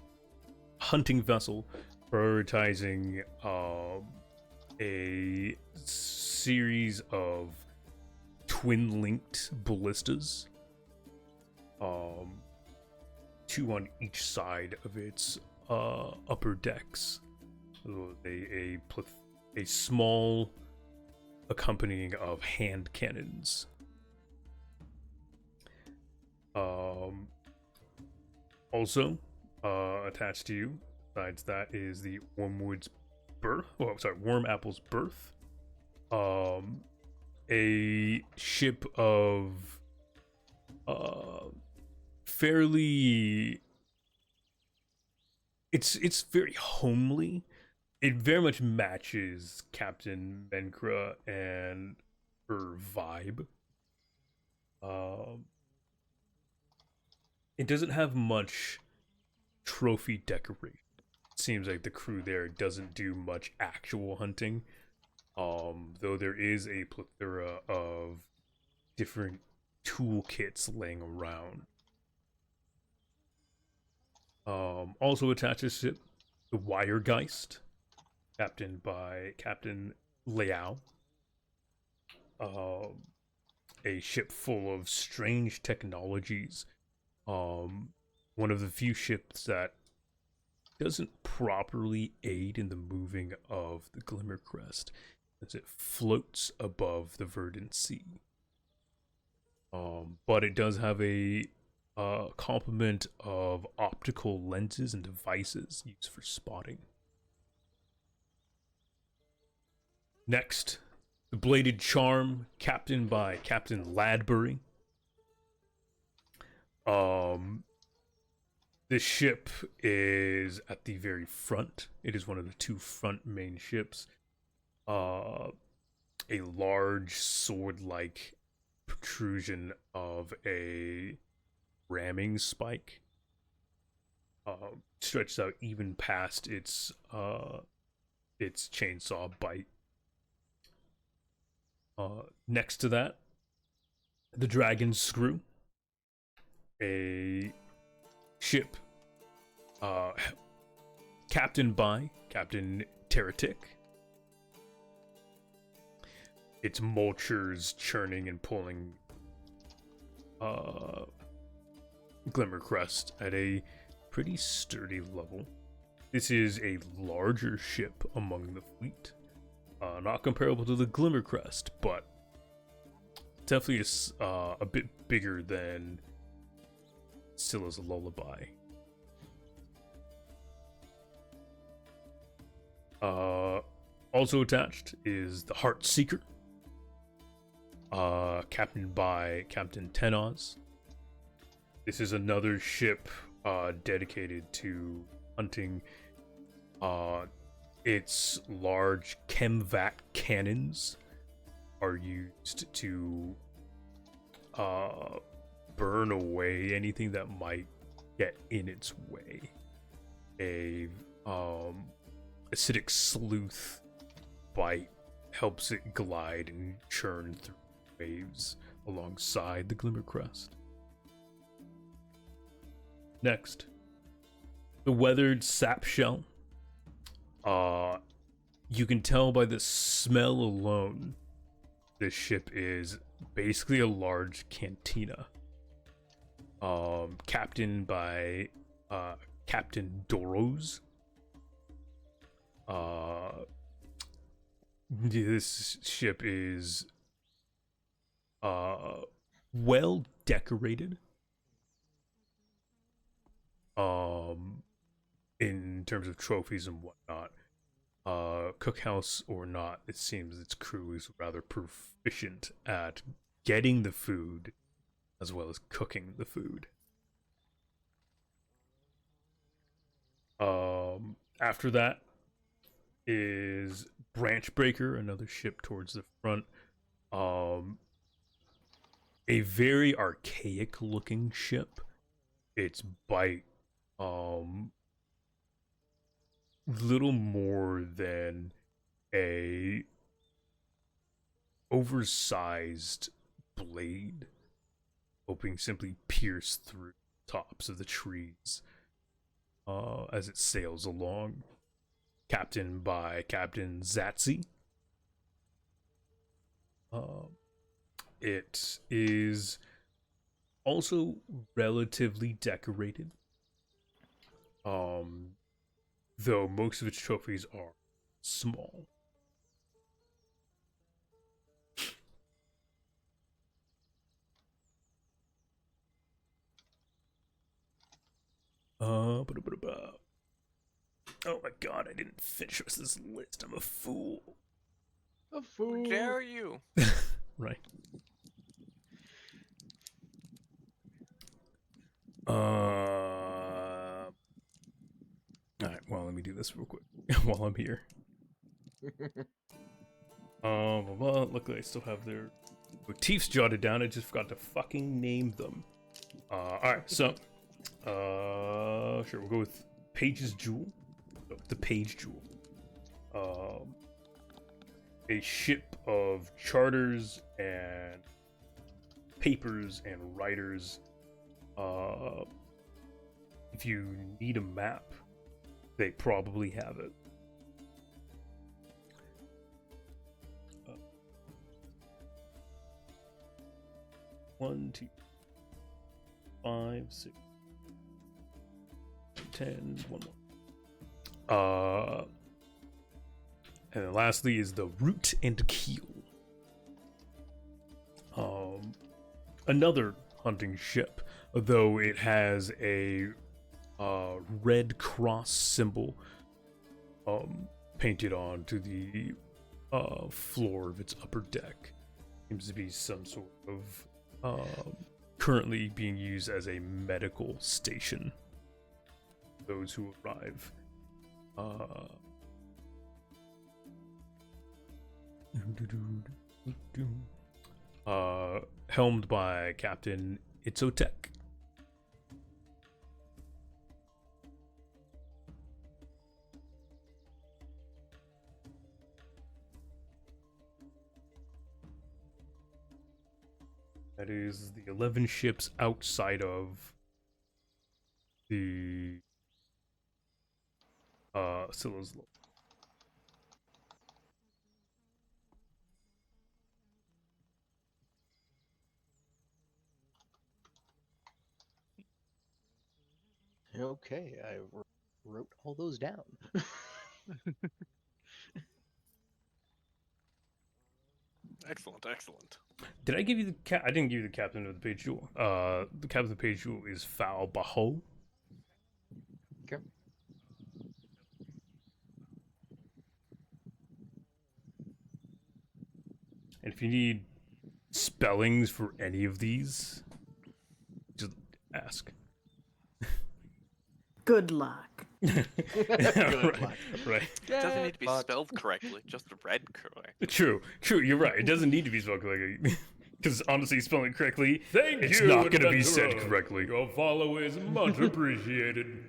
hunting vessel, prioritizing a series of twin-linked ballistas, two on each side of its upper decks. So a small accompanying of hand cannons. Also attached to you, besides that, is the Worm Apple's Birth, a ship of fairly. It's very homely. It very much matches Captain Menkra and her vibe. It doesn't have much trophy decoration. It seems like the crew there doesn't do much actual hunting. Though there is a plethora of different toolkits laying around. Also attached to the ship, the Wiregeist, captained by Captain Liao. A ship full of strange technologies. One of the few ships that doesn't properly aid in the moving of the Glimmercrest, as it floats above the verdant sea. But it does have a complement of optical lenses and devices used for spotting. Next, the Bladed Charm, captained by Captain Ladbury. This ship is at the very front. It is one of the two front main ships. A large sword-like protrusion of a ramming spike stretched out even past its chainsaw bite. Next to that, the Dragon Screw, a ship captained by Captain Teratic. Its mulchers churning and pulling Glimmercrest at a pretty sturdy level. This is a larger ship among the fleet. Not comparable to the Glimmercrest, but definitely is a bit bigger than Scylla's Lullaby. Also attached is the Heartseeker, captained by Captain Tenaz. This is another ship dedicated to hunting. Its large chemvac cannons are used to burn away anything that might get in its way. A acidic sleuth bite helps it glide and churn through waves alongside the Glimmercrest. Next, the Weathered Sap Shell. You can tell by the smell alone, this ship is basically a large cantina. Captained by Captain Doros. This ship is well decorated. In terms of trophies and whatnot. Cookhouse or not, it seems its crew is rather proficient at getting the food as well as cooking the food. After that is Branchbreaker, another ship towards the front. A very archaic looking ship. Its bite little more than a oversized blade, hoping simply pierce through the tops of the trees as it sails along. Captained by Captain Zatzi. It is also relatively decorated. Though most of its trophies are small. Oh my god, I didn't finish this list. I'm a fool. A fool. How dare you? Right. All right. Well, let me do this real quick while I'm here. Well, luckily I still have their motifs jotted down. I just forgot to fucking name them. All right. So, sure, we'll go with Page's Jewel. The Page Jewel. A ship of charters and papers and writers. If you need a map, they probably have it. 1, 2, 5, 6, 10, 1 more. And then lastly is the Root and Keel. Another hunting ship, though it has a red cross symbol painted onto the floor of its upper deck. Seems to be some sort of currently being used as a medical station. Those who arrive. Helmed by Captain Itzotek. That is the 11 ships outside of the Scylla's Law. Okay, I wrote all those down. Excellent, excellent. Did I give you the I didn't give you the captain of the Page Jewel. The captain of the Page Jewel is Fal Baho. Okay. And if you need spellings for any of these, just ask. Good luck. Right. It doesn't need to be spelled correctly, just read correct. True. You're right. It doesn't need to be spelled correctly. Because honestly, spelling it correctly, Thank it's you, not going to be said Adventurer. correctly. Your follow is much appreciated.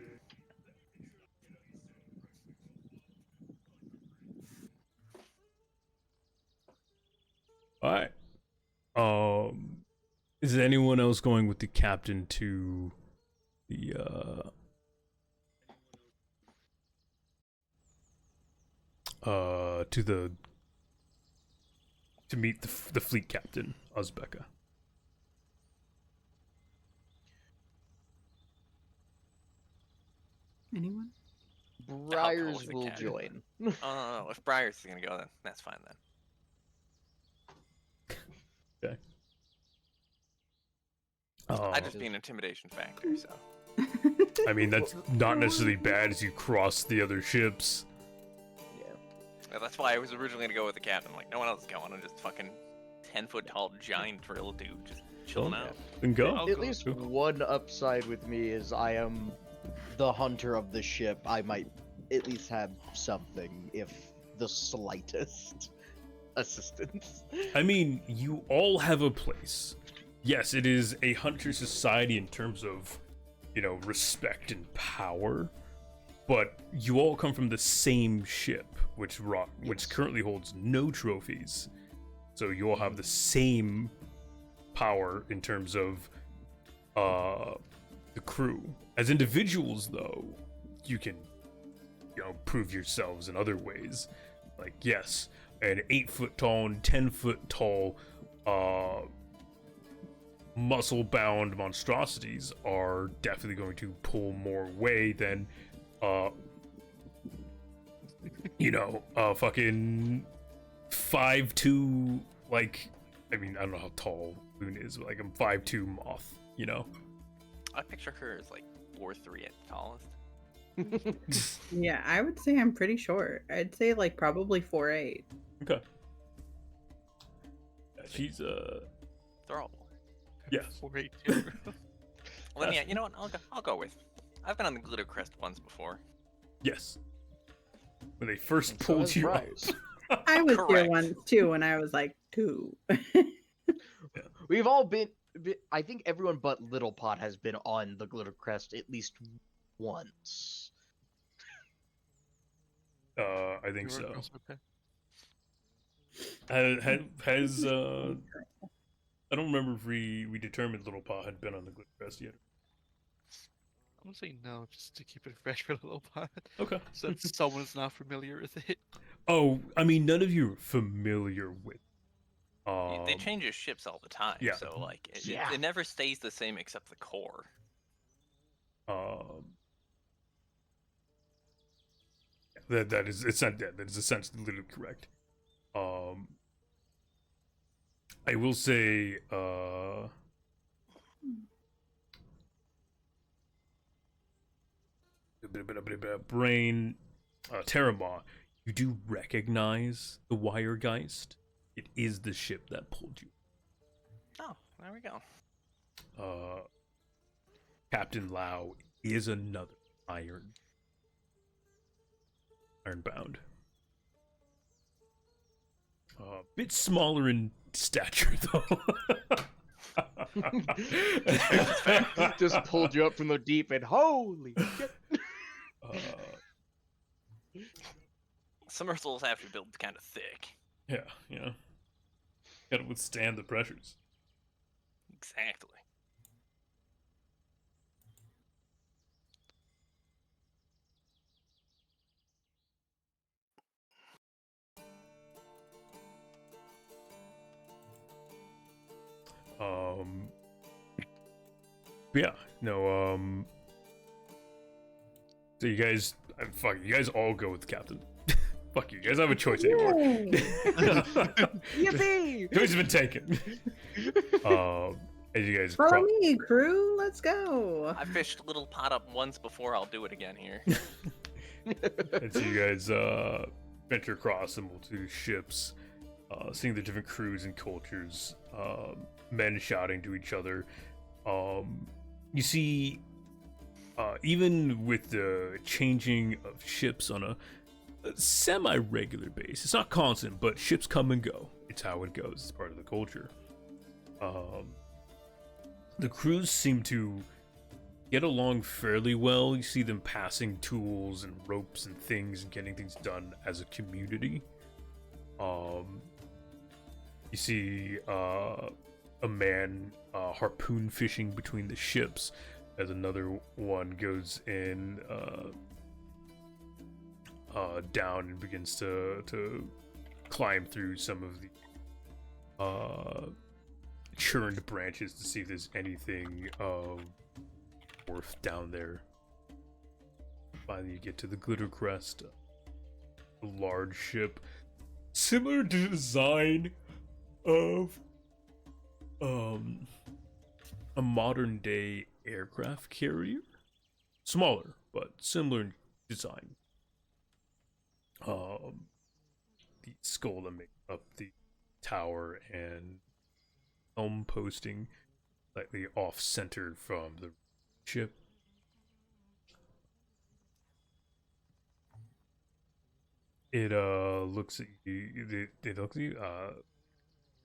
All right. Is anyone else going with the captain to the to meet the fleet captain, Uzbeka? Anyone? Briars with the will cat. join. Oh, no. If Briar's is gonna go, then that's fine then. Okay. I'd just be an intimidation factor, so. I mean, that's not necessarily bad as you cross the other ships. Yeah, that's why I was originally gonna go with the captain. I'm like, no one else is going. I'm just fucking 10-foot tall giant drill dude just chilling out. Then go. I'll At go. least one upside with me is I am the hunter of the ship. I might at least have something, if the slightest assistance. I mean, you all have a place. Yes, it is a hunter society in terms of, respect and power, but you all come from the same ship, which currently holds no trophies. So you all have the same power in terms of the crew. As individuals, though, you can, prove yourselves in other ways. Like, yes, an 8-foot tall and 10-foot tall muscle-bound monstrosities are definitely going to pull more weight than fucking 5'2", like, I mean, I don't know how tall Loon is, but like a 5'2" moth, I picture her as like 4'3" at the tallest. Yeah, I would say I'm pretty short. I'd say like probably 4'8". Okay. she's Throw. yes. 482. Well, then, yeah, you know what? I'll go with. I've been on the Glitter Crest once before. Yes. When they first So pulled has you up. Bryce. I was here Correct. once too when I was like 2. We've all been. I think everyone but Little Pot has been on the Glitter Crest at least once. I think so. Okay. Has I don't remember if we determined Little Paw had been on the Glitter Crest yet. I'm gonna say no, just to keep it fresh for a little bit. Okay. Since someone's not familiar with it. Oh, I mean, none of you are familiar with. They change your ships all the time, yeah. so like Yeah. it never stays the same except the core. That is it's not dead. That is essentially literally correct. I will say brain Terramar, you do recognize the Wiregeist. It is the ship that pulled you. Oh, there we go. Captain Lau is another ironbound. Bit smaller in stature though. Just pulled you up from the deep and holy shit. Somersaults have to build kind of thick. Yeah. Gotta withstand the pressures. Exactly. Yeah, no, so you guys, you guys all go with the captain. Fuck you guys have a choice anymore. Yippee! Choice has been taken. As you guys Follow me, crew. Let's go. I fished Little Pot up once before. I'll do it again here. and so you guys venture across the multitude of ships, seeing the different crews and cultures, men shouting to each other. You see, even with the changing of ships on a semi-regular basis, it's not constant, but ships come and go. It's how it goes. It's part of the culture. The crews seem to get along fairly well. You see them passing tools and ropes and things and getting things done as a community. You see a man harpoon fishing between the ships as another one goes in down and begins to climb through some of the churned branches to see if there's anything worth down there. Finally you get to the Glitter Crest, a large ship similar to the design of a modern day aircraft carrier, smaller but similar in design. The skull that makes up the tower and helm posting slightly off center from the ship. It looks at you. It looks at you.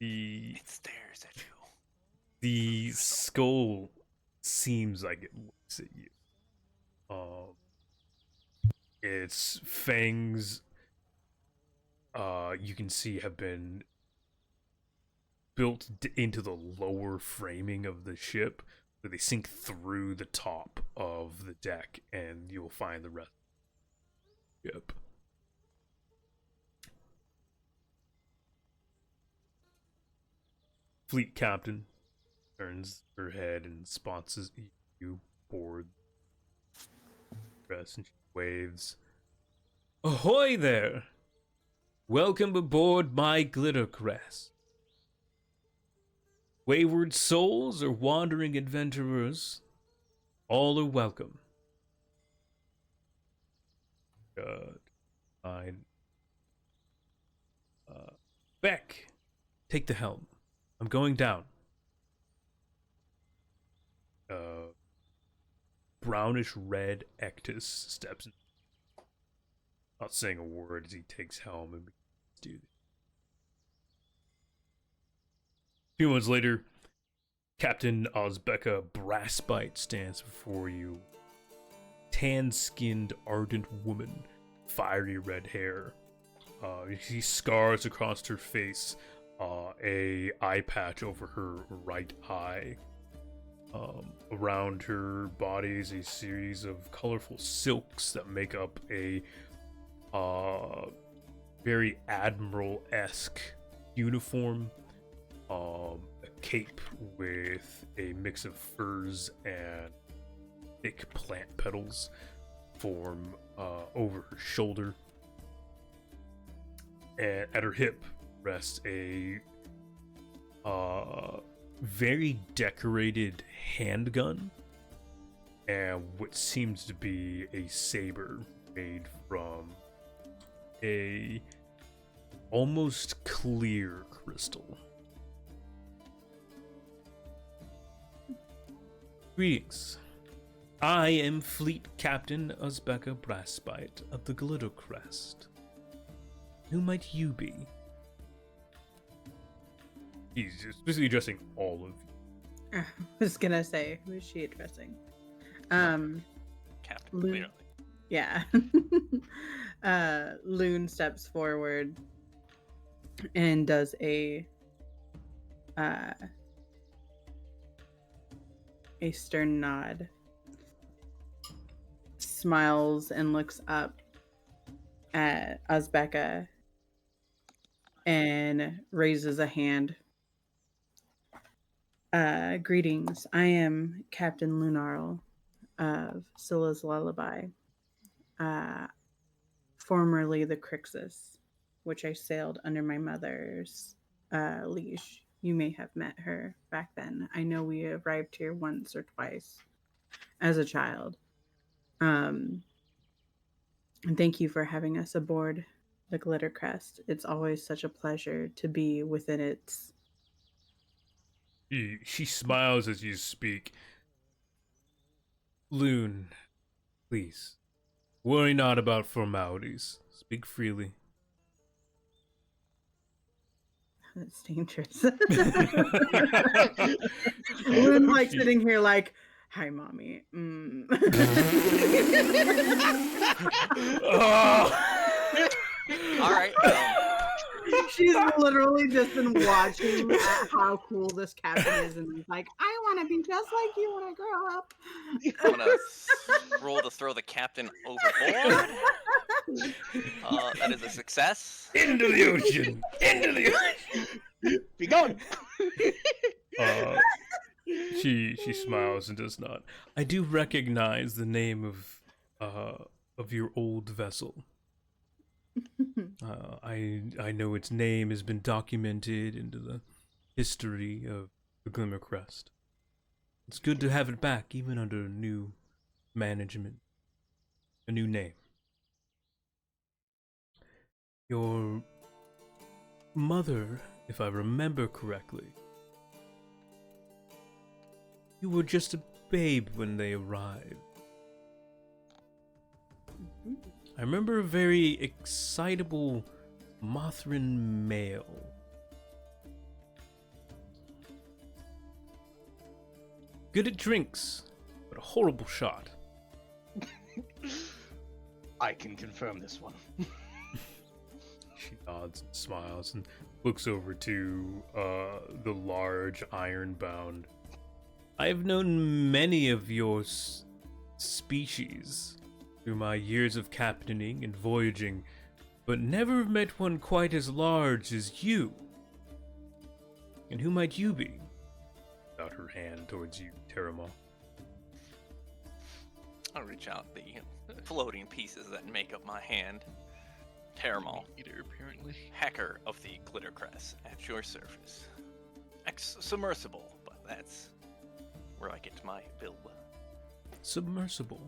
It stares at you. The skull seems like it looks at you. Its fangs, you can see have been built into the lower framing of the ship, so they sink through the top of the deck, and you'll find the rest of the ship. Fleet captain turns her head and sponsors you board. Dress and she waves. Ahoy there! Welcome aboard my Glitter Crest. Wayward souls or wandering adventurers, all are welcome. Fine. Beck, take the helm. I'm going down. Brownish red Ectus steps in. Not saying a word as he takes helm and do. A few months later, Captain Ozbeka Brassbite stands before you. Tan-skinned, ardent woman, fiery red hair. You see scars across her face, a eye patch over her right eye. Around her body is a series of colorful silks that make up a very admiral-esque uniform. A cape with a mix of furs and thick plant petals form over her shoulder. And at her hip rests a very decorated handgun and what seems to be a saber made from a almost clear crystal. Greetings. I am Fleet Captain Uzbeka Brassbite of the Glitter Crest. Who might you be? He's just basically addressing all of you. I was gonna say, who is she addressing? Captain, Loon. clearly. Yeah. Loon steps forward and does a stern nod, smiles and looks up at Uzbeka and raises a hand. Greetings. I am Captain Lunarl of Scylla's Lullaby, formerly the Crixus, which I sailed under my mother's leash. You may have met her back then. I know we arrived here once or twice as a child. And thank you for having us aboard the Glitter Crest. It's always such a pleasure to be within its... She smiles as you speak. Loon, please, worry not about formalities. Speak freely. That's dangerous. Loon, like, sitting here like, hi, mommy. All right. She's literally just been watching at how cool this captain is, and he's like, I want to be just like you when I grow up. I'm gonna roll to throw the captain overboard. That is a success. Into the ocean! Into the ocean! Be gone. She smiles and does not. I do recognize the name of your old vessel. I know its name has been documented into the history of the Glimmer Crest. It's good to have it back, even under new management, a new name. Your mother, if I remember correctly, you were just a babe when they arrived. I remember a very excitable Mothran male. Good at drinks, but a horrible shot. I can confirm this one. She nods and smiles and looks over to the large iron-bound. I have known many of your species through my years of captaining and voyaging, but never met one quite as large as you. And who might you be? Out her hand towards you, Terramon. I'll reach out the floating pieces that make up my hand. Terramon, Eater, apparently. hacker of the Glitter Crest, at your service. Ex-submersible, but that's where I get my build. Submersible.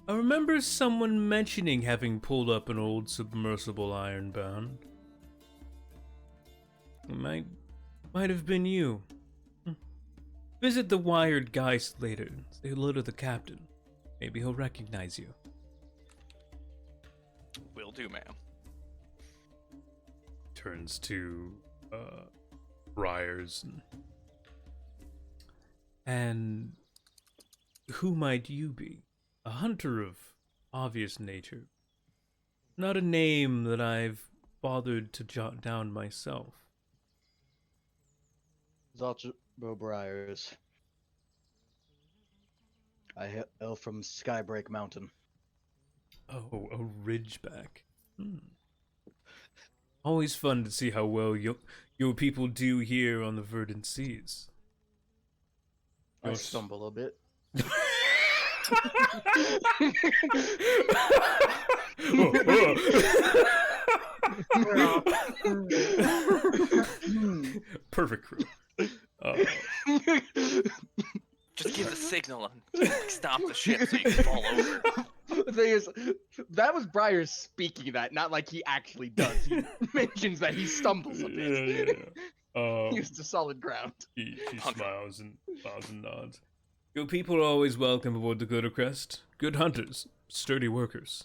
I remember someone mentioning having pulled up an old submersible ironbound. It might Might have been you. Visit the Wired Geist later. Say hello to the captain. Maybe he'll recognize you. Will do, ma'am. Turns to Briars. And who might you be? A hunter of obvious nature. Not a name that I've bothered to jot down myself. Zalchbo Briars. I hail from Skybreak Mountain. Oh, a ridgeback. Always fun to see how well your people do here on the verdant seas. I stumble a bit. Perfect crew. Just give the signal and stop the ship so you can fall over. The thing is, that was Briars speaking that, not like he actually does. He mentions that he stumbles a bit. He's to solid ground. She smiles and bows and nods. Your people are always welcome aboard the Glitter Crest. Good hunters, sturdy workers.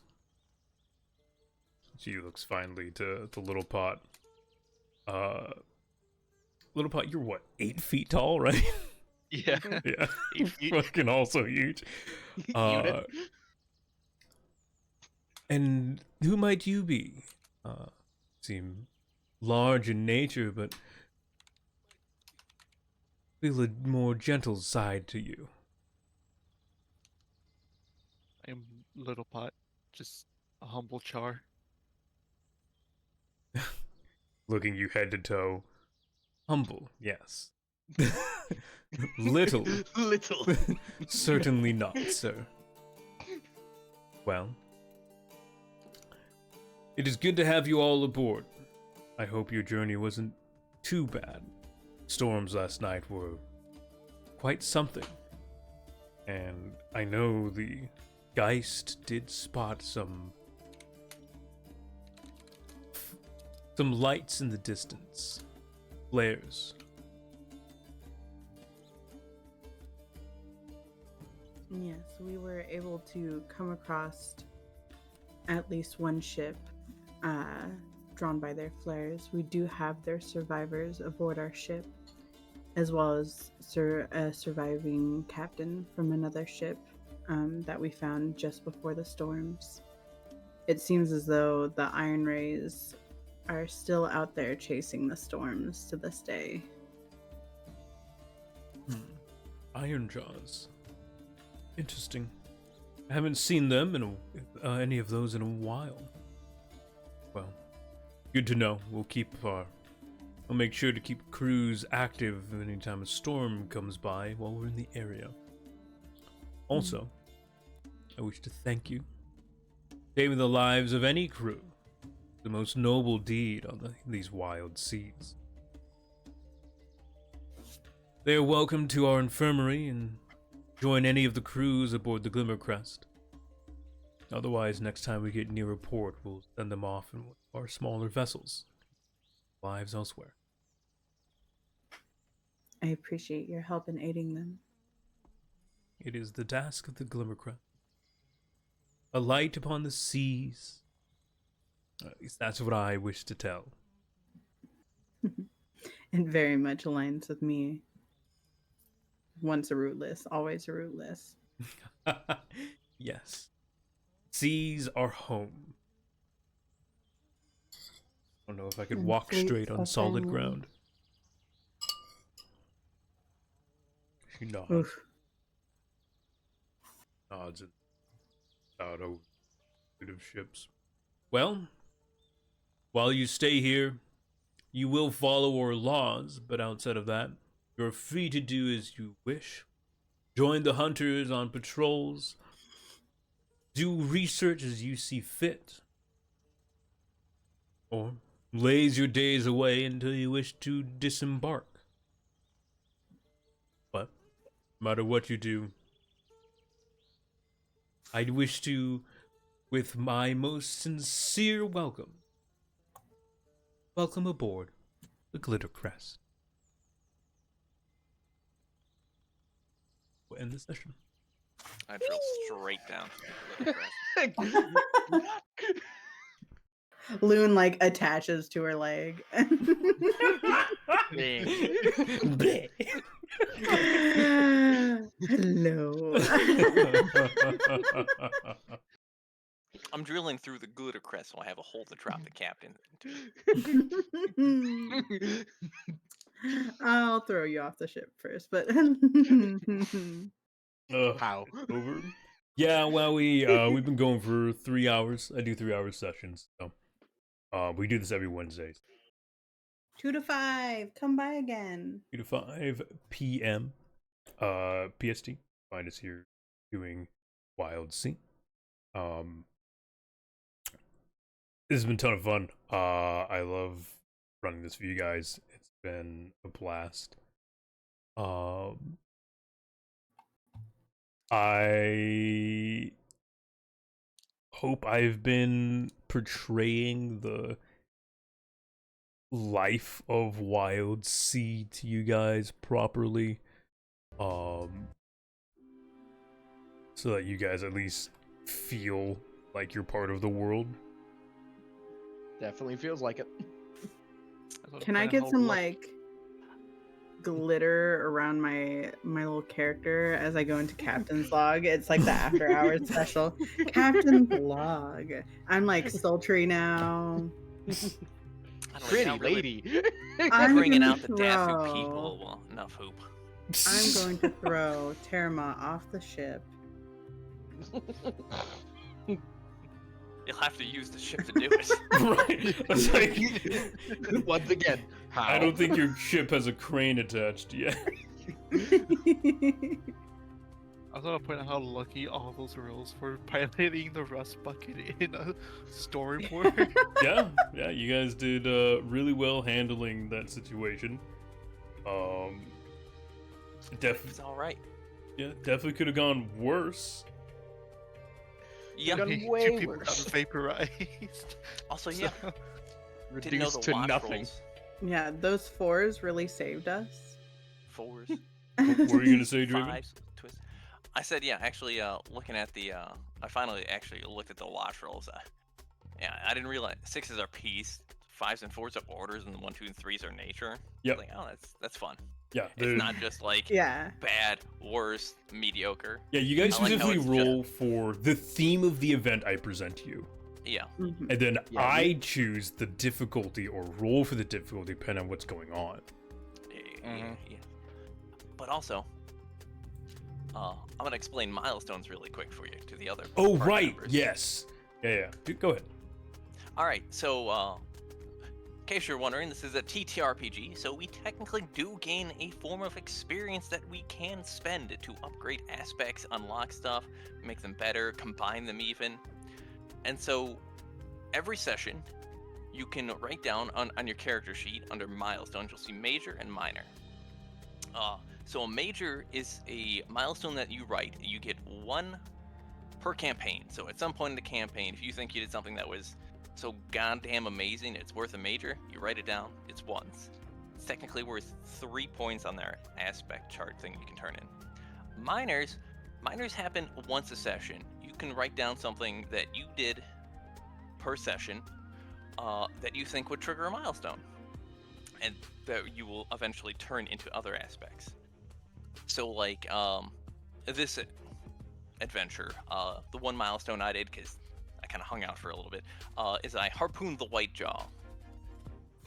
She looks finally to Little Pot. Little Pot, you're what, 8 feet tall, right? Yeah. Yeah. 8 feet. Fucking also huge. And who might you be? Seem large in nature, but feel a more gentle side to you. I am Little Pot, just a humble char. Looking you head to toe. Humble, yes. Little. Little. Certainly not, sir. Well, it is good to have you all aboard. I hope your journey wasn't too bad. Storms last night were quite something. And I know the Geist did spot some lights in the distance. Flares. Yes, we were able to come across at least one ship drawn by their flares. We do have their survivors aboard our ship, as well as a surviving captain from another ship that we found just before the storms. It seems as though the Iron Rays are still out there chasing the storms to this day. Iron Jaws. Interesting. I haven't seen them in any of those in a while. Well, good to know. We'll make sure to keep crews active anytime a storm comes by while we're in the area. Also, I wish to thank you. Saving the lives of any crew. The most noble deed on these wild seas. They are welcome to our infirmary and join any of the crews aboard the Glimmer Crest. Otherwise, next time we get near a port, we'll send them off in one of our smaller vessels. Lives elsewhere. I appreciate your help in aiding them. It is the task of the Glimmer Crest. A light upon the seas. At least that's what I wish to tell. It very much aligns with me. Once a rootless, always a rootless. Yes. Seas are home. I don't know if I could And walk fleets straight on are solid family. ground. She nods. Oof. Nods and out over a bit of ships. Well, while you stay here, you will follow our laws, but outside of that, you're free to do as you wish. Join the hunters on patrols. Do research as you see fit. Or laze your days away until you wish to disembark. But, no matter what you do, I'd wish to, with my most sincere welcome aboard the Glitter Crest. end the session. I drill straight down to the crest. Loon like attaches to her leg. Hello. I'm drilling through the glitter crest, so I have a hole to drop the captain into. I'll throw you off the ship first, but How? Over. Yeah, well, we've been going for 3 hours. I do 3 hour sessions, so we do this every Wednesday. 2 to 5. Come by again. 2 to 5 p.m. PST. Find us here doing Wildsea. This has been a ton of fun. I love running this for you guys. It's been a blast. I hope I've been portraying the life of Wildsea to you guys properly. So that you guys at least feel like you're part of the world. Definitely feels like it. Can I get some like glitter around my little character as I go into Captain's log? It's like the after hours special. Captain's log. I'm like sultry now. Pretty Not really lady. I'm bringing gonna out the Dafu throw- people. Well, enough hoop. I'm going to throw Terma off the ship. You'll have to use the ship to do it. Right. It's like, Once again, how? I don't think your ship has a crane attached yet. I was gonna point out how lucky all those girls were piloting the rust bucket in a storyboard. yeah, you guys did really well handling that situation. It's all right. Definitely could have gone worse. Yeah. Done Two way people worse. got vaporized. Also, yeah. Didn't know Reduced the to watch nothing. rolls. Yeah, those 4s really saved us. 4s. What were you gonna say, Draven? 5s. Twists. I said, yeah. Actually, looking at the, I finally actually looked at the watch rolls. Yeah, I didn't realize 6s are peace, 5s and 4s are orders, and 1, 2, and 3s are nature. Yep. Like, oh, that's fun. Yeah, It's not just like Yeah. bad, worse, mediocre. Yeah, you guys I like how specifically it's roll for the theme of the event I present to you. Yeah. Mhm. And then Yeah, I choose the difficulty or roll for the difficulty depending on what's going on. Yeah. But also, I'm gonna explain milestones really quick for you to the other. Oh, party right. members. Yes. Yeah. Dude, go ahead. All right. So, in case you're wondering, this is a TTRPG, so we technically do gain a form of experience that we can spend to upgrade aspects, unlock stuff, make them better, combine them even. And so, every session, you can write down on your character sheet under milestones, you'll see major and minor. So a major is a milestone that you write. You get 1 per campaign. So at some point in the campaign, if you think you did something that was so goddamn amazing, it's worth a major, you write it down, it's 1. It's technically worth 3 points on their aspect chart thing you can turn in. Minors happen once a session. You can write down something that you did per session that you think would trigger a milestone, and that you will eventually turn into other aspects. So like this adventure, the 1 milestone I did, because I kind of hung out for a little bit, is I harpooned the white jaw,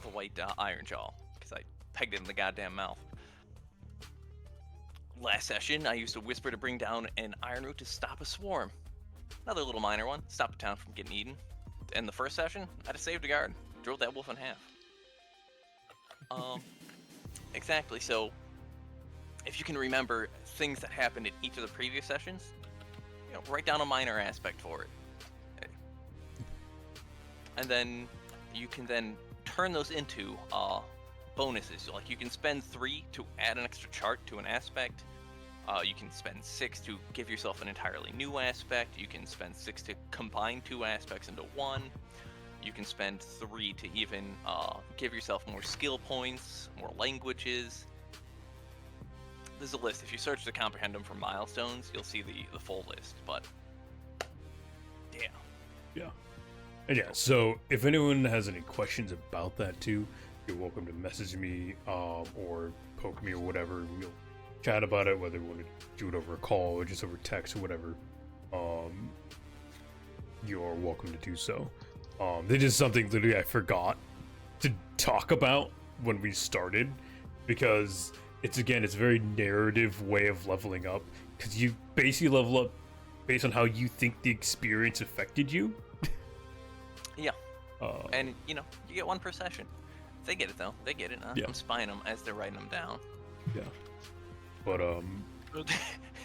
the white iron jaw, because I pegged it in the goddamn mouth. Last session, I used a whisper to bring down an iron root to stop a swarm. Another little minor one, stop a town from getting eaten. And the first session, I just saved a guard, drilled that wolf in half. Exactly, so if you can remember things that happened in each of the previous sessions, write down a minor aspect for it. Okay. And then you can then turn those into bonuses. So like you can spend 3 to add an extra chart to an aspect. You can spend 6 to give yourself an entirely new aspect. You can spend 6 to combine 2 aspects into 1. You can spend 3 to even give yourself more skill points, more languages. there's a list. If you search the Comprehendum for milestones, you'll see the full list. But yeah. Yeah. And yeah, so if anyone has any questions about that too, you're welcome to message me or poke me or whatever. We'll chat about it, whether we want to do it over a call or just over text or whatever. You're welcome to do so. This is something literally I forgot to talk about when we started, because it's a very narrative way of leveling up, because you basically level up based on how you think the experience affected you. Yeah. And you get one per session. They get it though. They get it. Yeah. I'm spying them as they're writing them down. Yeah. But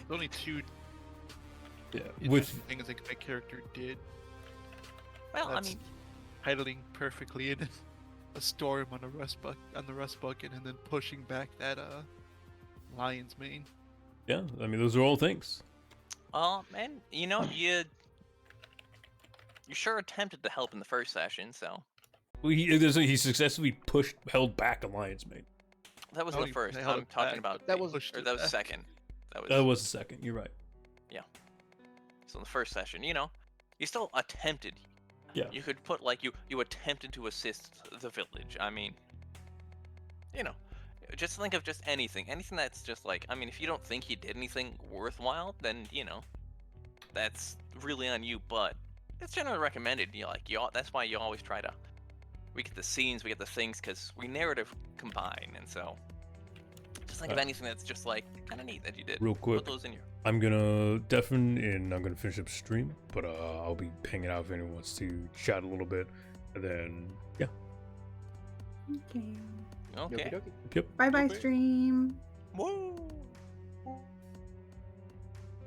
Only two yeah, interesting with things like my character did. Well, That's I mean, idling perfectly in a storm on the rust bucket, and then pushing back that lion's mane. yeah, I mean those are all things. man, you sure attempted to help in the first session, so Well, he successfully held back a lion's mane. that was Oh, the he first. held I'm it talking back, about that was- pushed or it that was back. second. That was the second. You're right. So in the first session, you still attempted. Yeah. You could put you attempted to assist the village. I mean, just think of just anything that's just if you don't think he did anything worthwhile, then that's really on you. But it's generally recommended. That's why you always try to. We get the scenes, we get the things, because we narrative combine, and so just think of anything that's just kind of neat that you did. Real quick, Put those in your. I'm gonna deafen and I'm gonna finish up stream, but I'll be hanging out if anyone wants to chat a little bit, and then yeah. Okay. Okay. Okey-dokey. Yep. Bye bye, Okay. stream. Woo!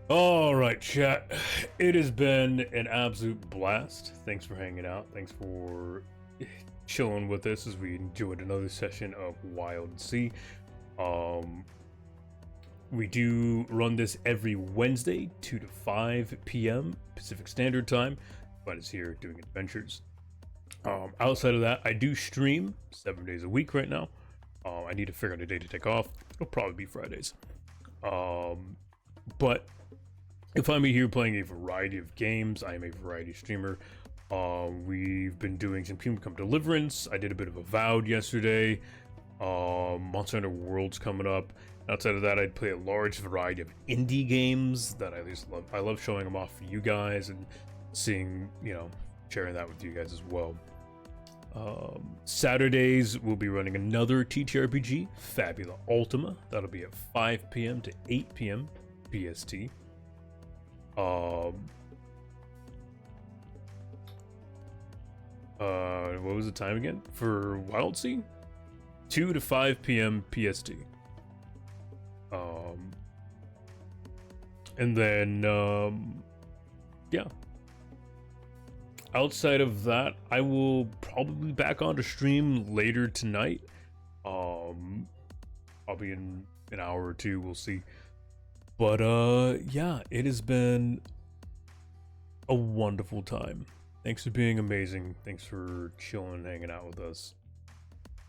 All right, chat. It has been an absolute blast. Thanks for hanging out. Thanks for chilling with us as we enjoyed another session of Wildsea. We do run this every Wednesday, 2 to 5 p.m. Pacific Standard Time. But it's here doing adventures. Outside of that, I do stream 7 days a week right now. I need to figure out a day to take off. It'll probably be Fridays. But if I'm here playing a variety of games, I am a variety streamer. We've been doing some Kingdom Come Deliverance. I did a bit of a VOD yesterday. Monster Hunter World's coming up. Outside of that, I play a large variety of indie games that I just love. I love showing them off for you guys and seeing, sharing that with you guys as well. Saturdays, we'll be running another TTRPG, Fabula Ultima. That'll be at 5 p.m. to 8 p.m. PST. What was the time again for Wildsea? 2 to 5 p.m. PST. And then yeah. Outside of that, I will probably be back on to stream later tonight. I'll be in an hour or two, we'll see. But yeah, it has been a wonderful time. Thanks for being amazing. Thanks for chilling and hanging out with us.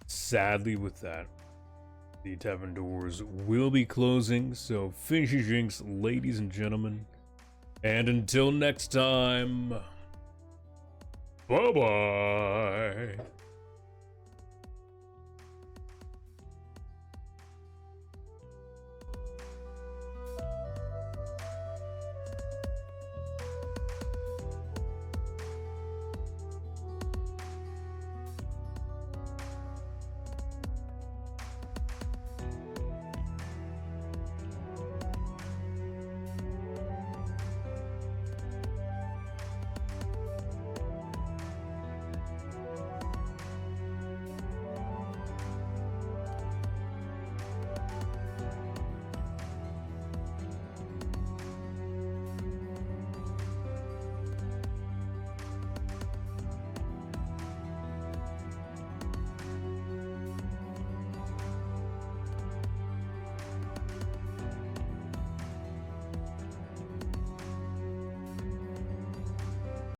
Sadly, with that, the tavern doors will be closing, so finish your drinks, ladies and gentlemen. And until next time, bye-bye.